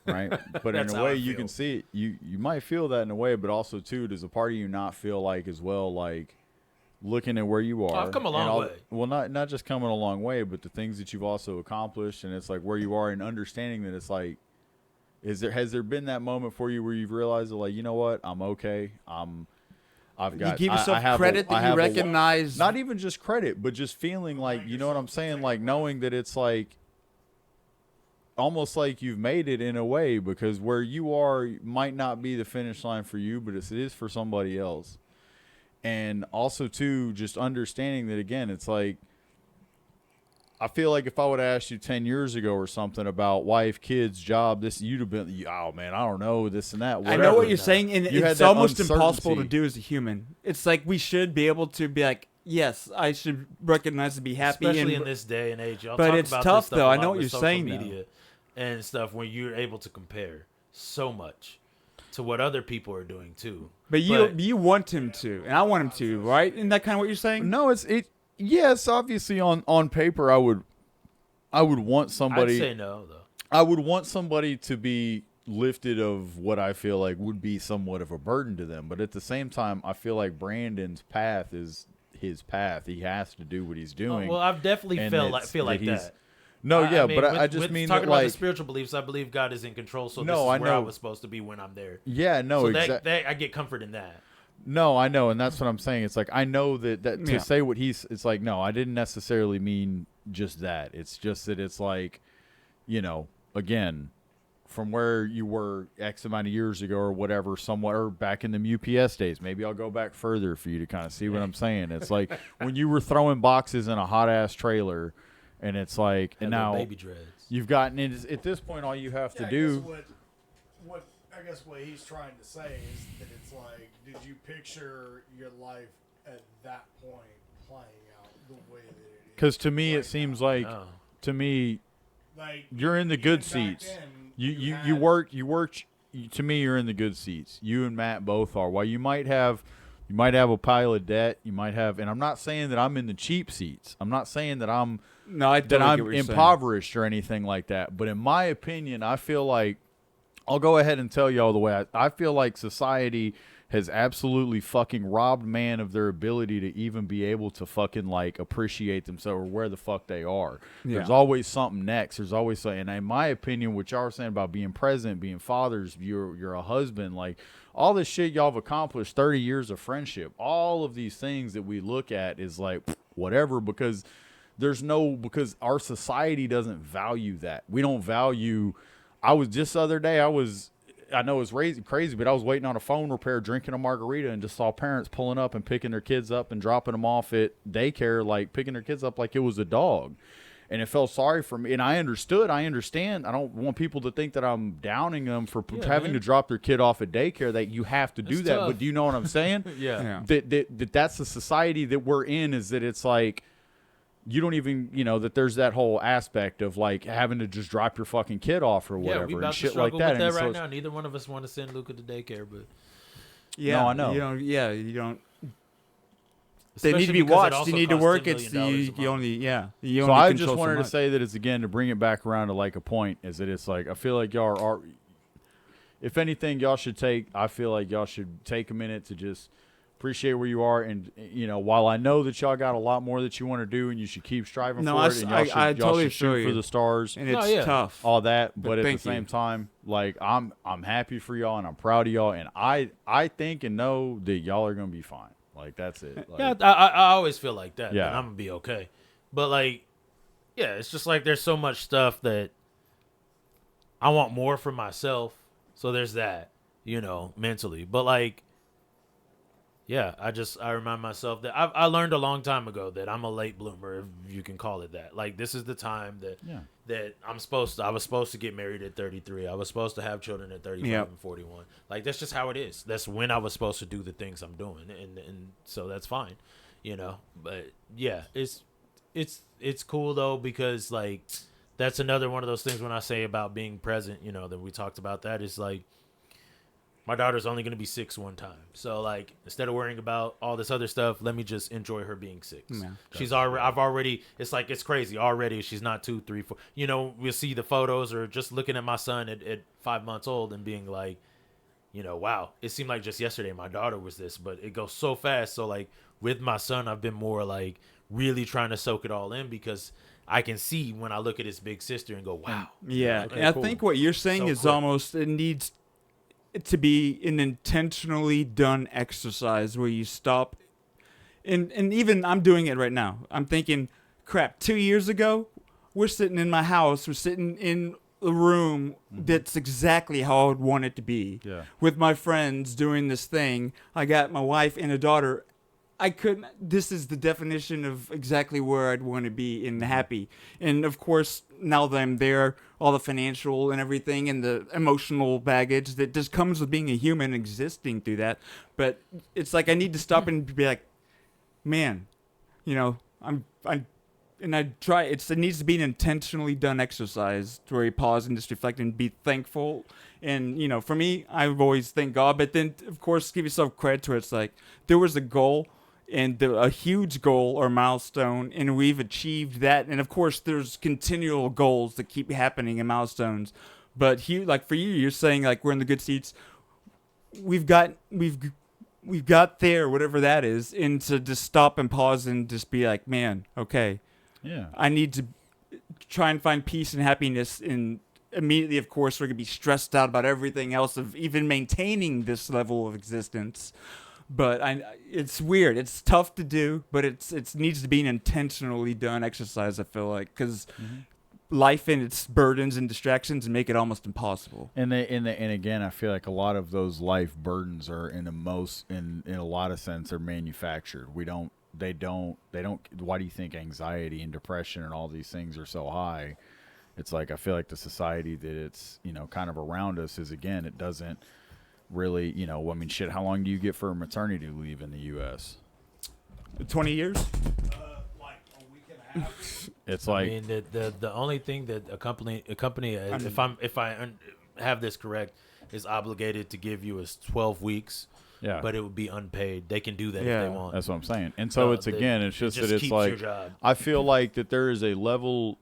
Right? But in That's a how way I you feel. can see it. You might feel that in a way, but also too, does a part of you not feel like as well, like looking at where you are? I've come a and long all- way. Well, not just coming a long way, but the things that you've also accomplished, and it's like where you are and understanding that it's like, has there been that moment for you where you've realized that, like, you know what, I'm okay, I've got. You give yourself I have credit I that you have recognize. not even just credit, but just feeling like, you know what I'm saying, like knowing that it's like almost like you've made it in a way, because where you are might not be the finish line for you, but it is for somebody else. And also too, just understanding that, again, it's like, I feel like if I would have asked you 10 years ago or something about wife, kids, job, this, you'd have been, oh man, I don't know, this and that. I Whatever. know what you're saying, and You had it's that almost impossible to uncertainty. do as a human. It's like we should be able to be like, yes, I should recognize and be happy. Especially and, in this day and age. Y'all But talk it's about tough, this stuff though. a I lot know what with you're social saying, though. media and stuff when you're able to compare so much to what other people are doing too. but you want him to, and I want him to, right? Isn't that kind of what you're saying? No, yes, obviously on paper I would want somebody. I'd say no though. I would want somebody to be lifted of what I feel like would be somewhat of a burden to them. But at the same time, I feel like Brandon's path is his path. He has to do what he's doing. Well, I've definitely and feel it's- like he's- that. No, yeah, mean, but with, I just with mean talking that, about like, the spiritual beliefs. I believe God is in control, so No, this is I where I know. was supposed to be when I'm there. yeah, no, So exactly. that I get comfort in that. No, I know, and that's what I'm saying. It's like I know that to Yeah. say what it's like. No, I didn't necessarily mean just that. It's just that it's like, again, from where you were X amount of years ago or whatever, somewhere back in the UPS days. Maybe I'll go back further for you to kind of see what I'm saying. It's like when you were throwing boxes in a hot ass trailer, and it's like, and Had little now baby dreads. you've gotten it. At this point, all you have to do. I guess what he's trying to say is that it's like, did you picture your life at that point playing out the way that it is? Because to me, right it seems now? like No. to me. Like You're in the even good back seats. then, You had- work. To me, you're in the good seats. You and Matt both are. While you might have a pile of debt. You might have, and I'm not saying that I'm in the cheap seats. I'm not saying that I'm No, I that totally get I'm what you're saying. impoverished or anything like that. But in my opinion, I feel like I'll go ahead and tell y'all the way I feel like society has absolutely fucking robbed man of their ability to even be able to fucking like appreciate themselves or where the fuck they are. Yeah. There's always something next. There's always something. And in my opinion, what y'all are saying about being present, being fathers, you're a husband, like all this shit y'all have accomplished, 30 years of friendship, all of these things that we look at is like whatever, because because our society doesn't value that. We don't value. I was just the other day, I know it's crazy, but I was waiting on a phone repair, drinking a margarita, and just saw parents pulling up and picking their kids up and dropping them off at daycare, like picking their kids up like it was a dog. And it felt sorry for me. And I understand. I don't want people to think that I'm downing them for having to drop their kid off at daycare, that you have to do It's that. tough. But do you know what I'm saying? Yeah. That's the society that we're in, is that it's like, you don't even, that there's that whole aspect of like having to just drop your fucking kid off or whatever we and about to shit like struggle that. with And that so right it's- now. Neither one of us want to send Luca to daycare, but Yeah, No, I know. You don't. They need to especially be because it watched. also You need to costs work. $10 It's million a you month. only you So only I control just wanted so to much. say that it's, again, to bring it back around to like a point, is that it's like, I feel like y'all are, if anything, I feel like y'all should take a minute to just appreciate where you are. And, while I know that y'all got a lot more that you want to do and you should keep striving No, for I it, s- and I- y'all I should totally shoot feel for you. the stars, And it's yeah. tough. all that, But but at the thank you. same time, like I'm happy for y'all and I'm proud of y'all, and I think and know that y'all are gonna be fine. Like that's it. Like, yeah, I always feel like that. Yeah. Yeah, I'm gonna be okay. But like, yeah, it's just like there's so much stuff that I want more for myself. So there's that, mentally. But like, yeah, I remind myself that I learned a long time ago that I'm a late bloomer, if you can call it that. Like this is the time that Yeah. that I was supposed to get married at 33. I was supposed to have children at 35 Yep. and 41. Like that's just how it is. That's when I was supposed to do the things I'm doing, and so that's fine, But yeah, it's cool though, because like that's another one of those things when I say about being present, that we talked about, that is like my daughter's only going to be 6 one time. So like instead of worrying about all this other stuff, let me just enjoy her being 6. Yeah. She's already it's like it's crazy already. She's not 2, 3, 4. We'll see the photos or just looking at my son at 5 months old and being like, wow, it seemed like just yesterday my daughter was this, but it goes so fast. So like with my son, I've been more like really trying to soak it all in, because I can see when I look at his big sister and go, wow. Yeah, Okay, and I cool. think what you're saying So is quick. almost, it needs to be an intentionally done exercise where you stop. And even I'm doing it right now. I'm thinking, crap, 2 years ago, we're sitting in my house. We're sitting in a room that's exactly how I would want it to be. Yeah. With my friends doing this thing. I got my wife and a daughter. This is the definition of exactly where I'd want to be and happy. And of course, now that I'm there, all the financial and everything and the emotional baggage that just comes with being a human existing through that. But it's like I need to stop and be like, man, it needs to be an intentionally done exercise where you pause and just reflect and be thankful. And, for me, I've always thanked God, but then, of course, give yourself credit to it. It's like there was a goal and a huge goal or milestone, and we've achieved that. And, of course, there's continual goals that keep happening and milestones. But, like for you, you're saying, like, we're in the good seats. We've got there, whatever that is, and to just stop and pause and just be like, man, okay. Yeah. I need to try and find peace and happiness. And immediately, of course, we're going to be stressed out about everything else of even maintaining this level of existence. But it's weird. It's tough to do, but it needs to be an intentionally done exercise. I feel like because life and its burdens and distractions make it almost impossible. And again, I feel like a lot of those life burdens are in a lot of sense are manufactured. They don't. Why do you think anxiety and depression and all these things are so high? It's like I feel like the society that it's kind of around us is, again, it doesn't really, I mean, shit, how long do you get for a maternity leave in the U.S.? 20 years? Like a week and a half. It's like, I mean, the only thing that a company, if I have this correct, is obligated to give you is 12 weeks. yeah, But it would be unpaid. They can do that Yeah. if they want. that's what I'm saying. And so it's just that it's keeps like, your job. I feel like that there is a level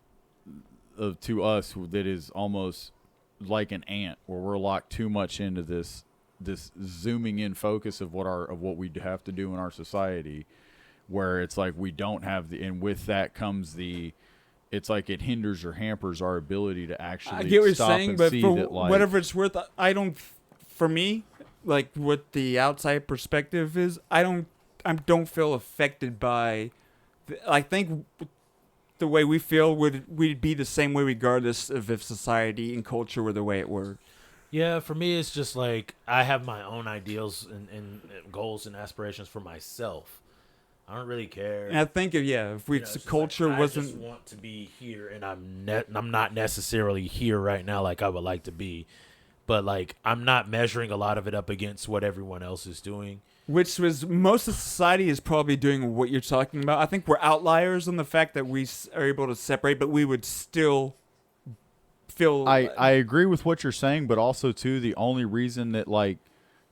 to us that is almost like an ant, where we're locked too much into this zooming in focus of what we have to do in our society, where it's like we don't have and with that comes it's like it hinders or hampers our ability to actually I get what you're stop saying, and but see for that, like, whatever it's worth, for me, like what the outside perspective is, I don't feel affected by. I think the way we feel we'd be the same way regardless of if society and culture were the way it were. Yeah, for me, it's just like I have my own ideals and goals and aspirations for myself. I don't really care. And I think if It's just culture like, wasn't. I just want to be here, and I'm not necessarily here right now like I would like to be, but like I'm not measuring a lot of it up against what everyone else is doing. Which was most of society is probably doing what you're talking about. I think we're outliers on the fact that we are able to separate, but we would still feel. I agree with what you're saying, but also too, the only reason that like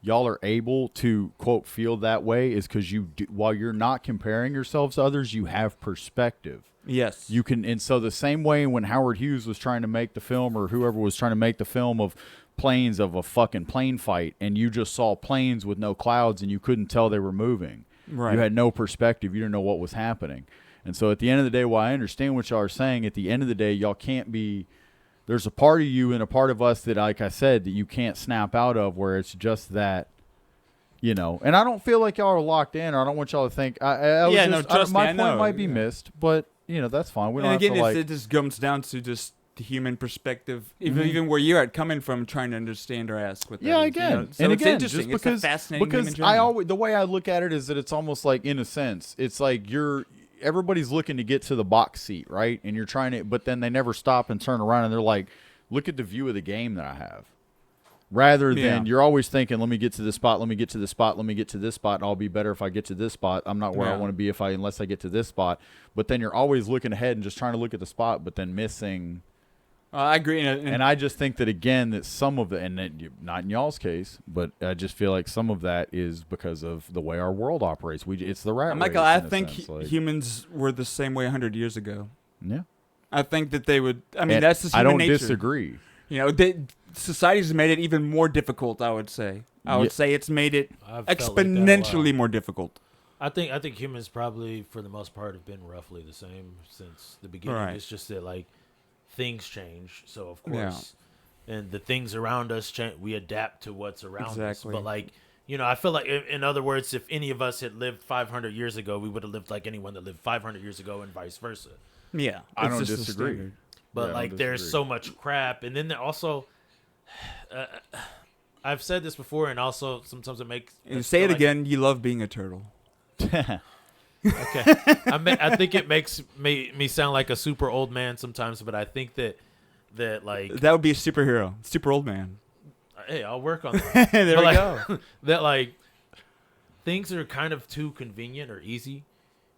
y'all are able to quote feel that way is because while you're not comparing yourselves to others, you have perspective. Yes. You can, and so the same way when Howard Hughes was trying to make the film, or whoever was trying to make the film of planes, of a fucking plane fight, and you just saw planes with no clouds and you couldn't tell they were moving. Right. You had no perspective. You didn't know what was happening. And so at the end of the day, while I understand what y'all are saying, at the end of the day, y'all can't be, there's a part of you and a part of us that, like I said, that you can't snap out of, where it's just that, and I don't feel like y'all are locked in, or I don't want y'all to think, trust me, my I point know. might be missed, but that's fine. We don't And have again, to like, it just comes down to just the human perspective, even where you're at coming from, trying to understand or ask what that yeah, is, again, So and it's again, interesting. just It's a fascinating human because journey. the way I look at it is that it's almost like, in a sense, it's like everybody's looking to get to the box seat, right? And you're trying to, but then they never stop and turn around and they're like, look at the view of the game that I have. Rather than you're always thinking, let me get to this spot, let me get to this spot, let me get to this spot, and I'll be better if I get to this spot. I'm not where I want to be unless I get to this spot. But then you're always looking ahead and just trying to look at the spot, but then missing. I agree. And I just think that, again, that some of it, and not in y'all's case, but I just feel like some of that is because of the way our world operates. It's the rat race. Michael, I in a think sense, like, humans were the same way 100 years ago. yeah. I think that they would. I mean, And that's just I human don't nature. disagree. Society's made it even more difficult, I would say. I would say it's made it I've felt like that a lot. exponentially more difficult. I think humans probably, for the most part, have been roughly the same since the beginning. Right. It's just that like things change, so of course, and the things around us change. We adapt to what's around us. Exactly. But like I feel like, in other words, if any of us had lived 500 years ago, we would have lived like anyone that lived 500 years ago, and vice versa. Yeah, I it's don't just the disagree. standard. But Yeah, I like, don't there's disagree. so much crap, and then there also. I've said this before, and also sometimes it makes. And say it again. You love being a turtle. Okay, I think it makes me sound like a super old man sometimes, but I think that like, That would be a superhero, super old man. hey, I'll work on that. There But, we like, go. That like things are kind of too convenient or easy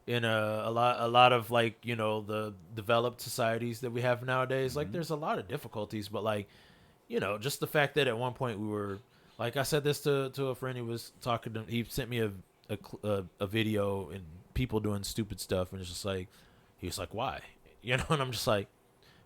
in a lot of like the developed societies that we have nowadays. Like, there's a lot of difficulties, but like just the fact that at one point we were, like, I said this to a friend who was talking to, he sent me a video and people doing stupid stuff, and it's just like, he was like, why? And I'm just like,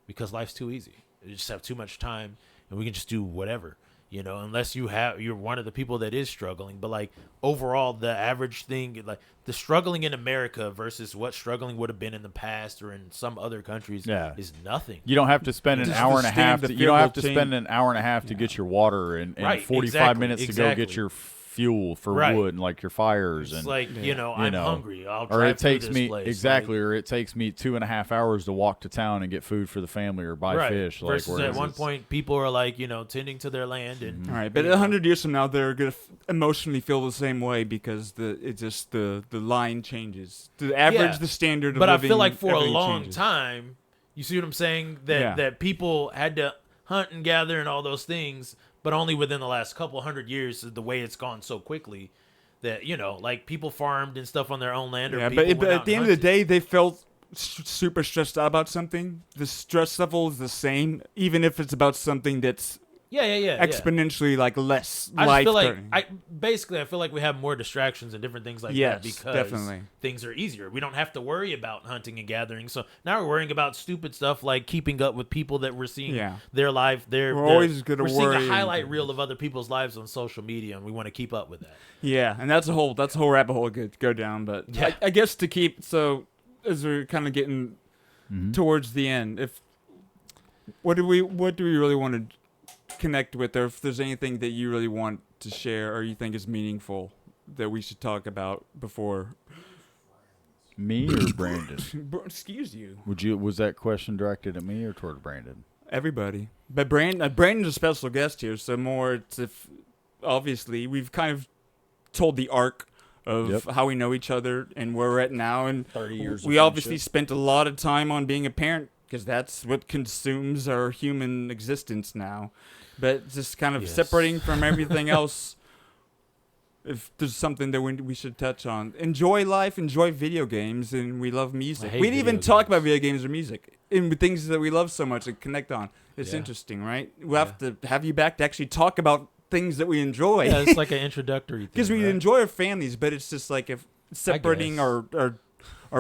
because life's too easy. You just have too much time and we can just do whatever, unless you're one of the people that is struggling. But like, overall, the average thing, like the struggling in America versus what struggling would have been in the past or in some other countries is nothing. You don't have to spend an Just hour to and a stand half. the You field don't have goal to team. spend an hour and a half to get your water and Right, 45 exactly, minutes to go get your fuel for Right. wood and like your fires It's and like, I'm hungry. I'll or drive it takes through this me place. exactly, Like, or it takes me 2.5 hours to walk to town and get food for the family or buy right. fish. Like Versus whereas at one it's- point, people are like, tending to their land and All right, but 100 years from now, they're gonna emotionally feel the same way because the line changes. The average, Yeah. the standard. Of But I living, feel like for a everything long changes. time, you see what I'm saying? That people had to hunt and gather and all those things, but only within the last couple hundred years, the way it's gone so quickly that like people farmed and stuff on their own land. Or Yeah, people but went out at the and end of the hunted. day, they felt super stressed out about something. The stress level is the same, even if it's about something that's yeah. exponentially like less I just feel like life-threatening. I feel like we have more distractions and different things like Yes, that because definitely. things are easier. We don't have to worry about hunting and gathering. So now we're worrying about stupid stuff like keeping up with people that we're seeing their life. We're always gonna we're seeing worry a highlight reel of other people's lives on social media, and we want to keep up with that. Yeah, and that's a whole rabbit hole to go down. But Yeah. I guess to keep so as we're kind of getting towards the end, what do we really want to connect with, or if there's anything that you really want to share or you think is meaningful that we should talk about before. Me or Brandon? Excuse you. Was that question directed at me or toward Brandon? Everybody. But Brandon's a special guest here, so more it's if obviously we've kind of told the arc of how we know each other and where we're at now, and 30 years. we obviously spent a lot of time on being a parent because that's what consumes our human existence now. But just kind of separating from everything else. If there's something that we should touch on, enjoy life, enjoy video games, and we love music. We didn't even talk about video games or music, and things that we love so much and connect on. It's interesting, right? We'll have to have you back to actually talk about things that we enjoy. Yeah, it's like an introductory thing. Because we enjoy our families, but it's just like if separating our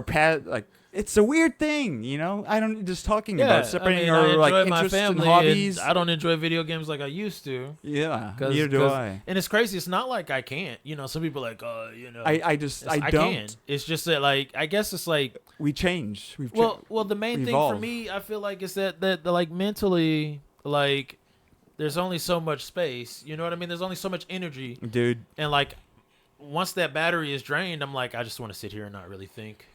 path, like it's a weird thing, I don't just talking about separating our like interests and hobbies. I don't enjoy video games like I used to. Yeah, neither do I. And it's crazy. It's not like I can't. Some people are like, I don't. can. It's just that like I guess it's like we change. Well, the main thing for me, I feel like is that like mentally, like there's only so much space. You know what I mean? There's only so much energy, dude. And like once that battery is drained, I'm like, I just want to sit here and not really think.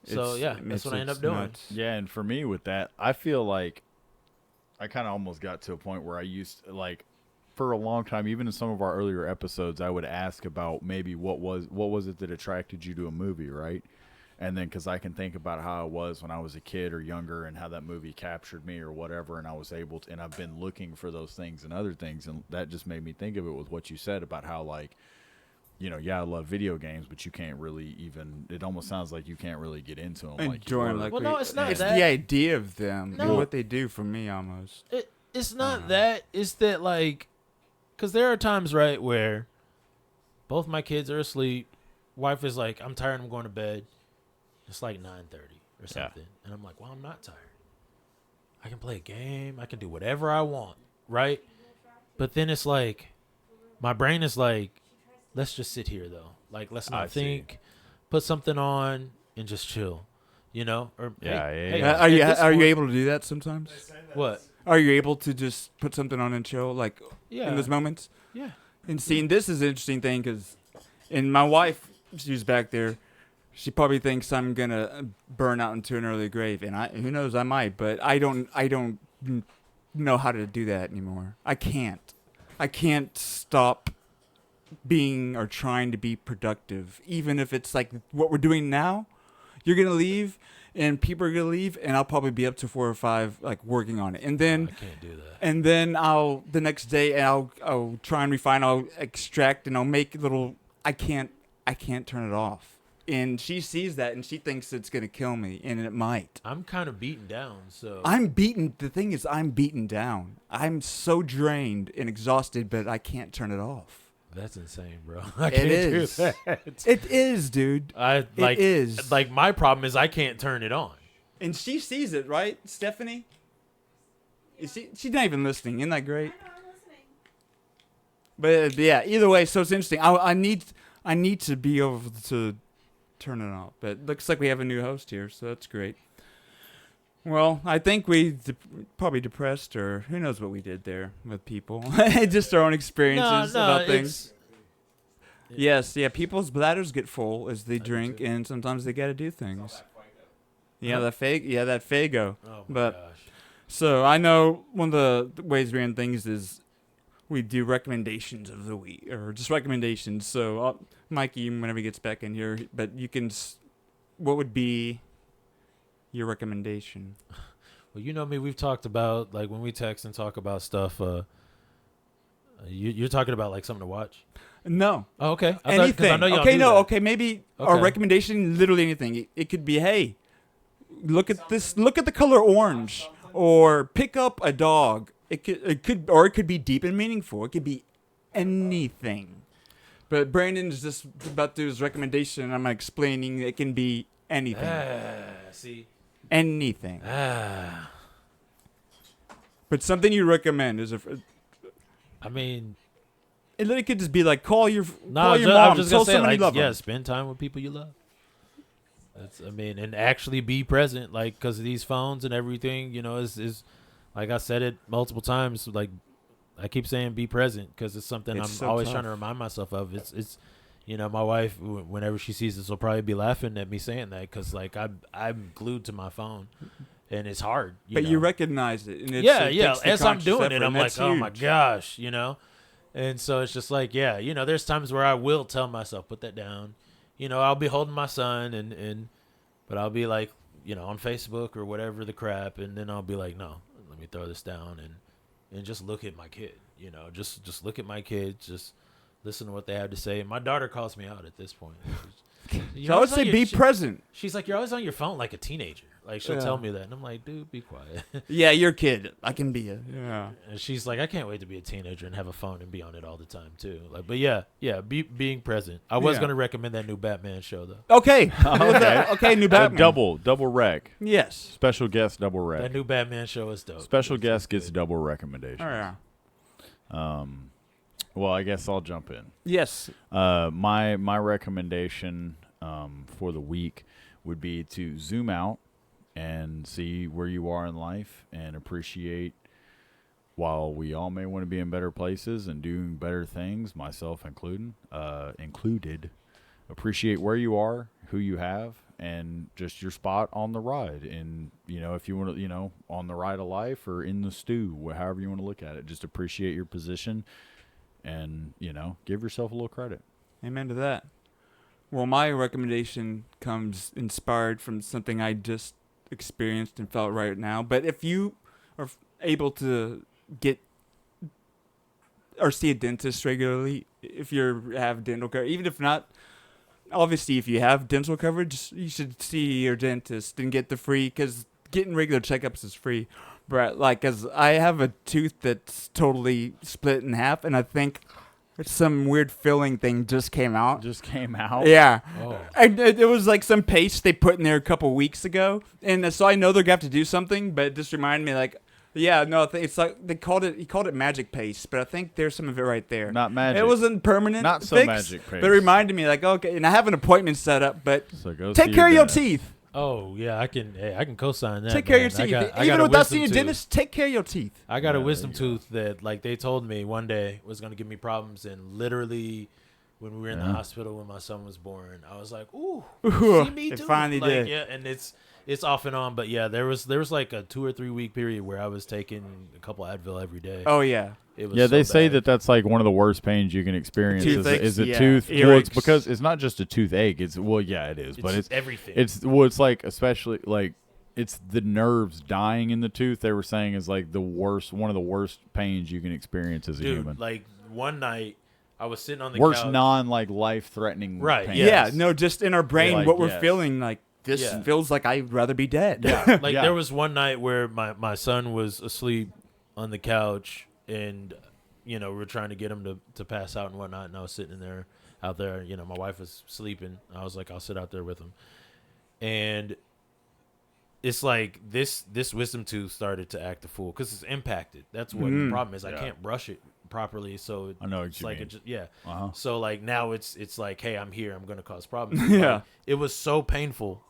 So that's what I end up doing. Nuts. Yeah, and for me with that, I feel like I kind of almost got to a point where I used to, like, for a long time, even in some of our earlier episodes, I would ask about maybe what was it that attracted you to a movie, right? And then because I can think about how I was when I was a kid or younger and how that movie captured me or whatever, and I was able to, and I've been looking for those things and other things, and that just made me think of it with what you said about how, like, I love video games, but you can't really even. It almost sounds like you can't really get into them. Enjoy them, well, no, it's not it's that. the idea of them, No. and what they do for me, almost. It's not that. It's that like, because there are times right where both my kids are asleep. Wife is like, I'm tired. I'm going to bed. It's like 9:30 or something, and I'm like, well, I'm not tired. I can play a game. I can do whatever I want, right? But then it's like, my brain is like, let's just sit here though. Like, let's not think. Put something on and just chill, Or Are you able to do that sometimes? What? Are you able to just put something on and chill, like in those moments? Yeah. And seeing this is an interesting thing because, and my wife, she's back there. She probably thinks I'm gonna burn out into an early grave, and who knows, I might, but I don't know how to do that anymore. I can't stop being or trying to be productive, even if it's like what we're doing now. You're gonna leave, and people are gonna leave, and I'll probably be up to 4 or 5, like working on it, and then I can't do that. And then I'll the next day, and I'll try and refine. I'll extract, and I'll make little. I can't turn it off. And she sees that, and she thinks it's gonna kill me, and it might. I'm kind of beaten down, so I'm beaten. The thing is, I'm beaten down. I'm so drained and exhausted, but I can't turn it off. That's insane, bro. I can't do that. It is, dude. It is. Like, my problem is I can't turn it on. And she sees it, right, Stephanie? She's not even listening. Isn't that great? I know, I'm listening. But yeah, either way, so it's interesting. I need to be able to turn it off. But it looks like we have a new host here, so that's great. Well, I think we probably depressed, or who knows what we did there with people. Just our own experiences about things. Yes, yeah. People's bladders get full as they do drink, too. and sometimes they got to do things. Yeah, that Fago. Oh my But gosh. so I know one of the ways we end things is we do recommendations of the week, or just recommendations. So Mikey, whenever he gets back in here, but you can. What would be your recommendation? Well, you know me. We've talked about like when we text and talk about stuff. You're talking about like something to watch. No. Oh, okay. Anything. I know y'all Okay, do no. that. Okay, maybe our Okay. recommendation, literally anything. It could be, hey, look at this. Look at the color orange, or pick up a dog. It could be deep and meaningful. It could be anything. But Brandon's just about to do his recommendation, and I'm explaining it can be anything. See. Anything. But something you recommend is I mean, it literally could just be like call your I'm mom, just tell gonna say, somebody like, you love yeah, them. spend time with people you love. And actually be present, like, because of these phones and everything, is like I said it multiple times, like I keep saying be present because it's something It's I'm so always tough. trying to remind myself of. It's my wife, whenever she sees this, will probably be laughing at me saying that because like I'm glued to my phone, and it's hard. But know? you recognize it, and yeah. takes the As I'm conscious doing effort, it, I'm and like, that's oh my huge. gosh, And so it's just like, yeah, there's times where I will tell myself, put that down. I'll be holding my son but I'll be like, on Facebook or whatever the crap, and then I'll be like, no, let me throw this down and just look at my kid. Just look at my kids, just listen to what they have to say. And my daughter calls me out at this point. So I would say be present. She's like, you're always on your phone like a teenager. Like she'll Yeah. tell me that, and I'm like, dude, be quiet. Yeah, you're a kid. I can be a yeah. And she's like, I can't wait to be a teenager and have a phone and be on it all the time too. Like, but yeah, being present. I was Yeah. gonna recommend that new Batman show though. Okay. Okay, new Batman. Double rec. Yes. Special guest double rec. That new Batman show is dope. Special It's guest good. gets double recommendation. Oh yeah. Well, I guess I'll jump in. Yes. My recommendation for the week would be to zoom out and see where you are in life and appreciate, while we all may want to be in better places and doing better things, myself included, appreciate where you are, who you have, and just your spot on the ride. And, if you want to, on the ride of life or in the stew, however you want to look at it, just appreciate your position and, give yourself a little credit. Amen to that. Well, my recommendation comes inspired from something I just experienced and felt right now. But if you are able to get or see a dentist regularly, if you have dental care, even if not, obviously if you have dental coverage, you should see your dentist and get the free, because getting regular checkups is free. But because I have a tooth that's totally split in half, and I think some weird filling thing just came out. Just came out. Yeah. Oh. And it was like some paste they put in there a couple weeks ago. And so I know they're going to have to do something, but it just reminded me like, yeah, no, it's like he called it magic paste, but I think there's some of it right there. Not magic. It wasn't permanent. Not so fix, magic paste. But it reminded me like, okay, and I have an appointment set up, but So go take see care of your dentist. teeth. Oh yeah, I can co-sign that. Take care of your man. teeth. I got Even a without wisdom seeing a tooth. dentist, take care of your teeth. I got a Yeah, wisdom there you tooth that like they told me one day was gonna give me problems, and literally when we were in the Yeah. hospital when my son was born, I was like, ooh, Ooh, see me it too. finally like, did. Yeah, and it's off and on, but yeah, there was like a 2 or 3 week period where I was taking a couple Advil every day. Oh, yeah. It was Yeah, they so say bad. that that's like one of the worst pains you can experience Toothaches, is a yeah. tooth. Well, Earaches. it's because it's not just a toothache. It's it is, but it's everything. it's like especially like it's the nerves dying in the tooth. They were saying is like one of the worst pains you can experience as a Dude, human. like one night I was sitting on the Worst couch. non life threatening. Right, pain. Yes. Yeah, no, just in our brain, Like, what we're yes. feeling, like, this Yeah. feels like I'd rather be dead. Yeah, like Yeah. there was one night where my son was asleep on the couch, and we were trying to get him to pass out and whatnot, and I was sitting out there. My wife was sleeping. I was like, I'll sit out there with him, and it's like this wisdom tooth started to act a fool because it's impacted. That's what the problem is. I Yeah. can't brush it properly, so I know what it's you like mean. yeah. Uh-huh. So like now it's like, hey, I'm here. I'm gonna cause problems. Yeah. Like, it was so painful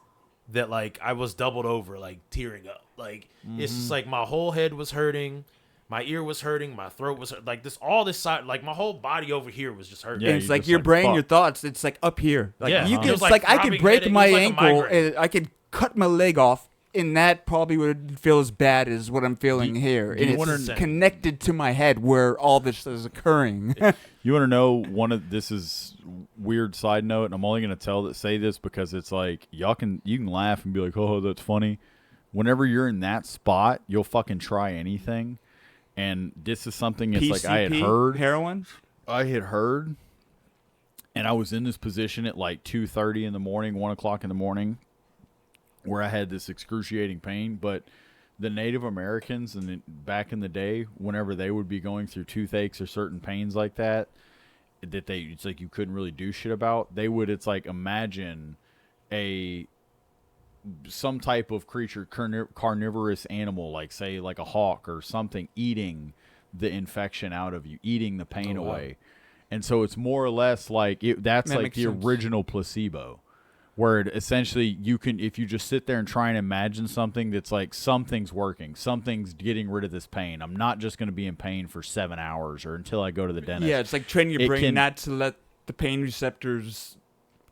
that like I was doubled over, like tearing up. Like it's just like my whole head was hurting, my ear was hurting, my throat was hurt, like all this side, like my whole body over here was just hurting. Yeah, and it's you're like just your like, brain, fuck. your thoughts. It's like up here. Like Yeah. you It could, was it's like like I could throbbing break headache. It my was like a ankle, migraine. and I could cut my leg off, and that probably would feel as bad as what I'm feeling here. do you And wanna- it's connected to my head where all this is occurring. You want to know this is weird side note, and I'm only going to say this because it's like you can laugh and be like, oh, that's funny. Whenever you're in that spot, you'll fucking try anything. And this is something it's like I had PCP, heard. heroin. And I was in this position at like 2:30 in the morning, 1 o'clock in the morning, where I had this excruciating pain. But the Native Americans back in the day, whenever they would be going through toothaches or certain pains like that, it's like you couldn't really do shit about. It's like imagine some type of creature, carnivorous animal, like say like a hawk or something, eating the infection out of you, eating the pain away. And so it's more or less like that's like the original placebo, where essentially you can, if you just sit there and try and imagine something that's like something's working, something's getting rid of this pain. I'm not just going to be in pain for 7 hours or until I go to the dentist. Yeah, it's like training your brain not to let the pain receptors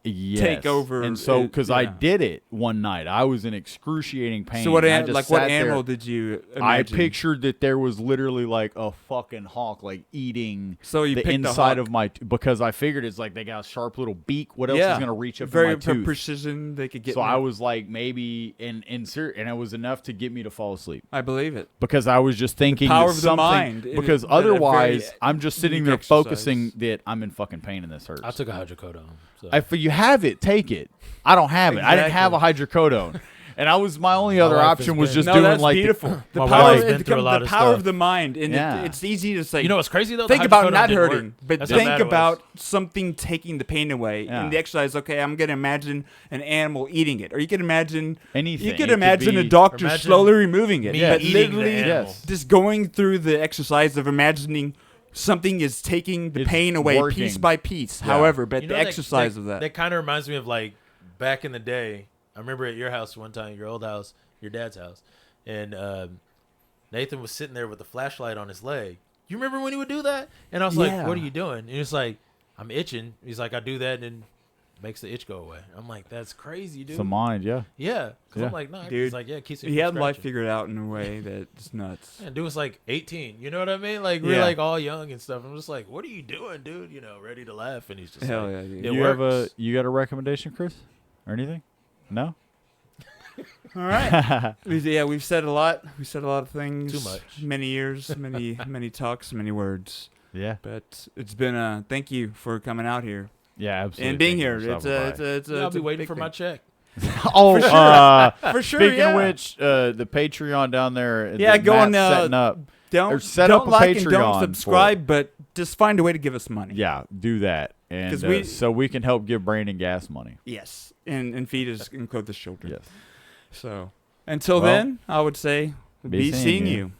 take over. And so, because I did it one night, I was in excruciating pain. So what what animal did you imagine? I pictured that there was literally like a fucking hawk, like eating the inside of my, because I figured it's like they got a sharp little beak. What else is going to reach up in my tooth? Precision they could get. So I was like, maybe and it was enough to get me to fall asleep. I believe it. Because I was just thinking power that of the mind. Because otherwise, I'm just sitting there focusing that I'm in fucking pain and this hurts. I took a hydrocodone. So. If you have it, take it. I don't have it. I didn't have a hydrocodone. And my only other option was just doing that's like beautiful. The My power, wife's been through a lot of power stuff. of the mind, and Yeah. it's easy to say. You know what's crazy though? Think The about hydrocodone not didn't hurting, work. but That's how think bad it was. about something taking the pain away. Yeah. And the exercise, okay, I'm gonna imagine an animal eating it, or you could imagine anything. You It could could imagine be- a doctor Imagine slowly removing it, me but eating the literally animal. just going through the exercise of imagining something is taking the It's pain away working. piece by piece. Yeah. However, but You know the exercise that, of that. That kind of reminds me of like back in the day. I remember at your house one time, your old house, your dad's house, and Nathan was sitting there with a flashlight on his leg. You remember when he would do that? And I was like, "What are you doing?" And he was like, "I'm itching." He's like, "I do that and it makes the itch go away." I'm like, "That's crazy, dude." It's a mind, yeah. Yeah, because Yeah. I'm like, "No, Dude, he's like, yeah, keeps it He from had life scratching." figured out in a way that's nuts. And dude was like 18. You know what I mean? Like we're Yeah. like all young and stuff. I'm just like, "What are you doing, dude?" You know, ready to laugh. And he's just Hell like, yeah, dude. It You works. you got a recommendation, Chris? Or anything? No? All right. We've said a lot. We said a lot of things. Too much. Many years, many talks, many words. Yeah. But it's been a thank you for coming out here Yeah, absolutely. and being Thank you here. for It's stopping a, by. it's a, it's a, I'll it's be a waiting big for thing. my check. Oh, For sure. speaking yeah. of which, the Patreon down there. Yeah, that go on, Matt's setting up. or don't set up a like and Patreon don't for subscribe, but just find a way to give us money. Yeah, do that, and 'Cause so we can help give Brandon gas money. Yes, and feed us and clothe the children. Yes. So until Well, then, I would say be be seeing seeing you. you.